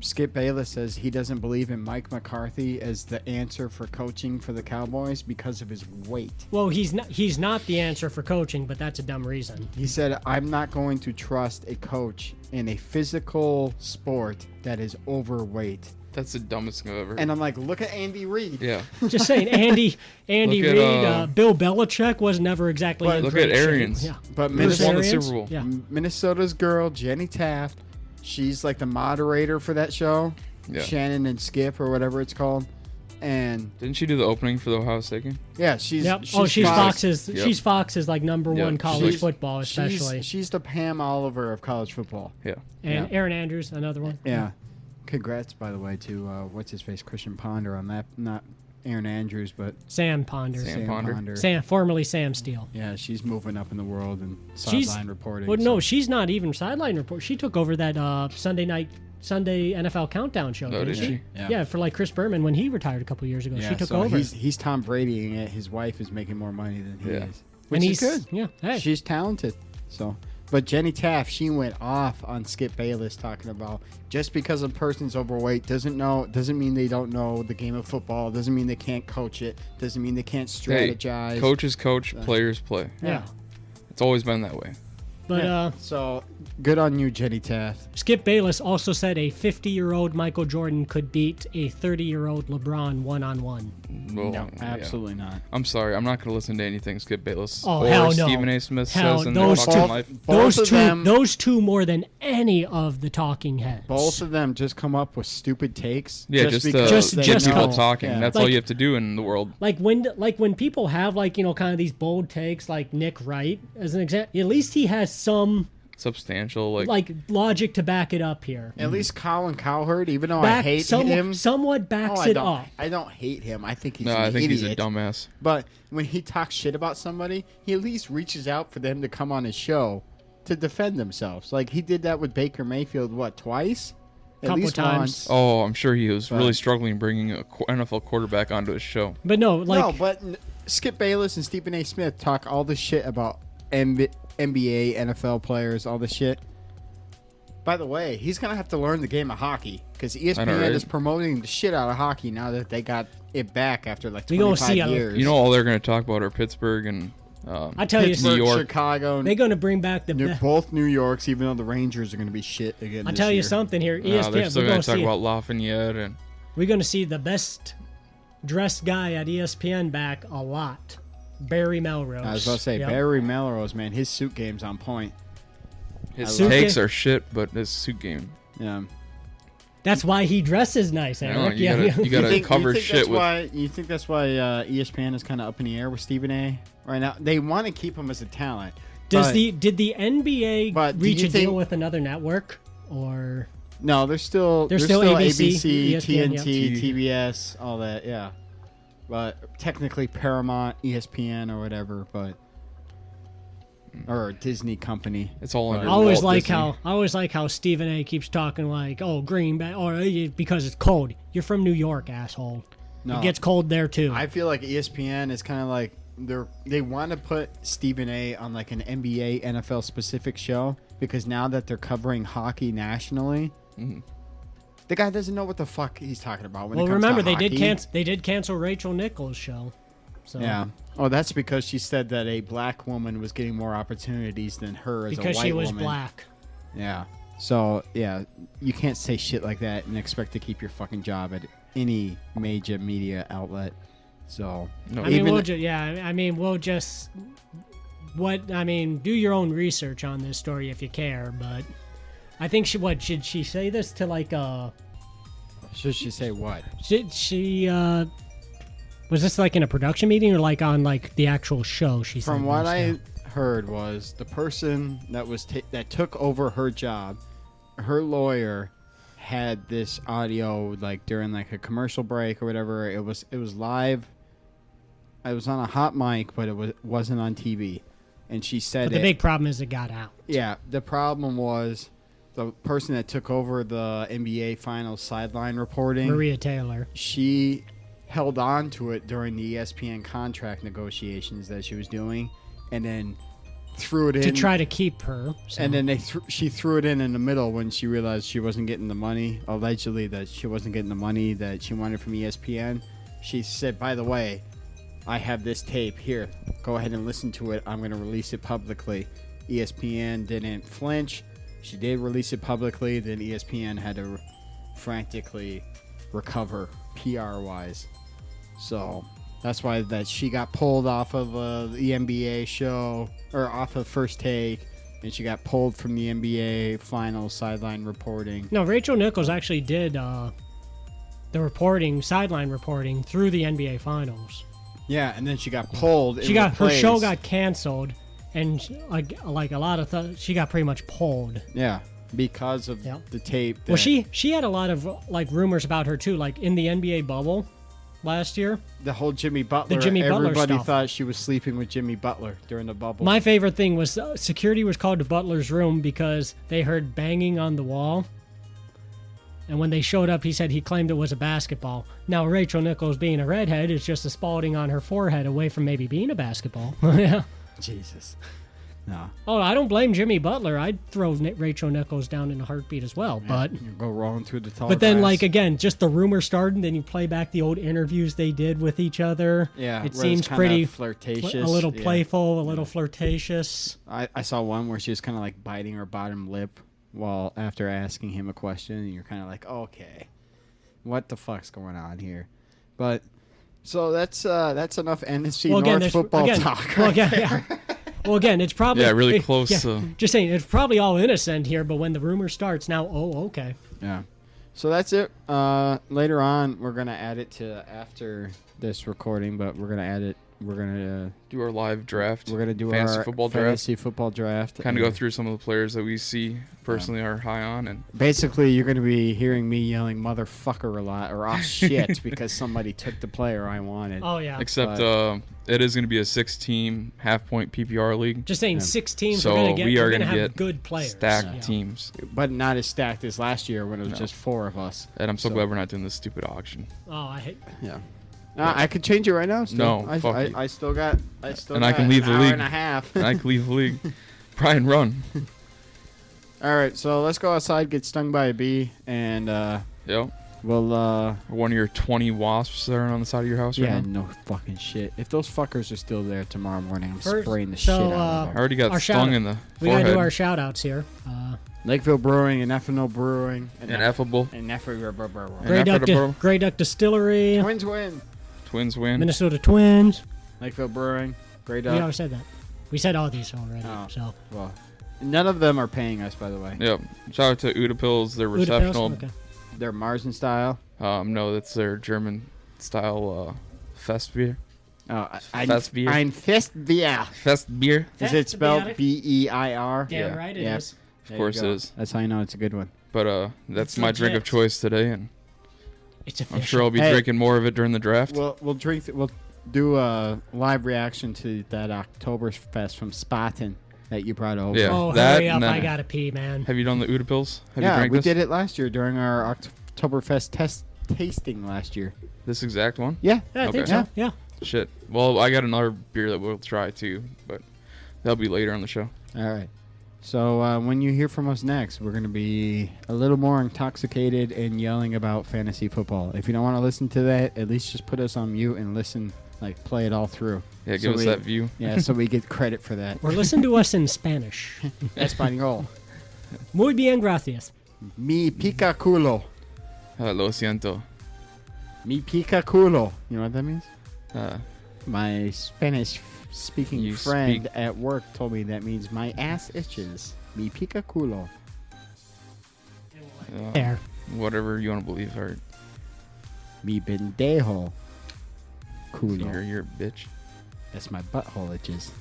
Speaker 1: Skip Bayless says he doesn't believe in Mike McCarthy as the answer for coaching for the Cowboys because of his weight.
Speaker 3: Well, he's not the answer for coaching, but that's a dumb reason.
Speaker 1: He said, I'm not going to trust a coach in a physical sport that is overweight.
Speaker 2: That's the dumbest thing I've ever heard.
Speaker 1: And I'm like, look at Andy Reid.
Speaker 2: Yeah.
Speaker 3: Just saying, Andy
Speaker 2: Look at,
Speaker 3: Reid, Bill Belichick was never exactly.
Speaker 1: But
Speaker 3: in
Speaker 2: look
Speaker 3: great
Speaker 2: at
Speaker 3: shape.
Speaker 2: Arians.
Speaker 3: Yeah.
Speaker 1: But
Speaker 3: Bruce
Speaker 2: Won the
Speaker 3: Arians?
Speaker 2: Super Bowl.
Speaker 3: Yeah.
Speaker 1: Minnesota's girl, Jenny Taft, she's like the moderator for that show.
Speaker 2: Yeah.
Speaker 1: Shannon and Skip or whatever it's called. And
Speaker 2: Didn't she do the opening for the Ohio State game?
Speaker 1: yeah, she's
Speaker 3: Yep. She's Fox's.
Speaker 2: Yep.
Speaker 3: She's Fox's like number
Speaker 2: Yep.
Speaker 3: one college
Speaker 1: She's-
Speaker 3: football, especially.
Speaker 1: She's the Pam Oliver of college football.
Speaker 2: Yeah.
Speaker 3: And
Speaker 1: yeah.
Speaker 3: Aaron Andrews, another one.
Speaker 1: Yeah. Congrats, by the way, to what's his face, Christian Ponder on that. Not Aaron Andrews, but
Speaker 3: Sam Ponder.
Speaker 2: Sam Ponder.
Speaker 3: Formerly Sam Steele.
Speaker 1: Yeah, she's moving up in the world and
Speaker 3: She's-
Speaker 1: sideline reporting.
Speaker 3: Well, no,
Speaker 1: so-
Speaker 3: she's not even sideline report. She took over that Sunday NFL Countdown show.
Speaker 2: Oh,
Speaker 3: didn't
Speaker 2: did she?
Speaker 3: Yeah, for like Chris Berman when he retired a couple years ago.
Speaker 1: Yeah,
Speaker 3: she took
Speaker 1: so
Speaker 3: over.
Speaker 1: He's Tom Brady, and yet his wife is making more money than he
Speaker 2: Yeah.
Speaker 1: is. Which
Speaker 3: and
Speaker 1: is good.
Speaker 3: Yeah. Hey.
Speaker 1: She's talented. So, but Jenny Taft, she went off on Skip Bayless talking about just because a person's overweight doesn't mean they don't know the game of football. Doesn't mean they can't coach it. Doesn't mean they can't
Speaker 2: Hey,
Speaker 1: strategize.
Speaker 2: coaches coach, players play.
Speaker 3: yeah.
Speaker 2: It's always been that way.
Speaker 3: But
Speaker 1: Yeah. So good on you, Jenny Taft.
Speaker 3: Skip Bayless also said a 50-year-old Michael Jordan could beat a 30-year-old LeBron one-on-one.
Speaker 2: Well,
Speaker 1: No,
Speaker 2: yeah.
Speaker 1: absolutely not.
Speaker 2: I'm sorry. I'm not going to listen to anything Skip Bayless
Speaker 3: Oh,
Speaker 2: or
Speaker 3: hell no.
Speaker 2: Stephen A. Smith
Speaker 3: Hell,
Speaker 2: says in their
Speaker 3: those
Speaker 2: fucking
Speaker 3: two-
Speaker 2: life.
Speaker 1: Both of them,
Speaker 3: Those two more than any of the talking heads.
Speaker 1: both of them just come up with stupid takes.
Speaker 2: Yeah, just
Speaker 3: Just-
Speaker 2: get
Speaker 3: just
Speaker 2: people
Speaker 3: know.
Speaker 2: talking.
Speaker 1: Yeah.
Speaker 2: That's
Speaker 3: Like-
Speaker 2: all you have to do in the world.
Speaker 3: Like when people have kind of these bold takes, like Nick Wright as an example. At least he has some
Speaker 2: substantial,
Speaker 3: like logic to back it up here.
Speaker 1: At least Colin Cowherd, even though I hate him,
Speaker 3: somewhat backs it up.
Speaker 1: I don't hate him. I think he's
Speaker 2: I think
Speaker 1: idiot.
Speaker 2: he's a dumbass.
Speaker 1: But when he talks shit about somebody, he at least reaches out for them to come on his show to defend themselves. Like he did that with Baker Mayfield, twice? At
Speaker 3: Couple
Speaker 1: least
Speaker 3: times.
Speaker 1: once.
Speaker 2: Oh, I'm sure he was really struggling bringing a NFL quarterback onto his show.
Speaker 3: But no,
Speaker 1: Skip Bayless and Stephen A. Smith talk all this shit about NBA, NFL players, all this shit. By the way, he's going to have to learn the game of hockey because ESPN is promoting the shit out of hockey now that they got it back after like 25 years.
Speaker 2: You know, all they're going to talk about are Pittsburgh and
Speaker 3: I tell you,
Speaker 2: New York,
Speaker 1: Chicago.
Speaker 3: They're going to bring back
Speaker 1: both New Yorks, even though the Rangers are going to be shit again.
Speaker 3: I'll tell you something here. ESPN,
Speaker 2: they're still going to talk about Lafayette, and
Speaker 3: we're going to see the best dressed guy at ESPN back a lot. Barry Melrose.
Speaker 1: I was about to say Barry Melrose, man. His suit game's on point.
Speaker 2: His takes are shit, but his suit game.
Speaker 1: Yeah.
Speaker 3: That's why he dresses nice, Eric.
Speaker 2: You gotta cover shit with.
Speaker 1: You think that's why ESPN is kind of up in the air with Stephen A. right now? They want to keep him as a talent.
Speaker 3: Did the NBA reach a deal with another network or?
Speaker 1: No, they're still ABC,
Speaker 3: ESPN,
Speaker 1: TNT, TBS, all that. Yeah, but technically Paramount, ESPN, or whatever, or Disney company.
Speaker 2: It's all under
Speaker 3: I always like how Stephen A. keeps talking like, oh, Green Bay, or because it's cold. You're from New York, asshole. No, it gets cold there too.
Speaker 1: I feel like ESPN is kind of like they want to put Stephen A. on like an NBA, NFL specific show because now that they're covering hockey nationally, the guy doesn't know what the fuck he's talking about. When it comes to hockey.
Speaker 3: They did cancel Rachel Nichols' show. So.
Speaker 1: Yeah. Oh, that's because she said that a black woman was getting more opportunities than her as a white woman.
Speaker 3: Because she was black.
Speaker 1: Yeah. So, yeah, you can't say shit like that and expect to keep your fucking job at any major media outlet. So,
Speaker 3: no. Do your own research on this story if you care, but I think should she say this to like
Speaker 1: should she say what?
Speaker 3: Should she was this like in a production meeting or like on like the actual show?
Speaker 1: From what I heard was the person that was that took over her job, her lawyer had this audio like during like a commercial break or whatever. It was live. It was on a hot mic, but it wasn't on TV. And she said
Speaker 3: the big problem is it got out.
Speaker 1: Yeah, the problem was the person that took over the NBA Finals sideline reporting,
Speaker 3: Maria Taylor.
Speaker 1: She held on to it during the ESPN contract negotiations that she was doing, and then threw it in
Speaker 3: to try to keep her. So.
Speaker 1: And then she threw it in the middle when she realized she wasn't getting the money. Allegedly, that she wasn't getting the money that she wanted from ESPN. She said, "By the way, I have this tape here. Go ahead and listen to it. I'm going to release it publicly." ESPN didn't flinch. She did release it publicly. Then ESPN had to frantically recover PR-wise. So that's why that she got pulled off of the NBA show or off of First Take, and she got pulled from the NBA Finals sideline reporting.
Speaker 3: No, Rachel Nichols actually did the sideline reporting through the NBA Finals.
Speaker 1: Yeah, and then she got pulled.
Speaker 3: Her show got canceled, and like a lot of she got pretty much pulled.
Speaker 1: Yeah, because of the tape.
Speaker 3: Well, she had a lot of like rumors about her too, like in the NBA bubble last year.
Speaker 1: The whole Jimmy Butler. Everybody thought she was sleeping with Jimmy Butler during the bubble.
Speaker 3: My favorite thing was security was called to Butler's room because they heard banging on the wall. And when they showed up, he said he claimed it was a basketball. Now, Rachel Nichols, being a redhead, is just a spalding on her forehead away from maybe being a basketball. Yeah.
Speaker 1: Jesus. No.
Speaker 3: Oh, I don't blame Jimmy Butler. I'd throw Rachel Nichols down in a heartbeat as well. Yeah, but
Speaker 1: you go rolling through the tall
Speaker 3: But then,
Speaker 1: grass.
Speaker 3: like, again, just the rumor started, then you play back the old interviews they did with each other.
Speaker 1: Yeah,
Speaker 3: it seems pretty
Speaker 1: flirtatious.
Speaker 3: A little playful, a little flirtatious.
Speaker 1: I saw one where she was kind of like biting her bottom lip while after asking him a question, and you're kind of like, okay, what the fuck's going on here? But so that's enough NFC North football talk.
Speaker 3: Well, again, it's probably
Speaker 2: really close.
Speaker 3: Just saying, it's probably all innocent here, but when the rumor starts, now, okay.
Speaker 1: Yeah. So that's it. Later on, we're gonna add it to after this recording, but we're gonna add it we're gonna
Speaker 2: Do our live draft.
Speaker 1: we're gonna do
Speaker 2: fantasy
Speaker 1: our
Speaker 2: football draft.
Speaker 1: fantasy football draft.
Speaker 2: Kind of go
Speaker 1: and
Speaker 2: through some of the players that we see personally are high on, and
Speaker 1: Basically, you're gonna be hearing me yelling "motherfucker" a lot or "oh shit" because somebody took the player I wanted.
Speaker 3: Oh yeah.
Speaker 2: except it is going to be a 6-team half-point PPR league.
Speaker 3: Just saying, 6 teams.
Speaker 2: So we are
Speaker 3: going to
Speaker 2: gonna
Speaker 3: have
Speaker 2: get
Speaker 3: good players.
Speaker 2: stacked
Speaker 3: Yeah.
Speaker 2: teams,
Speaker 1: But not as stacked as last year when it was
Speaker 2: No.
Speaker 1: just 4 of us.
Speaker 2: and I'm so glad we're not doing this stupid auction.
Speaker 3: Oh, I hate.
Speaker 1: Yeah. I could change it right now. Still.
Speaker 2: No,
Speaker 1: I,
Speaker 2: fuck
Speaker 1: I,
Speaker 2: it.
Speaker 1: I still got. I still.
Speaker 2: And I
Speaker 1: got
Speaker 2: can leave
Speaker 1: an
Speaker 2: the
Speaker 1: hour
Speaker 2: league.
Speaker 1: and a half.
Speaker 2: And I can leave the league. Brian, run.
Speaker 1: All right, so let's go outside, get stung by a bee, and
Speaker 2: Yep.
Speaker 1: we'll.
Speaker 2: One of your 20 wasps that are on the side of your house
Speaker 1: Yeah,
Speaker 2: right now.
Speaker 1: no fucking shit. If those fuckers are still there tomorrow morning, I'm
Speaker 3: First-
Speaker 1: spraying the
Speaker 3: so,
Speaker 1: shit out of
Speaker 2: I
Speaker 1: them.
Speaker 2: already got
Speaker 3: Our
Speaker 2: stung
Speaker 3: shout-
Speaker 2: in the
Speaker 3: We got to
Speaker 2: forehead.
Speaker 3: do our shout outs here.
Speaker 1: Lakeville Brewing and Ethanol Brewing and
Speaker 2: Ineffable.
Speaker 3: Grey Duck,
Speaker 2: Ineffable.
Speaker 3: Grey Duck Distillery,
Speaker 1: Twins win.
Speaker 2: Twins win.
Speaker 3: Minnesota Twins.
Speaker 1: Lakeville Brewing, Grey
Speaker 3: We
Speaker 1: Duck.
Speaker 3: always said that. We said all these already.
Speaker 1: Oh.
Speaker 3: So
Speaker 1: Well, none of them are paying us, by the way.
Speaker 2: Yep. Shout out to Uda Pills. They're
Speaker 3: Udapils?
Speaker 2: receptional.
Speaker 3: Okay.
Speaker 1: They're Marzen style.
Speaker 2: No, that's their German style fest beer.
Speaker 1: Fest
Speaker 2: beer.
Speaker 1: Ein Fest Bier.
Speaker 2: Fest beer.
Speaker 1: Is it spelled B-E-I-R?
Speaker 3: Damn
Speaker 2: Yeah.
Speaker 3: right it is.
Speaker 1: Yeah.
Speaker 2: Of
Speaker 1: There
Speaker 2: course
Speaker 1: you
Speaker 2: it
Speaker 1: go.
Speaker 2: is.
Speaker 1: That's how you know it's a good one.
Speaker 2: But that's
Speaker 3: It's
Speaker 2: my drink of
Speaker 3: legit.
Speaker 2: choice today, and
Speaker 3: It's official.
Speaker 2: I'm sure I'll be
Speaker 1: Hey.
Speaker 2: drinking more of it during the draft.
Speaker 1: We'll drink. We'll do a live reaction to that Oktoberfest from Spaten that you brought over.
Speaker 2: Yeah.
Speaker 3: Oh,
Speaker 2: that
Speaker 3: hurry up.
Speaker 2: and then-
Speaker 3: I got to pee, man.
Speaker 2: Have you done the Uda Pills? Have you
Speaker 1: Yeah,
Speaker 2: drank
Speaker 1: we
Speaker 2: this?
Speaker 1: did it last year during our Oktoberfest tasting last year.
Speaker 2: This exact one?
Speaker 1: Yeah.
Speaker 3: Yeah, I think
Speaker 2: Okay.
Speaker 3: so. Yeah.
Speaker 2: Shit. Well, I got another beer that we'll try too, but that'll be later on the show.
Speaker 1: All right. So when you hear from us next, we're going to be a little more intoxicated and yelling about fantasy football. If you don't want to listen to that, at least just put us on mute and listen, like play it all through.
Speaker 2: Yeah,
Speaker 1: So
Speaker 2: give us
Speaker 1: we-
Speaker 2: that view.
Speaker 1: Yeah, so we get credit for that.
Speaker 3: Or listen to us in Spanish.
Speaker 1: Español.
Speaker 3: Muy bien, gracias.
Speaker 1: Mi pica culo.
Speaker 2: Lo siento.
Speaker 1: Mi pica culo. You know what that means?
Speaker 2: Uh,
Speaker 1: My Spanish speaking
Speaker 2: You
Speaker 1: friend
Speaker 2: speak-
Speaker 1: at work told me that means my ass itches. Mi pica culo.
Speaker 3: There.
Speaker 2: whatever you want to believe. Or
Speaker 1: Mi pendejo culo.
Speaker 2: you're a bitch.
Speaker 1: That's my butthole itches.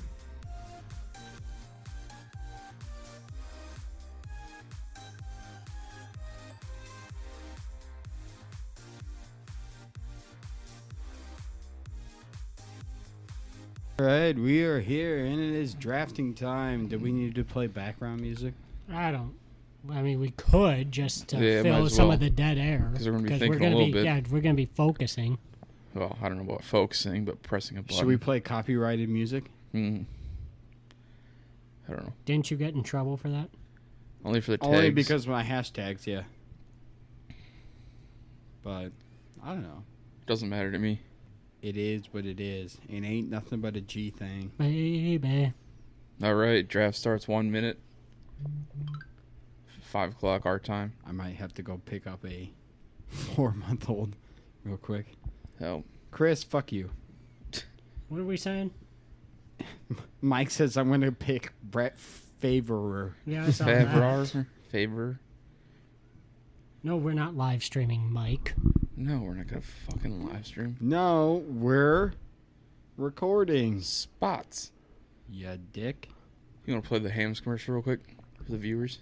Speaker 1: All right, we are here, and it is drafting time. Do we need to play background music?
Speaker 3: I don't. I mean, we could just to
Speaker 2: Yeah, might
Speaker 3: fill
Speaker 2: as
Speaker 3: some
Speaker 2: well.
Speaker 3: of the dead air.
Speaker 2: 'Cause we're gonna be
Speaker 3: 'Cause
Speaker 2: thinking a
Speaker 3: gonna
Speaker 2: little
Speaker 3: be,
Speaker 2: bit.
Speaker 3: Yeah, we're gonna be focusing.
Speaker 2: Well, I don't know about focusing, but pressing a button.
Speaker 1: Should we play copyrighted music?
Speaker 2: I don't know.
Speaker 3: Didn't you get in trouble for that?
Speaker 2: Only for the tags.
Speaker 1: Only because of my hashtags, yeah. But I don't know.
Speaker 2: Doesn't matter to me.
Speaker 1: It is what it is. It ain't nothing but a G thing.
Speaker 3: Baby.
Speaker 2: All right, draft starts 1 minute. 5 o'clock our time.
Speaker 1: I might have to go pick up a 4-month-old real quick.
Speaker 2: Oh,
Speaker 1: Chris, fuck you.
Speaker 3: What are we saying?
Speaker 1: Mike says I'm going to pick Brett Favorer.
Speaker 3: Yeah, I saw that.
Speaker 2: Favor.
Speaker 3: No, we're not live streaming, Mike.
Speaker 2: No, we're not gonna fucking live stream.
Speaker 1: No, we're recording.
Speaker 2: Spots.
Speaker 1: Ya dick.
Speaker 2: You want to play the Hams commercial real quick for the viewers?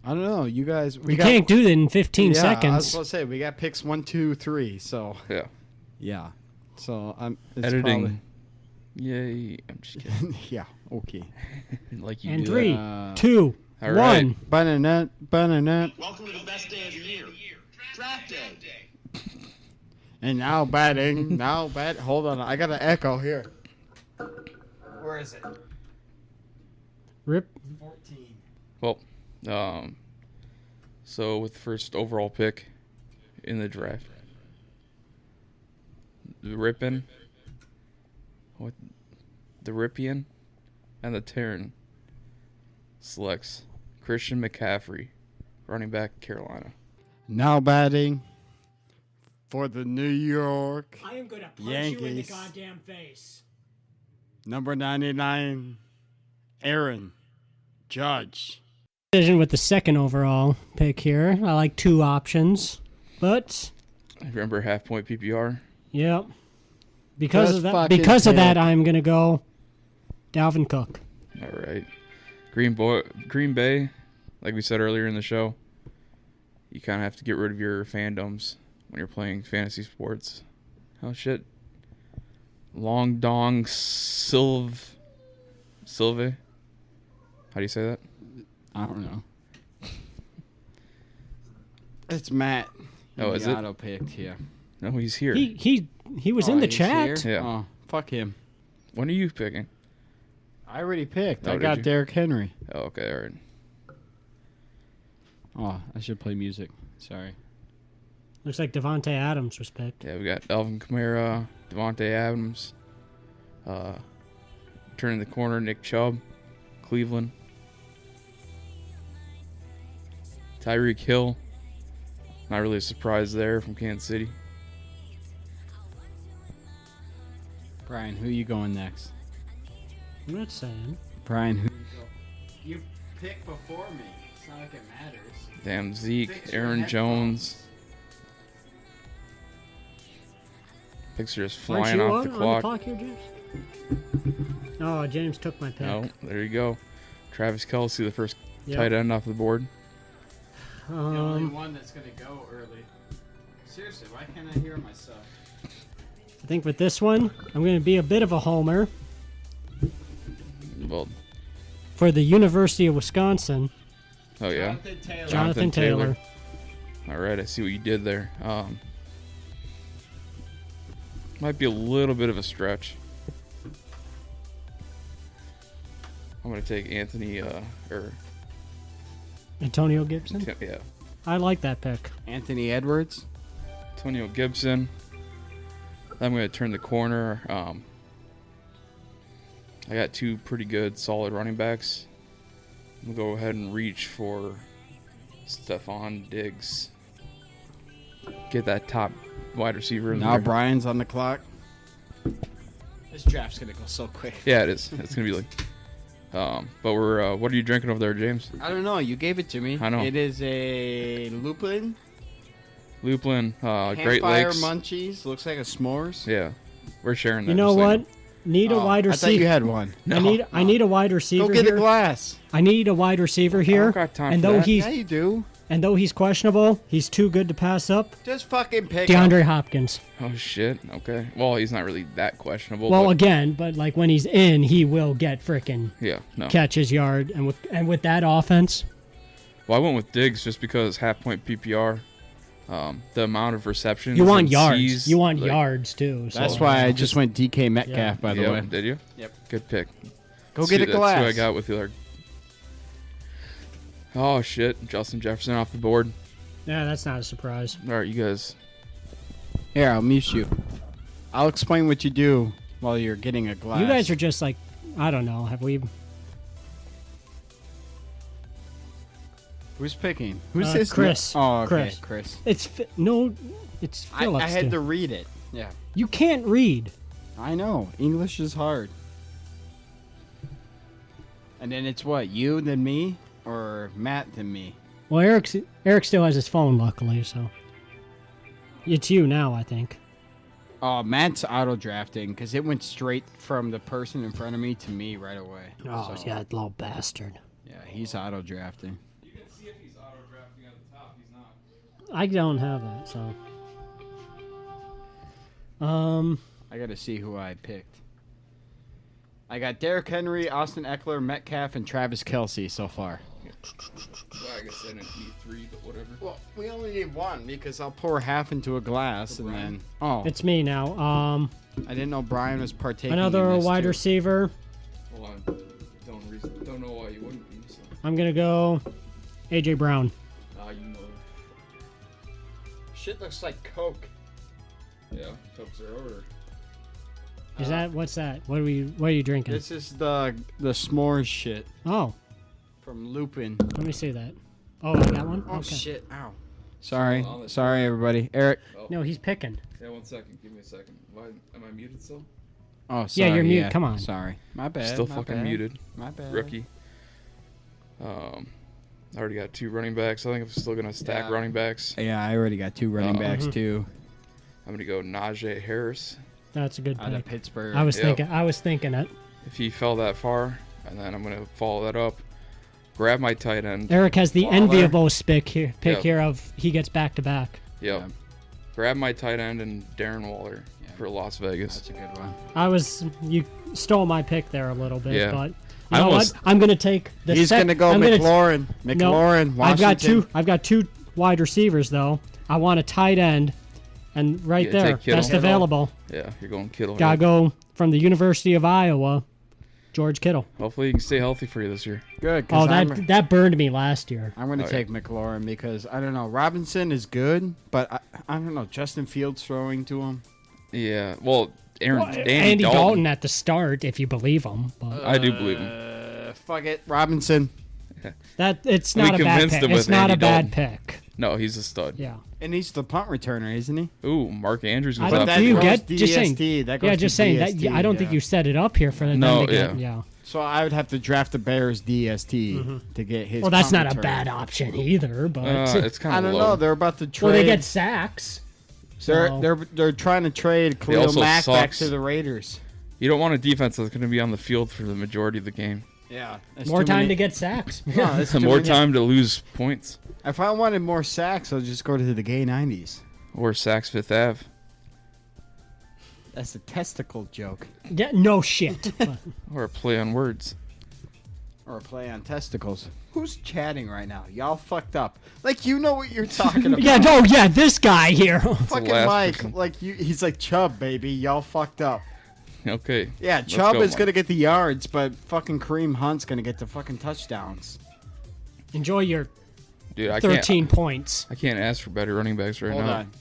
Speaker 1: I don't know. You guys.
Speaker 3: We can't do that in 15
Speaker 1: I was
Speaker 3: seconds.
Speaker 1: about to say, we got picks 1, 2, 3. So,
Speaker 2: Yeah.
Speaker 1: yeah. So, it's
Speaker 2: Editing. Yay! I'm just kidding.
Speaker 1: Probably, yeah, okay.
Speaker 2: Like you
Speaker 3: And
Speaker 2: do.
Speaker 3: 3,
Speaker 1: Uh,
Speaker 3: 2,
Speaker 2: All
Speaker 3: 1.
Speaker 2: right.
Speaker 1: Banana.
Speaker 4: Welcome to the best day of the year. Draft day.
Speaker 1: And now batting. Hold on. I got an echo here. Where is it?
Speaker 3: Rip.
Speaker 1: 14.
Speaker 2: Well, so with the first overall pick in the draft, the Ripien, and the Terran selects Christian McCaffrey, running back, Carolina.
Speaker 1: Now batting for the New York
Speaker 3: I am going to punch
Speaker 1: Yankees.
Speaker 3: goddamn face.
Speaker 1: number 99, Aaron Judge.
Speaker 3: Decision with the second overall pick here. I like 2 options. But,
Speaker 2: Remember half point PPR?
Speaker 3: yep. Because
Speaker 1: Just
Speaker 3: of that,
Speaker 1: fucking
Speaker 3: because of that,
Speaker 1: pick.
Speaker 3: I'm gonna go Dalvin Cook.
Speaker 2: All right. Green Bay, like we said earlier in the show, you kind of have to get rid of your fandoms when you're playing fantasy sports. Oh, shit. Long Dong Silve. How do you say that?
Speaker 1: I don't know. It's Matt.
Speaker 2: Oh, is it?
Speaker 1: Auto picked, yeah.
Speaker 2: No, he's here.
Speaker 3: He was in the
Speaker 1: he's
Speaker 3: chat.
Speaker 1: here?
Speaker 2: Yeah.
Speaker 1: Oh, fuck him.
Speaker 2: When are you picking?
Speaker 1: I already picked.
Speaker 2: Oh,
Speaker 1: I
Speaker 2: did
Speaker 1: got
Speaker 2: you?
Speaker 1: Derrick Henry.
Speaker 2: Oh, okay, all right.
Speaker 1: Oh, I should play music. Sorry.
Speaker 3: Looks like Devontae Adams was picked.
Speaker 2: Yeah, we got Alvin Kamara, Devontae Adams, turning the corner, Nick Chubb, Cleveland, Tyreek Hill. Not really a surprise there from Kansas City.
Speaker 1: Brian, who you going next?
Speaker 3: I'm not saying.
Speaker 1: Brian, who you picked before me. It's not like it matters.
Speaker 2: Damn, Zeke,
Speaker 1: Fix your
Speaker 2: Aaron
Speaker 1: headphones.
Speaker 2: Jones. Picks are just
Speaker 3: Aren't
Speaker 2: flying
Speaker 3: you
Speaker 2: off the clock.
Speaker 3: on the clock here, James? Oh, James took my pick.
Speaker 2: No, there you go. Travis Kelce, the first
Speaker 3: Yep.
Speaker 2: tight end off the board.
Speaker 1: The only
Speaker 3: Um,
Speaker 1: one that's gonna go early. Seriously, why can't I hear myself?
Speaker 3: I think with this one, I'm going to be a bit of a homer
Speaker 2: Well,
Speaker 3: for the University of Wisconsin.
Speaker 2: oh yeah.
Speaker 1: Jonathan Taylor.
Speaker 3: Jonathan Taylor.
Speaker 2: All right, I see what you did there. Might be a little bit of a stretch. I'm gonna take Anthony, or
Speaker 3: Antonio Gibson.
Speaker 2: yeah,
Speaker 3: I like that pick.
Speaker 1: Anthony Edwards.
Speaker 2: Antonio Gibson. I'm gonna turn the corner. I got two pretty good, solid running backs. I'm gonna go ahead and reach for Stephon Diggs. Get that top wide receiver in
Speaker 1: Now
Speaker 2: there.
Speaker 1: Brian's on the clock. This draft's gonna go so quick.
Speaker 2: Yeah, it is. It's gonna be like. But we're. What are you drinking over there, James?
Speaker 1: I don't know. You gave it to me.
Speaker 2: I know.
Speaker 1: It is a Lupin.
Speaker 2: Great
Speaker 1: Campfire
Speaker 2: Lakes.
Speaker 1: Munchies. Looks like a s'mores.
Speaker 2: Yeah, we're sharing that.
Speaker 3: You know
Speaker 2: just so
Speaker 3: what? Need a wide
Speaker 1: I thought you
Speaker 3: receiver.
Speaker 1: had one.
Speaker 2: No.
Speaker 3: I need a wide receiver
Speaker 1: Go get
Speaker 3: here.
Speaker 1: a glass.
Speaker 3: I need a wide receiver here.
Speaker 2: got time
Speaker 3: and
Speaker 2: for
Speaker 3: though
Speaker 2: that.
Speaker 3: he's
Speaker 1: Yeah, you do.
Speaker 3: and though he's questionable, he's too good to pass up.
Speaker 1: Just fucking pick him.
Speaker 3: DeAndre Hopkins.
Speaker 2: Oh shit. Okay. Well, he's not really that questionable.
Speaker 3: Well,
Speaker 2: but
Speaker 3: again, but like when he's in, he will get frickin'
Speaker 2: yeah. No.
Speaker 3: catch his yard, and with that offense,
Speaker 2: Well, I went with Diggs just because half point PPR. The amount of receptions.
Speaker 3: you want
Speaker 2: and
Speaker 3: yards.
Speaker 2: C's,
Speaker 3: You want
Speaker 2: like-
Speaker 3: yards too. So.
Speaker 1: That's why I just went DK Metcalf,
Speaker 3: Yeah.
Speaker 1: by the
Speaker 2: Yep,
Speaker 1: way.
Speaker 2: Did you?
Speaker 1: Yep.
Speaker 2: Good pick.
Speaker 1: Go get a
Speaker 2: That's
Speaker 1: glass.
Speaker 2: who I got with the other. Oh shit! Justin Jefferson off the board.
Speaker 3: Yeah, that's not a surprise.
Speaker 2: All right, you guys.
Speaker 1: Here, I'll mute you. I'll explain what you do while you're getting a glass.
Speaker 3: You guys are just like, I don't know. Have we?
Speaker 1: Who's picking? Who's
Speaker 3: Uh,
Speaker 1: this?
Speaker 3: Chris.
Speaker 1: Oh, okay,
Speaker 3: Chris.
Speaker 1: Chris.
Speaker 3: It's no. It's Phillips.
Speaker 1: I had
Speaker 3: dude.
Speaker 1: to read it. Yeah.
Speaker 3: You can't read.
Speaker 1: I know. English is hard. And then it's what? You, then me? Or Matt, then me?
Speaker 3: Well, Eric still has his phone, luckily, so it's you now, I think.
Speaker 1: Oh, Matt's auto drafting because it went straight from the person in front of me to me right away.
Speaker 3: Oh,
Speaker 1: So,
Speaker 3: yeah, little bastard.
Speaker 1: Yeah, he's auto drafting.
Speaker 2: You can see if he's auto drafting at the top. He's not.
Speaker 3: I don't have that, so.
Speaker 1: I got to see who I picked. I got Derrick Henry, Austin Eckler, Metcalf, and Travis Kelce so far.
Speaker 2: Well, I guess I didn't need three, but whatever.
Speaker 1: Well, we only need one because I'll pour half into a glass and
Speaker 2: Brian.
Speaker 1: then. Oh,
Speaker 3: it's me now.
Speaker 1: I didn't know Brian was partaking.
Speaker 3: Another
Speaker 1: in this
Speaker 3: wide
Speaker 1: too.
Speaker 3: receiver.
Speaker 2: Hold on. Don't know why you wouldn't be. So.
Speaker 3: I'm gonna go AJ Brown.
Speaker 2: You know.
Speaker 1: Shit looks like Coke.
Speaker 2: Yeah, Cokes are order.
Speaker 3: Is that what's that? What are you drinking?
Speaker 1: This is the s'mores shit
Speaker 3: Oh,
Speaker 1: from Lupin.
Speaker 3: let me see that. Oh, I got one.
Speaker 1: Oh
Speaker 3: Okay.
Speaker 1: shit! Ow. Sorry,
Speaker 2: I'll let you-
Speaker 1: sorry everybody. Eric.
Speaker 3: No, he's picking.
Speaker 2: Yeah, 1 second. Give me a second. Why am I muted still?
Speaker 1: Oh, sorry.
Speaker 3: Yeah, you're muted. Come on.
Speaker 1: Sorry. My bad.
Speaker 2: Still
Speaker 1: my
Speaker 2: fucking
Speaker 1: bad,
Speaker 2: muted.
Speaker 1: My bad.
Speaker 2: Rookie. I already got two running backs. I think I'm still gonna stack
Speaker 1: Yeah.
Speaker 2: running backs.
Speaker 1: Yeah, I already got two running backs too.
Speaker 2: I'm gonna go Najee Harris.
Speaker 3: That's a good
Speaker 1: out of
Speaker 3: pick.
Speaker 1: Pittsburgh.
Speaker 3: I was
Speaker 2: Yep.
Speaker 3: thinking it.
Speaker 2: If he fell that far, and then I'm gonna follow that up, grab my tight end.
Speaker 3: Eric has the
Speaker 1: Waller.
Speaker 3: enviable pick here
Speaker 2: Yep.
Speaker 3: of he gets back to back.
Speaker 2: Yep.
Speaker 1: Yeah.
Speaker 2: Grab my tight end and Darren Waller for Las Vegas.
Speaker 1: That's a good one.
Speaker 3: You stole my pick there a little bit,
Speaker 2: Yeah.
Speaker 3: but you
Speaker 2: I
Speaker 3: know
Speaker 2: almost-
Speaker 3: what? I'm gonna take the.
Speaker 1: He's going to go McLaurin. McLaurin, Washington.
Speaker 3: I've got two wide receivers though. I want a tight end, and right
Speaker 2: Yeah,
Speaker 3: there,
Speaker 2: take Kittle.
Speaker 3: best available.
Speaker 2: Yeah, you're going Kittle.
Speaker 3: Gotta
Speaker 2: right?
Speaker 3: go from the University of Iowa, George Kittle.
Speaker 2: Hopefully he can stay healthy for you this year.
Speaker 1: Good.
Speaker 3: Oh,
Speaker 1: 'cause
Speaker 3: that burned me last year.
Speaker 1: I'm going to
Speaker 2: Oh,
Speaker 1: take McLaurin because, I don't know, Robinson is good, but I don't know, Justin Fields throwing to him.
Speaker 2: Yeah. Well, Andy
Speaker 3: Andy
Speaker 2: Dalton.
Speaker 3: Dalton at the start, if you believe him. But
Speaker 2: I do believe him.
Speaker 1: Fuck it. Robinson.
Speaker 3: it's
Speaker 2: We
Speaker 3: not a bad
Speaker 2: convinced
Speaker 3: pick.
Speaker 2: him
Speaker 3: It's
Speaker 2: with
Speaker 3: not
Speaker 2: Andy
Speaker 3: a bad
Speaker 2: Dalton.
Speaker 3: pick.
Speaker 2: No, he's a stud.
Speaker 3: Yeah.
Speaker 1: And he's the punt returner, isn't he?
Speaker 2: Ooh, Mark Andrews
Speaker 3: I
Speaker 2: goes
Speaker 3: don't
Speaker 2: out
Speaker 1: that
Speaker 3: think you
Speaker 2: for
Speaker 1: goes
Speaker 3: get just saying.
Speaker 1: DST, that goes
Speaker 3: Yeah,
Speaker 1: to
Speaker 3: just saying that.
Speaker 1: DST,
Speaker 3: I don't think
Speaker 1: yeah.
Speaker 3: you set it up here for them
Speaker 2: No,
Speaker 3: to get.
Speaker 2: yeah.
Speaker 1: So I would have to draft the Bears DST to get his.
Speaker 3: Well, that's
Speaker 1: punt
Speaker 3: not a
Speaker 1: return.
Speaker 3: bad option either. But
Speaker 2: It's kind
Speaker 1: I
Speaker 2: of
Speaker 1: don't
Speaker 2: low.
Speaker 1: know. They're about to trade.
Speaker 3: well, they get sacks. So
Speaker 1: They're trying to trade Khalil
Speaker 2: also
Speaker 1: Mack back
Speaker 2: sucks.
Speaker 1: to the Raiders.
Speaker 2: You don't want a defense that's going to be on the field for the majority of the game.
Speaker 1: Yeah,
Speaker 3: more time to get sacks.
Speaker 1: No, that's too
Speaker 2: More
Speaker 1: many.
Speaker 2: time to lose points.
Speaker 1: If I wanted more sacks, I'll just go to the gay 90s.
Speaker 2: Or Saks Fifth Ave.
Speaker 1: That's a testicle joke.
Speaker 3: Yeah, no shit.
Speaker 2: Or a play on words.
Speaker 1: Or a play on testicles. Who's chatting right now? Y'all fucked up. Like, you know what you're talking about.
Speaker 3: yeah, no, yeah, this guy here.
Speaker 1: Fucking
Speaker 2: last
Speaker 1: Mike.
Speaker 2: person.
Speaker 1: Like, he's like, Chubb, baby. Y'all fucked up.
Speaker 2: Okay.
Speaker 1: Yeah,
Speaker 2: Let's
Speaker 1: Chubb
Speaker 2: go,
Speaker 1: is
Speaker 2: Mike.
Speaker 1: going to get the yards, but fucking Kareem Hunt's going to get the fucking touchdowns.
Speaker 3: Enjoy your
Speaker 2: Dude, I
Speaker 3: 13 points.
Speaker 2: I can't ask for better running backs right
Speaker 1: Hold
Speaker 2: now.
Speaker 1: on.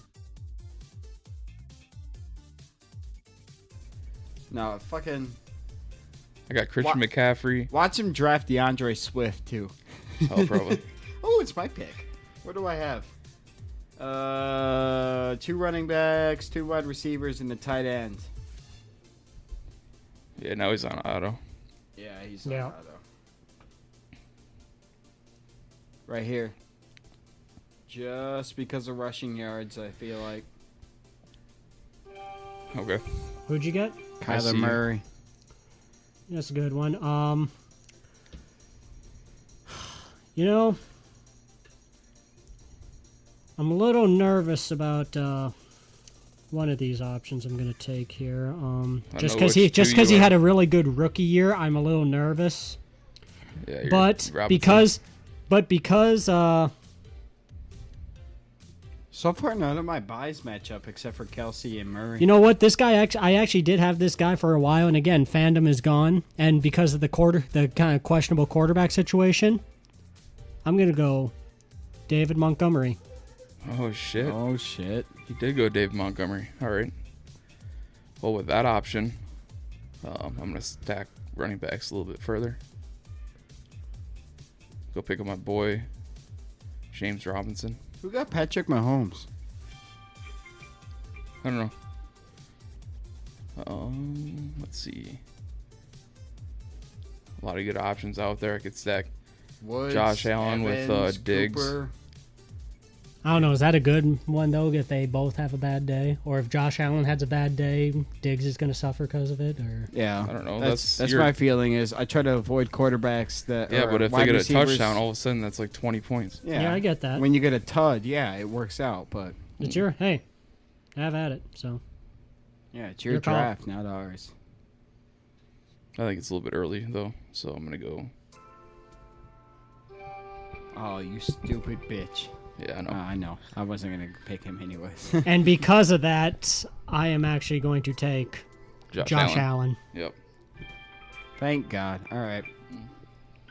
Speaker 1: No, fucking...
Speaker 2: I got Christian McCaffrey.
Speaker 1: Watch him draft DeAndre Swift, too.
Speaker 2: Oh, probably.
Speaker 1: Oh, it's my pick. What do I have? 2 running backs, 2 wide receivers, and a tight end.
Speaker 2: Yeah, now he's on auto.
Speaker 1: Yeah, he's
Speaker 3: Yeah.
Speaker 1: on auto. Right here. Just because of rushing yards, I feel like.
Speaker 2: Okay.
Speaker 3: Who'd you get?
Speaker 2: I see
Speaker 1: Kyler
Speaker 2: you.
Speaker 1: Murray.
Speaker 3: That's a good one. You know, I'm a little nervous about one of these options I'm going to take here. Just
Speaker 2: know
Speaker 3: because
Speaker 2: which two you
Speaker 3: he
Speaker 2: are.
Speaker 3: had a really good rookie year, I'm a little nervous.
Speaker 2: Yeah, you're
Speaker 3: But
Speaker 2: Robinson.
Speaker 3: because
Speaker 1: So far, none of my buys match up except for Kelsey and Murray.
Speaker 3: you know what, this guy I actually did have this guy for a while, and again, fandom is gone, and because of the kind of questionable quarterback situation, I'm going to go David Montgomery.
Speaker 2: Oh shit.
Speaker 1: Oh, shit.
Speaker 2: He did go Dave Montgomery. All right. Well, with that option, I'm gonna stack running backs a little bit further. Go pick up my boy, James Robinson.
Speaker 1: Who got Patrick Mahomes?
Speaker 2: I don't know. Let's see. A lot of good options out there. I could stack
Speaker 1: Woods,
Speaker 2: Josh Allen with,
Speaker 1: Evans,
Speaker 2: Diggs.
Speaker 1: Cooper.
Speaker 3: I don't know. Is that a good one, though, if they both have a bad day? Or if Josh Allen has a bad day, Diggs is going to suffer because of it? Or
Speaker 1: Yeah.
Speaker 2: I don't know.
Speaker 1: That's
Speaker 2: That's your-
Speaker 1: my feeling is I try to avoid quarterbacks that
Speaker 2: Yeah,
Speaker 1: are
Speaker 2: but if they
Speaker 1: wide
Speaker 2: get a
Speaker 1: receivers.
Speaker 2: touchdown, all of a sudden that's like 20 points.
Speaker 3: Yeah, I get that.
Speaker 1: When you get a tud, yeah, it works out. But
Speaker 3: It's your, hey, have at it. So
Speaker 1: yeah, it's your
Speaker 3: Your call.
Speaker 1: draft, not ours.
Speaker 2: I think it's a little bit early though, so I'm gonna go.
Speaker 1: Oh, you stupid bitch.
Speaker 2: Yeah, I know.
Speaker 1: I know. I wasn't going to pick him anyways.
Speaker 3: And because of that, I am actually going to take Josh Allen.
Speaker 2: Yep.
Speaker 1: Thank God. All right.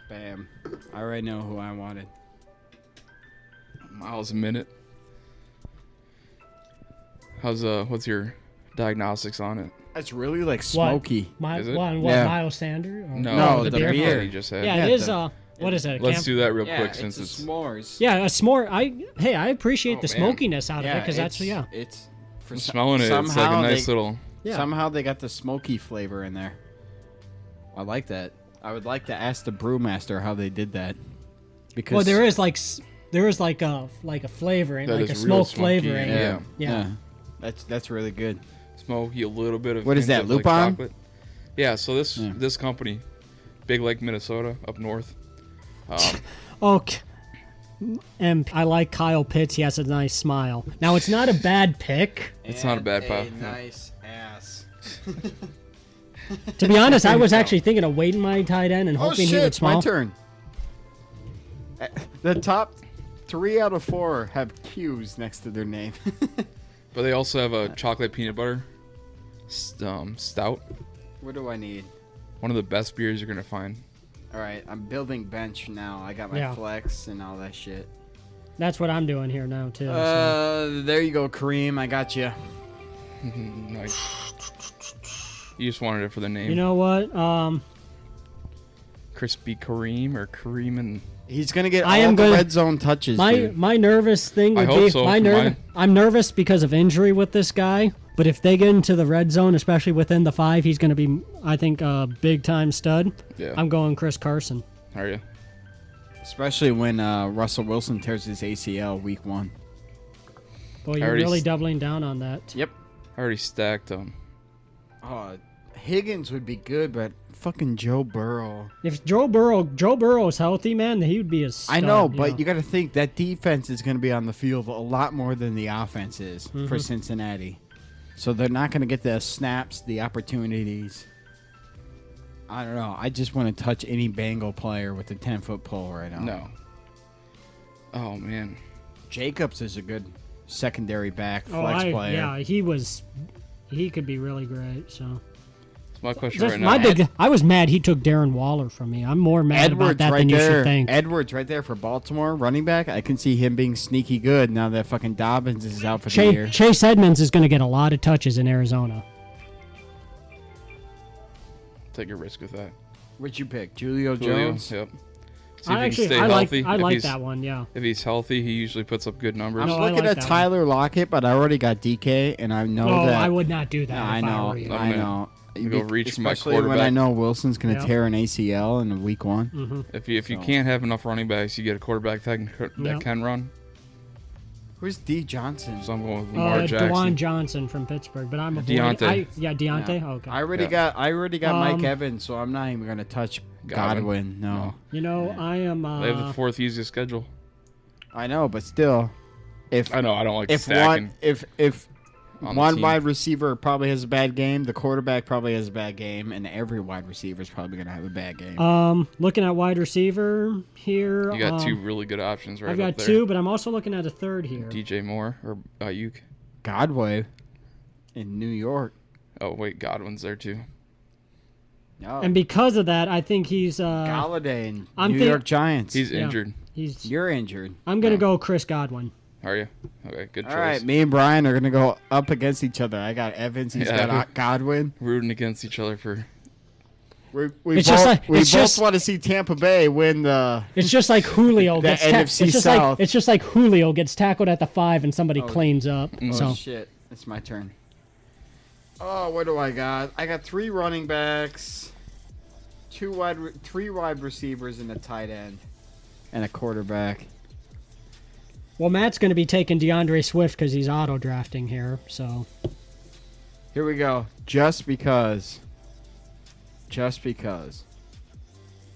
Speaker 1: Bam. I already know who I wanted.
Speaker 2: Miles a minute. How's what's your diagnostics on it?
Speaker 1: That's really like smoky.
Speaker 2: Is it?
Speaker 3: What,
Speaker 1: Yeah.
Speaker 3: Miles Sanders? Or-
Speaker 1: No,
Speaker 2: the
Speaker 1: the
Speaker 2: beer
Speaker 1: beer.
Speaker 2: that he just had.
Speaker 3: Yeah,
Speaker 1: Yeah,
Speaker 3: it is.
Speaker 1: the-
Speaker 3: What is it?
Speaker 2: Let's do that real
Speaker 1: Yeah,
Speaker 2: quick
Speaker 1: it's
Speaker 2: since
Speaker 1: a
Speaker 2: it's
Speaker 1: s'mores.
Speaker 3: Yeah, a s'more. I appreciate
Speaker 2: Oh,
Speaker 3: the
Speaker 2: man.
Speaker 3: smokiness out of it
Speaker 1: Yeah,
Speaker 3: because that's
Speaker 1: It's for
Speaker 2: I'm
Speaker 1: some-
Speaker 2: smelling it. It's like a
Speaker 1: somehow
Speaker 2: nice
Speaker 1: they-
Speaker 2: little.
Speaker 3: Yeah.
Speaker 1: Somehow they got the smoky flavor in there. I like that. I would like to ask the brewmaster how they did that. Because
Speaker 3: Well, there is like a flavoring,
Speaker 2: That
Speaker 3: like a
Speaker 2: is real
Speaker 3: smoke
Speaker 2: smoky,
Speaker 3: flavoring.
Speaker 2: yeah.
Speaker 3: Yeah.
Speaker 1: That's really good.
Speaker 2: smoky, a little bit of.
Speaker 1: What is
Speaker 2: hint
Speaker 1: that,
Speaker 2: of, like,
Speaker 1: Lupon?
Speaker 2: chocolate. Yeah. So this
Speaker 1: Yeah.
Speaker 2: this company, Big Lake, Minnesota, up north.
Speaker 3: Okay. And I like Kyle Pitts. He has a nice smile. Now, it's not a bad pick.
Speaker 2: It's not a bad pop.
Speaker 1: Nice ass.
Speaker 3: To be honest, I was actually thinking of waiting my tight end and
Speaker 1: Oh
Speaker 3: hoping he
Speaker 1: shit!
Speaker 3: would
Speaker 1: It's my
Speaker 3: small.
Speaker 1: turn. The top 3 out of 4 have Q's next to their name.
Speaker 2: But they also have a chocolate peanut butter stout.
Speaker 1: What do I need?
Speaker 2: One of the best beers you're gonna find.
Speaker 1: All right, I'm building bench now. I got my
Speaker 3: Yeah.
Speaker 1: flex and all that shit.
Speaker 3: That's what I'm doing here now, too. so.
Speaker 1: There you go, Kareem. I got you.
Speaker 2: Nice. You just wanted it for the name.
Speaker 3: You know what?
Speaker 2: Crispy Kareem or Kareem and.
Speaker 1: He's gonna get
Speaker 3: I
Speaker 1: all
Speaker 3: am
Speaker 1: the
Speaker 3: gonna-
Speaker 1: red zone touches.
Speaker 3: My
Speaker 1: dude.
Speaker 3: my nervous thing
Speaker 2: I
Speaker 3: would
Speaker 2: hope
Speaker 3: be
Speaker 2: so for mine.
Speaker 3: I'm nervous because of injury with this guy. But if they get into the red zone, especially within the 5, he's going to be, I think, a big time stud.
Speaker 2: Yeah.
Speaker 3: I'm going Chris Carson.
Speaker 2: Are you?
Speaker 1: Especially when Russell Wilson tears his ACL week 1.
Speaker 3: Boy, you're
Speaker 2: already
Speaker 3: really
Speaker 2: s-
Speaker 3: doubling down on that.
Speaker 1: Yep.
Speaker 2: I already stacked
Speaker 1: Higgins would be good, but fucking Joe Burrow.
Speaker 3: If Joe Burrow's healthy, man, he would be a stud.
Speaker 1: I know, but you got to think that defense is going to be on the field a lot more than the offense is for Cincinnati. So they're not going to get the snaps, the opportunities. I don't know. I just want to touch any Bengal player with a 10-foot pole right now.
Speaker 2: No. Oh man.
Speaker 1: Jacobs is a good secondary back
Speaker 3: Oh,
Speaker 1: flex player.
Speaker 3: yeah, he could be really great. So
Speaker 2: It's my question
Speaker 3: Just
Speaker 2: right now.
Speaker 3: I was mad he took Darren Waller from me. I'm more mad about that than you should think.
Speaker 1: Edwards right there for Baltimore, running back. I can see him being sneaky good now that fucking Dobbins is out for the year.
Speaker 3: Chase Edmonds is going to get a lot of touches in Arizona.
Speaker 2: Take a risk with that.
Speaker 1: What'd you pick? Julio
Speaker 2: Julio,
Speaker 1: Jones?
Speaker 2: Yep. See if he can stay
Speaker 3: I
Speaker 2: healthy. If
Speaker 3: like
Speaker 2: he's-
Speaker 3: that one. Yeah.
Speaker 2: If he's healthy, he usually puts up good numbers.
Speaker 1: I'm
Speaker 3: No, I
Speaker 1: looking
Speaker 3: like
Speaker 1: at
Speaker 3: that one.
Speaker 1: Tyler Lockett, but I already got DK, and I know
Speaker 3: Oh,
Speaker 1: that.
Speaker 3: I would not do that.
Speaker 1: No,
Speaker 3: if
Speaker 1: I know.
Speaker 3: were you.
Speaker 1: I know.
Speaker 2: I'm gonna go reach for my
Speaker 1: Especially when I
Speaker 2: quarterback.
Speaker 1: know Wilson's going to
Speaker 3: Yep.
Speaker 1: tear an ACL in week 1.
Speaker 2: If you
Speaker 1: So-
Speaker 2: can't have enough running backs, you get a quarterback that
Speaker 3: Yep.
Speaker 2: can run.
Speaker 1: Who's D. Johnson?
Speaker 2: So I'm going with Lamar
Speaker 3: DeJuan
Speaker 2: Jackson.
Speaker 3: Johnson from Pittsburgh, but I'm avoiding.
Speaker 2: Deontay.
Speaker 3: Deontay.
Speaker 1: Yeah.
Speaker 3: Okay.
Speaker 1: I already got Mike
Speaker 3: Um,
Speaker 1: Evans, so I'm not even going to touch
Speaker 2: Godwin.
Speaker 1: Godwin. No.
Speaker 3: You know, I am.
Speaker 2: They have the 4th easiest schedule.
Speaker 1: I know, but still, if
Speaker 2: I know. I don't like
Speaker 1: if
Speaker 2: stacking.
Speaker 1: one if
Speaker 2: on the
Speaker 1: one
Speaker 2: team.
Speaker 1: wide receiver probably has a bad game, the quarterback probably has a bad game, and every wide receiver is probably going to have a bad game.
Speaker 3: Looking at wide receiver here.
Speaker 2: You got 2 really good options right
Speaker 3: I've
Speaker 2: up
Speaker 3: got
Speaker 2: there.
Speaker 3: 2, but I'm also looking at a third here.
Speaker 2: DJ Moore or Ayuk.
Speaker 1: Godwin in New York.
Speaker 2: Oh wait, Godwin's there too.
Speaker 1: No.
Speaker 3: And because of that, I think he's.
Speaker 1: Galladay and
Speaker 3: I'm
Speaker 1: New
Speaker 3: think-
Speaker 1: York Giants.
Speaker 2: He's
Speaker 3: Yeah.
Speaker 2: injured.
Speaker 1: You're injured.
Speaker 3: I'm gonna go Chris Godwin.
Speaker 2: Are you? Okay, good choice.
Speaker 1: All right, me and Brian are gonna go up against each other. I got Evans. He's
Speaker 2: Yeah.
Speaker 1: got Godwin.
Speaker 2: Rooting against each other for.
Speaker 1: We
Speaker 3: It's
Speaker 1: both,
Speaker 3: just like-
Speaker 1: we
Speaker 3: it's
Speaker 1: both
Speaker 3: just-
Speaker 1: want to see Tampa Bay win the.
Speaker 3: It's just like Julio
Speaker 1: The
Speaker 3: gets.
Speaker 1: NFC
Speaker 3: it's just
Speaker 1: South.
Speaker 3: like it's just like Julio gets tackled at the 5 and somebody cleans up.
Speaker 1: Oh
Speaker 3: So
Speaker 1: shit! It's my turn. Oh, what do I got? I got 3 running backs, 3 wide receivers, and a tight end, and a quarterback.
Speaker 3: well, Matt's gonna be taking DeAndre Swift because he's auto drafting here. So
Speaker 1: Here we go. Just because.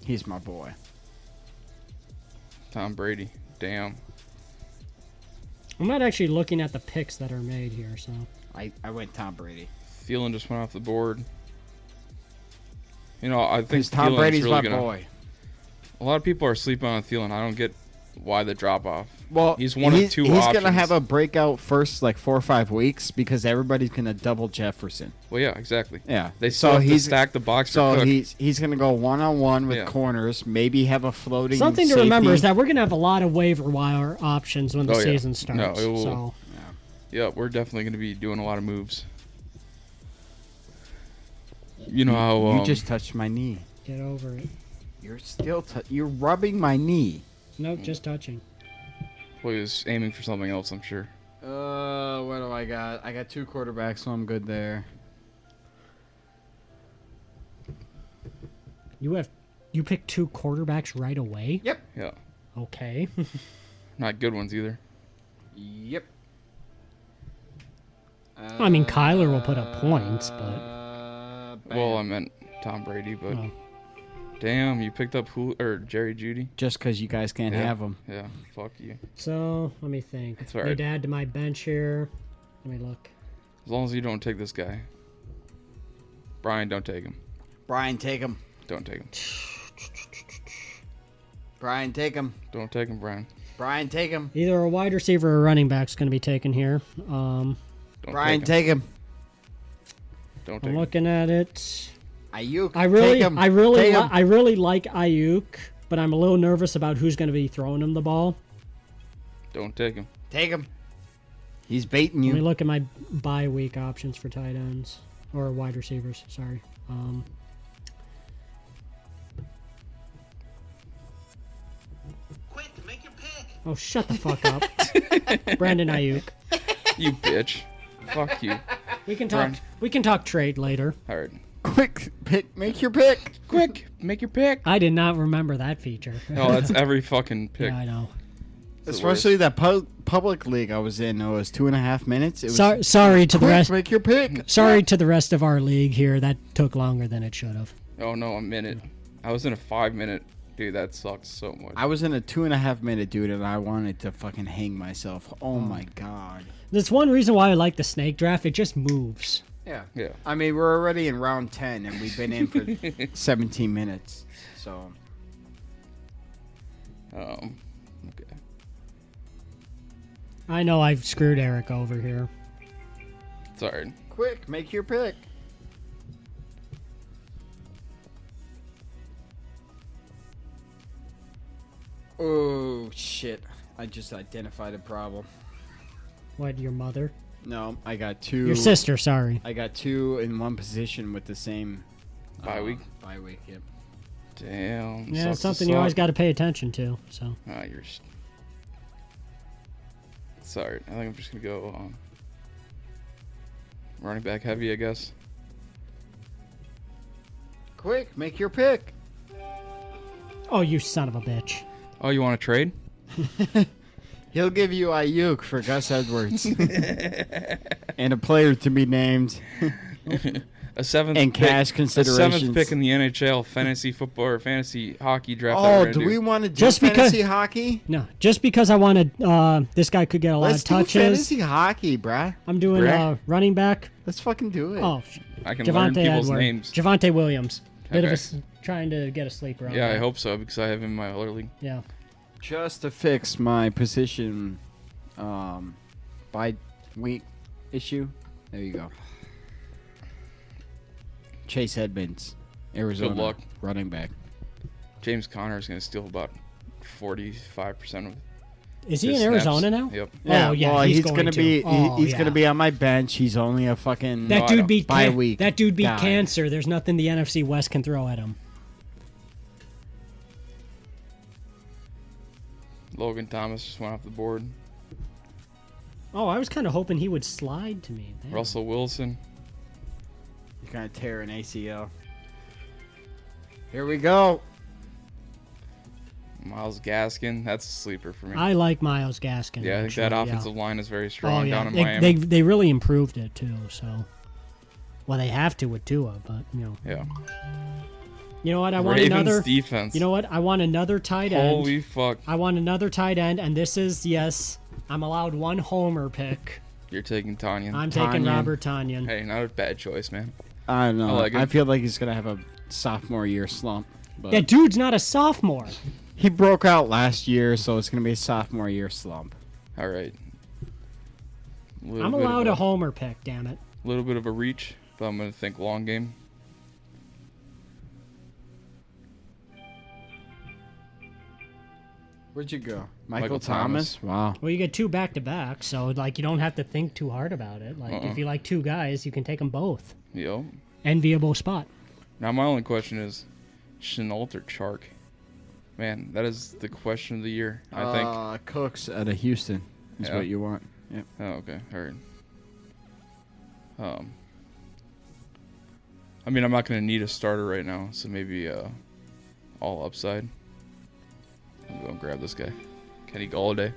Speaker 1: He's my boy.
Speaker 2: Tom Brady. Damn.
Speaker 3: I'm not actually looking at the picks that are made here. So
Speaker 1: I went Tom Brady.
Speaker 2: Thielen just went off the board. You know, I think
Speaker 1: Because Tom
Speaker 2: Thielen's
Speaker 1: Brady's
Speaker 2: really
Speaker 1: my
Speaker 2: gonna,
Speaker 1: boy.
Speaker 2: A lot of people are sleeping on Thielen. I don't get why the drop off.
Speaker 1: Well,
Speaker 2: He's one of 2
Speaker 1: He's
Speaker 2: options.
Speaker 1: gonna have a breakout first, like 4 or 5 weeks, because everybody's gonna double Jefferson.
Speaker 2: Well, yeah, exactly.
Speaker 1: Yeah,
Speaker 2: They still have to stack the box
Speaker 1: So
Speaker 2: for Cook.
Speaker 1: he's gonna go 1-on-1 with
Speaker 2: Yeah.
Speaker 1: corners, maybe have a floating.
Speaker 3: something to
Speaker 1: safety.
Speaker 3: remember is that we're gonna have a lot of waiver wire options when the
Speaker 2: Oh, yeah.
Speaker 3: season starts.
Speaker 2: No, it will-
Speaker 3: So
Speaker 2: Yeah, we're definitely going to be doing a lot of moves. You know how
Speaker 1: you just touched my knee.
Speaker 3: get over it.
Speaker 1: You're still you're rubbing my knee.
Speaker 3: Nope, just touching.
Speaker 2: well, he was aiming for something else, I'm sure.
Speaker 1: What do I got? I got 2 quarterbacks, so I'm good there.
Speaker 3: You picked 2 quarterbacks right away.
Speaker 1: Yep.
Speaker 2: Yeah,
Speaker 3: Okay.
Speaker 2: not good ones either.
Speaker 1: Yep.
Speaker 3: I mean, Kyler will put up points, but
Speaker 2: Well, I meant Tom Brady, but
Speaker 3: oh.
Speaker 2: damn, you picked up Jerry Jeudy.
Speaker 1: Just because you guys can't have them.
Speaker 2: Yeah, fuck you.
Speaker 3: So let me think.
Speaker 2: That's all right.
Speaker 3: Need to add to my bench here. Let me look.
Speaker 2: As long as you don't take this guy. Brian, don't take him.
Speaker 1: Brian, take him.
Speaker 2: Don't take him.
Speaker 1: Brian, take him.
Speaker 2: Don't take him, Brian.
Speaker 1: Brian, take him.
Speaker 3: Either a wide receiver or a running back's going to be taken here.
Speaker 2: Don't
Speaker 1: Brian,
Speaker 2: take him.
Speaker 1: take him.
Speaker 2: Don't take
Speaker 3: I'm
Speaker 2: him.
Speaker 3: looking at it.
Speaker 1: Ayuk,
Speaker 3: I really,
Speaker 1: take him.
Speaker 3: I really,
Speaker 1: Take him.
Speaker 3: I really like Ayuk, but I'm a little nervous about who's going to be throwing him the ball.
Speaker 2: Don't take him.
Speaker 1: Take him. He's baiting
Speaker 3: Let me
Speaker 1: you.
Speaker 3: look at my bye week options for tight ends or wide receivers. Sorry.
Speaker 4: Quick, make your pick.
Speaker 3: Oh, shut the fuck up, Brandon Ayuk.
Speaker 2: You bitch. Fuck you.
Speaker 3: We can talk.
Speaker 2: Brian.
Speaker 3: We can talk trade later.
Speaker 2: All right.
Speaker 1: Quick, pick. Make your pick.
Speaker 2: Quick, make your pick.
Speaker 3: I did not remember that feature.
Speaker 2: No, that's every fucking pick.
Speaker 3: Yeah, I know.
Speaker 2: It's the
Speaker 1: Especially that public league I was in. It was 2.5 minutes. It was
Speaker 3: Sorry to the
Speaker 1: quick,
Speaker 3: rest.
Speaker 1: make your pick.
Speaker 3: Sorry to the rest of our league here. That took longer than it should have.
Speaker 2: Oh no, a minute. I was in a 5-minute. Dude, that sucks so much.
Speaker 1: I was in a 2.5 minute, dude, and I wanted to fucking hang myself. Oh my god.
Speaker 3: That's one reason why I like the snake draft. It just moves.
Speaker 1: Yeah.
Speaker 2: Yeah.
Speaker 1: I mean, we're already in round 10, and we've been in for 17 minutes. So.
Speaker 2: Okay.
Speaker 3: I know I've screwed Eric over here.
Speaker 2: It's alright.
Speaker 1: Quick, make your pick. Oh, shit. I just identified a problem.
Speaker 3: What, your mother?
Speaker 1: No, I got two.
Speaker 3: Your sister, sorry.
Speaker 1: I got two in one position with the same
Speaker 2: Bye week?
Speaker 1: Bye week, yep.
Speaker 2: Damn.
Speaker 3: Yeah,
Speaker 2: sucks
Speaker 3: it's
Speaker 2: to
Speaker 3: something you always
Speaker 2: suck.
Speaker 3: got to pay attention to. So
Speaker 2: You're. Sorry. I think I'm just gonna go running back heavy, I guess.
Speaker 1: Quick, make your pick.
Speaker 3: oh, you son of a bitch.
Speaker 2: Oh, you want to trade?
Speaker 1: He'll give you Ayuk for Gus Edwards. And a player to be named.
Speaker 2: A seventh
Speaker 1: And
Speaker 2: pick,
Speaker 1: cash
Speaker 2: a
Speaker 1: considerations.
Speaker 2: 7th pick in the NHL fantasy football or fantasy hockey draft. that
Speaker 1: Oh,
Speaker 2: we're gonna
Speaker 1: do we want to do
Speaker 3: Just because-
Speaker 1: fantasy hockey?
Speaker 3: No, just because I wanted this guy could get a lot
Speaker 1: Let's
Speaker 3: of
Speaker 1: do
Speaker 3: touches.
Speaker 1: fantasy hockey, bruh.
Speaker 3: I'm doing
Speaker 2: Brad?
Speaker 3: running back.
Speaker 1: Let's fucking do it.
Speaker 3: Oh,
Speaker 2: I can learn
Speaker 3: Javante
Speaker 2: people's
Speaker 3: Edwards.
Speaker 2: names.
Speaker 3: Javante Williams. Bit of
Speaker 2: Okay.
Speaker 3: trying to get a sleeper on
Speaker 2: Yeah, I
Speaker 3: that.
Speaker 2: hope so because I have him in my other league.
Speaker 3: Yeah.
Speaker 1: Just to fix my position by week issue. There you go. Chase Edmonds, Arizona.
Speaker 2: Good luck.
Speaker 1: Running back.
Speaker 2: James Conner is going to steal about 45% of
Speaker 3: Is he
Speaker 2: his
Speaker 3: in
Speaker 2: snaps.
Speaker 3: Arizona now?
Speaker 2: Yep.
Speaker 3: Oh, yeah,
Speaker 1: well,
Speaker 3: he's
Speaker 1: he's
Speaker 3: going
Speaker 1: gonna
Speaker 3: to.
Speaker 1: be
Speaker 3: Oh,
Speaker 1: he's
Speaker 3: yeah.
Speaker 1: gonna be on my bench. He's only a fucking
Speaker 3: That
Speaker 2: I
Speaker 3: dude
Speaker 2: don't.
Speaker 3: beat
Speaker 1: Bye week
Speaker 3: That dude beat
Speaker 1: guy.
Speaker 3: cancer. There's nothing the NFC West can throw at him.
Speaker 2: Logan Thomas just went off the board.
Speaker 3: Oh, I was kind of hoping he would slide to me. Damn.
Speaker 2: Russell Wilson.
Speaker 1: He's gonna tear an ACL. Here we go.
Speaker 2: Miles Gaskin. That's a sleeper for me.
Speaker 3: I like Miles Gaskin.
Speaker 2: Yeah, I think that
Speaker 3: actually,
Speaker 2: offensive line is very
Speaker 3: Oh
Speaker 2: strong
Speaker 3: yeah,
Speaker 2: down in Miami.
Speaker 3: they really improved it too. So, well, they have to with Tua, but
Speaker 2: yeah.
Speaker 3: you know what? I want
Speaker 2: Ravens
Speaker 3: another.
Speaker 2: defense.
Speaker 3: You know what? I want another tight end.
Speaker 2: Holy fuck.
Speaker 3: I want another tight end, and this is yes. I'm allowed one homer pick.
Speaker 2: You're taking Tanyan.
Speaker 3: I'm taking
Speaker 1: Tanyan.
Speaker 3: Robert Tanyan.
Speaker 2: Hey, not a bad choice, man.
Speaker 1: I don't know.
Speaker 2: I like it.
Speaker 1: I feel like he's gonna have a sophomore year slump. But
Speaker 3: That dude's not a sophomore.
Speaker 1: he broke out last year, so it's gonna be a sophomore year slump.
Speaker 2: All right.
Speaker 3: I'm allowed a homer pick. Damn it.
Speaker 2: little bit of a reach, but I'm going to think long game.
Speaker 1: Where'd you go?
Speaker 2: Michael Thomas.
Speaker 1: Wow.
Speaker 3: Well, you get two back to back, so like you don't have to think too hard about it. Like if you like two guys, you can take them both.
Speaker 2: Yo.
Speaker 3: Enviable spot.
Speaker 2: Now my only question is, Chenault or Chark? Man, that is the question of the year. I think.
Speaker 1: Cooks out of Houston is
Speaker 2: Yeah.
Speaker 1: what you want. Yep.
Speaker 2: Oh, okay, heard. I mean, I'm not gonna need a starter right now, so maybe all upside. I'm going to grab this guy, Kenny Galladay.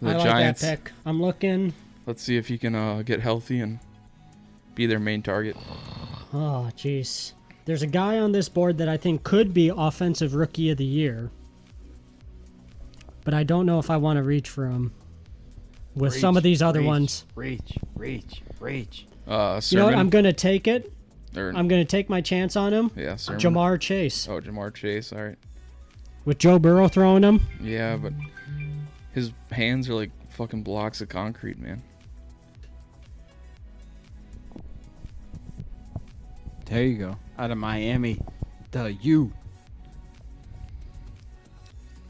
Speaker 2: The
Speaker 3: I like
Speaker 2: Giants.
Speaker 3: that pick. I'm looking.
Speaker 2: Let's see if he can get healthy and be their main target.
Speaker 3: Oh, jeez. There's a guy on this board that I think could be Offensive Rookie of the Year. But I don't know if I want to reach for him with some of these other ones.
Speaker 1: Reach.
Speaker 2: Sermon.
Speaker 3: You know what? I'm going to take it.
Speaker 2: Or-
Speaker 3: I'm going to take my chance on him.
Speaker 2: Yeah, Sermon.
Speaker 3: Jamar Chase.
Speaker 2: Oh, Jamar Chase. All right.
Speaker 3: With Joe Burrow throwing him.
Speaker 2: Yeah, but his hands are like fucking blocks of concrete, man.
Speaker 1: There you go. Out of Miami. The U.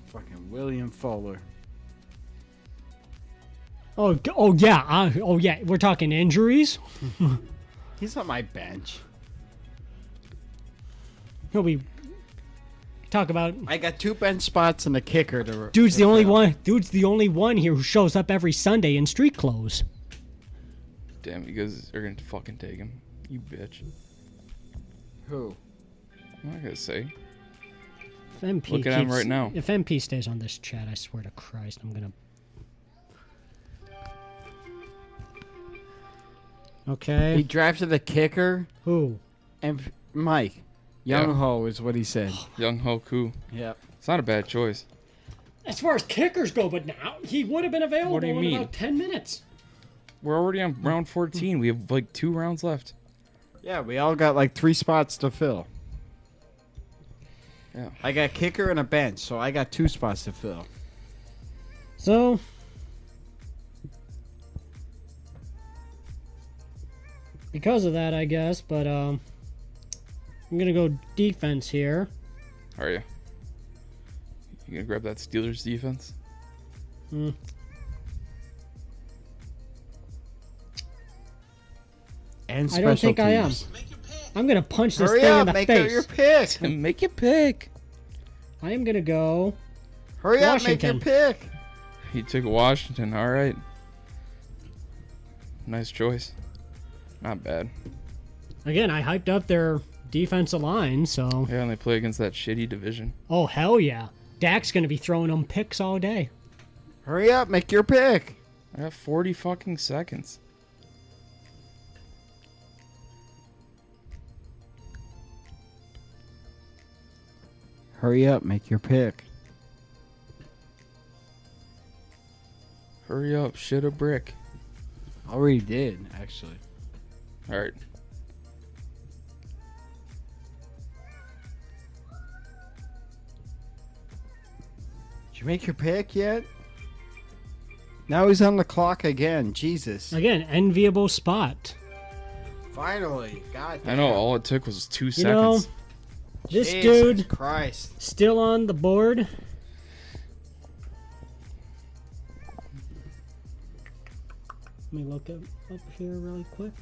Speaker 1: Fucking William Fuller.
Speaker 3: Oh yeah. We're talking injuries.
Speaker 1: He's on my bench.
Speaker 3: He'll be. Talk about.
Speaker 1: I got 2 bench spots and a kicker to.
Speaker 3: Dude's the only
Speaker 1: fill.
Speaker 3: one. Dude's the only one here who shows up every Sunday in street clothes.
Speaker 2: Damn, you guys are gonna fucking take him. You bitch.
Speaker 1: Who?
Speaker 2: I'm not gonna say.
Speaker 3: If MP
Speaker 2: Look at him right now.
Speaker 3: If MP stays on this chat, I swear to Christ, I'm gonna. Okay.
Speaker 1: He drafted the kicker
Speaker 3: Who?
Speaker 1: and Mike. Young Ho is what he said.
Speaker 2: Young Hoku.
Speaker 1: Yep.
Speaker 2: It's not a bad choice.
Speaker 3: As far as kickers go, but now he would have been available
Speaker 2: What do you
Speaker 3: in
Speaker 2: mean?
Speaker 3: about 10 minutes.
Speaker 2: We're already on round 14. We have like 2 rounds left.
Speaker 1: Yeah, we all got like 3 spots to fill.
Speaker 2: Yeah.
Speaker 1: I got kicker and a bench, so I got 2 spots to fill.
Speaker 3: So. Because of that, I guess, but I'm gonna go defense here.
Speaker 2: Are you? You gonna grab that Steelers defense?
Speaker 1: And
Speaker 3: I don't think I am.
Speaker 1: teams.
Speaker 3: I'm gonna punch this
Speaker 1: Hurry
Speaker 3: thing in
Speaker 1: up,
Speaker 3: the
Speaker 1: make
Speaker 3: face.
Speaker 1: up your pick.
Speaker 2: Make your pick.
Speaker 3: I am gonna go.
Speaker 1: Hurry up, make your
Speaker 3: Washington.
Speaker 1: pick.
Speaker 2: He took Washington. All right. Nice choice. Not bad.
Speaker 3: Again, I hyped up their defensive line, so.
Speaker 2: Yeah, and they play against that shitty division.
Speaker 3: Oh, hell yeah. Dak's gonna be throwing them picks all day.
Speaker 1: Hurry up, make your pick.
Speaker 2: I got 40 fucking seconds.
Speaker 1: Hurry up, make your pick.
Speaker 2: Hurry up, shit a brick.
Speaker 1: Already did, actually.
Speaker 2: All right.
Speaker 1: Did you make your pick yet? Now he's on the clock again. Jesus.
Speaker 3: Again, enviable spot.
Speaker 1: Finally. God damn.
Speaker 2: I know all it took was 2
Speaker 3: You know,
Speaker 2: seconds.
Speaker 3: this
Speaker 1: Jesus
Speaker 3: dude
Speaker 1: Christ.
Speaker 3: still on the board. Let me look up here really quick.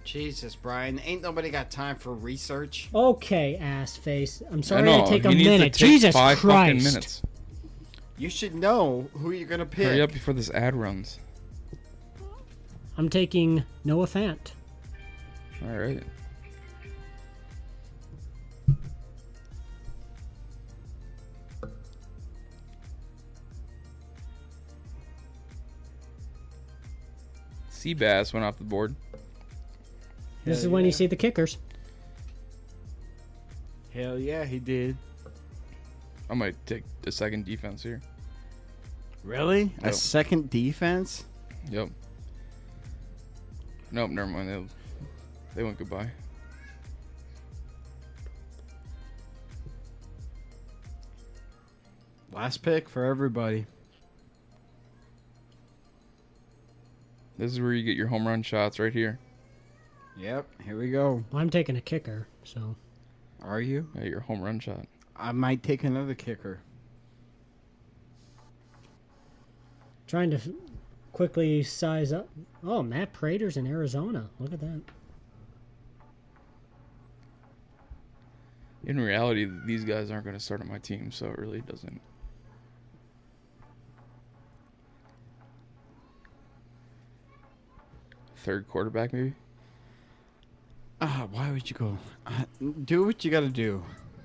Speaker 1: Jesus, Brian. Ain't nobody got time for research.
Speaker 3: Okay, ass face. I'm
Speaker 2: I
Speaker 3: sorry
Speaker 2: know.
Speaker 3: to take a
Speaker 2: he needs
Speaker 3: minute.
Speaker 2: to take
Speaker 3: Jesus
Speaker 2: 5 fucking
Speaker 3: Christ.
Speaker 2: minutes.
Speaker 1: You should know who you're going to pick.
Speaker 2: Hurry up before this ad runs.
Speaker 3: I'm taking Noah Fant.
Speaker 2: All right. Seabass went off the board.
Speaker 3: This is
Speaker 1: Hell
Speaker 3: when
Speaker 1: yeah.
Speaker 3: you see the kickers.
Speaker 1: Hell yeah, he did.
Speaker 2: I might take the second defense here.
Speaker 1: Really? A
Speaker 2: Yep.
Speaker 1: second defense?
Speaker 2: Yep. Nope, never mind. They went goodbye.
Speaker 1: Last pick for everybody.
Speaker 2: This is where you get your home run shots right here.
Speaker 1: Yep, here we go.
Speaker 3: Well, I'm taking a kicker, so.
Speaker 1: Are you?
Speaker 2: Yeah, your home run shot.
Speaker 1: I might take another kicker.
Speaker 3: Trying to quickly size up. Oh, Matt Prater's in Arizona. Look at that.
Speaker 2: In reality, these guys aren't going to start on my team, so it really doesn't. Third quarterback, maybe?
Speaker 1: Why would you go? Do what you got to do.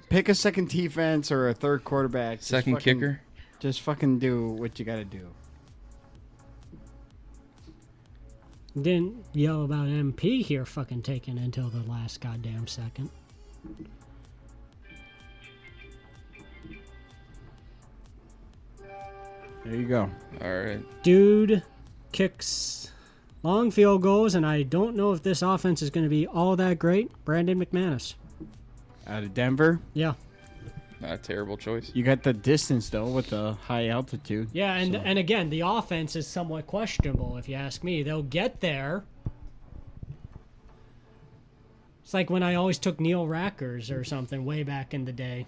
Speaker 1: Pick a second defense or a third quarterback.
Speaker 2: Second kicker?
Speaker 1: Just fucking do what you got to do.
Speaker 3: Didn't yell about MP here fucking taking until the last goddamn second.
Speaker 1: There you go.
Speaker 2: All right.
Speaker 3: Dude kicks long field goals, and I don't know if this offense is going to be all that great. Brandon McManus.
Speaker 1: Out of Denver.
Speaker 3: Yeah.
Speaker 2: Not a terrible choice.
Speaker 1: You got the distance, though, with the high altitude.
Speaker 3: Yeah, and again, the offense is somewhat questionable, if you ask me. They'll get there. It's like when I always took Neil Rackers or something way back in the day.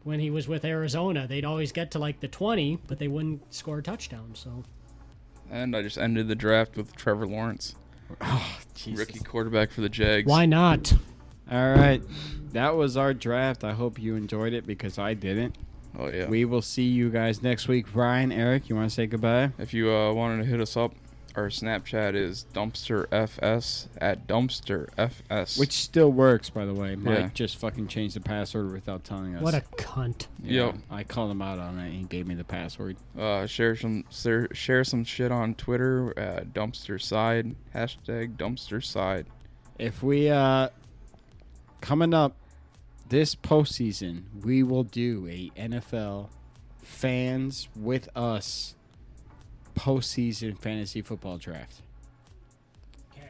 Speaker 3: When he was with Arizona, they'd always get to like the 20, but they wouldn't score a touchdown. So,
Speaker 2: And I just ended the draft with Trevor Lawrence,
Speaker 1: Oh, Jesus.
Speaker 2: rookie quarterback for the Jags.
Speaker 3: why not?
Speaker 1: All right. That was our draft. I hope you enjoyed it because I didn't.
Speaker 2: Oh, yeah.
Speaker 1: We will see you guys next week. Brian, Eric, you want to say goodbye?
Speaker 2: If you wanted to hit us up, our Snapchat is dumpsterfs at dumpsterfs.
Speaker 1: Which still works, by the way. Mike
Speaker 2: Yeah.
Speaker 1: just fucking changed the password without telling us.
Speaker 3: What a cunt.
Speaker 1: Yeah,
Speaker 2: Yep.
Speaker 1: I called him out on it. He gave me the password.
Speaker 2: share some shit on Twitter at dumpster side #dumpster side.
Speaker 1: If we coming up this postseason, we will do a NFL fans with us postseason fantasy football draft.
Speaker 3: Okay.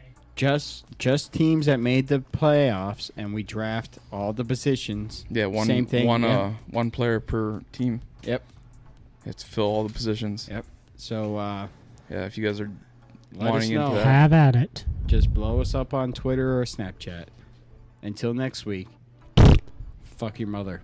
Speaker 1: Just teams that made the playoffs, and we draft all the positions.
Speaker 2: Yeah, one
Speaker 1: Same thing,
Speaker 2: one
Speaker 1: yeah.
Speaker 2: one player per team.
Speaker 1: Yep.
Speaker 2: You have to fill all the positions.
Speaker 1: Yep. So
Speaker 2: Yeah, if you guys are
Speaker 1: let us
Speaker 2: wanting into
Speaker 1: know.
Speaker 2: that.
Speaker 3: Have at it.
Speaker 1: Just blow us up on Twitter or Snapchat. Until next week, fuck your mother.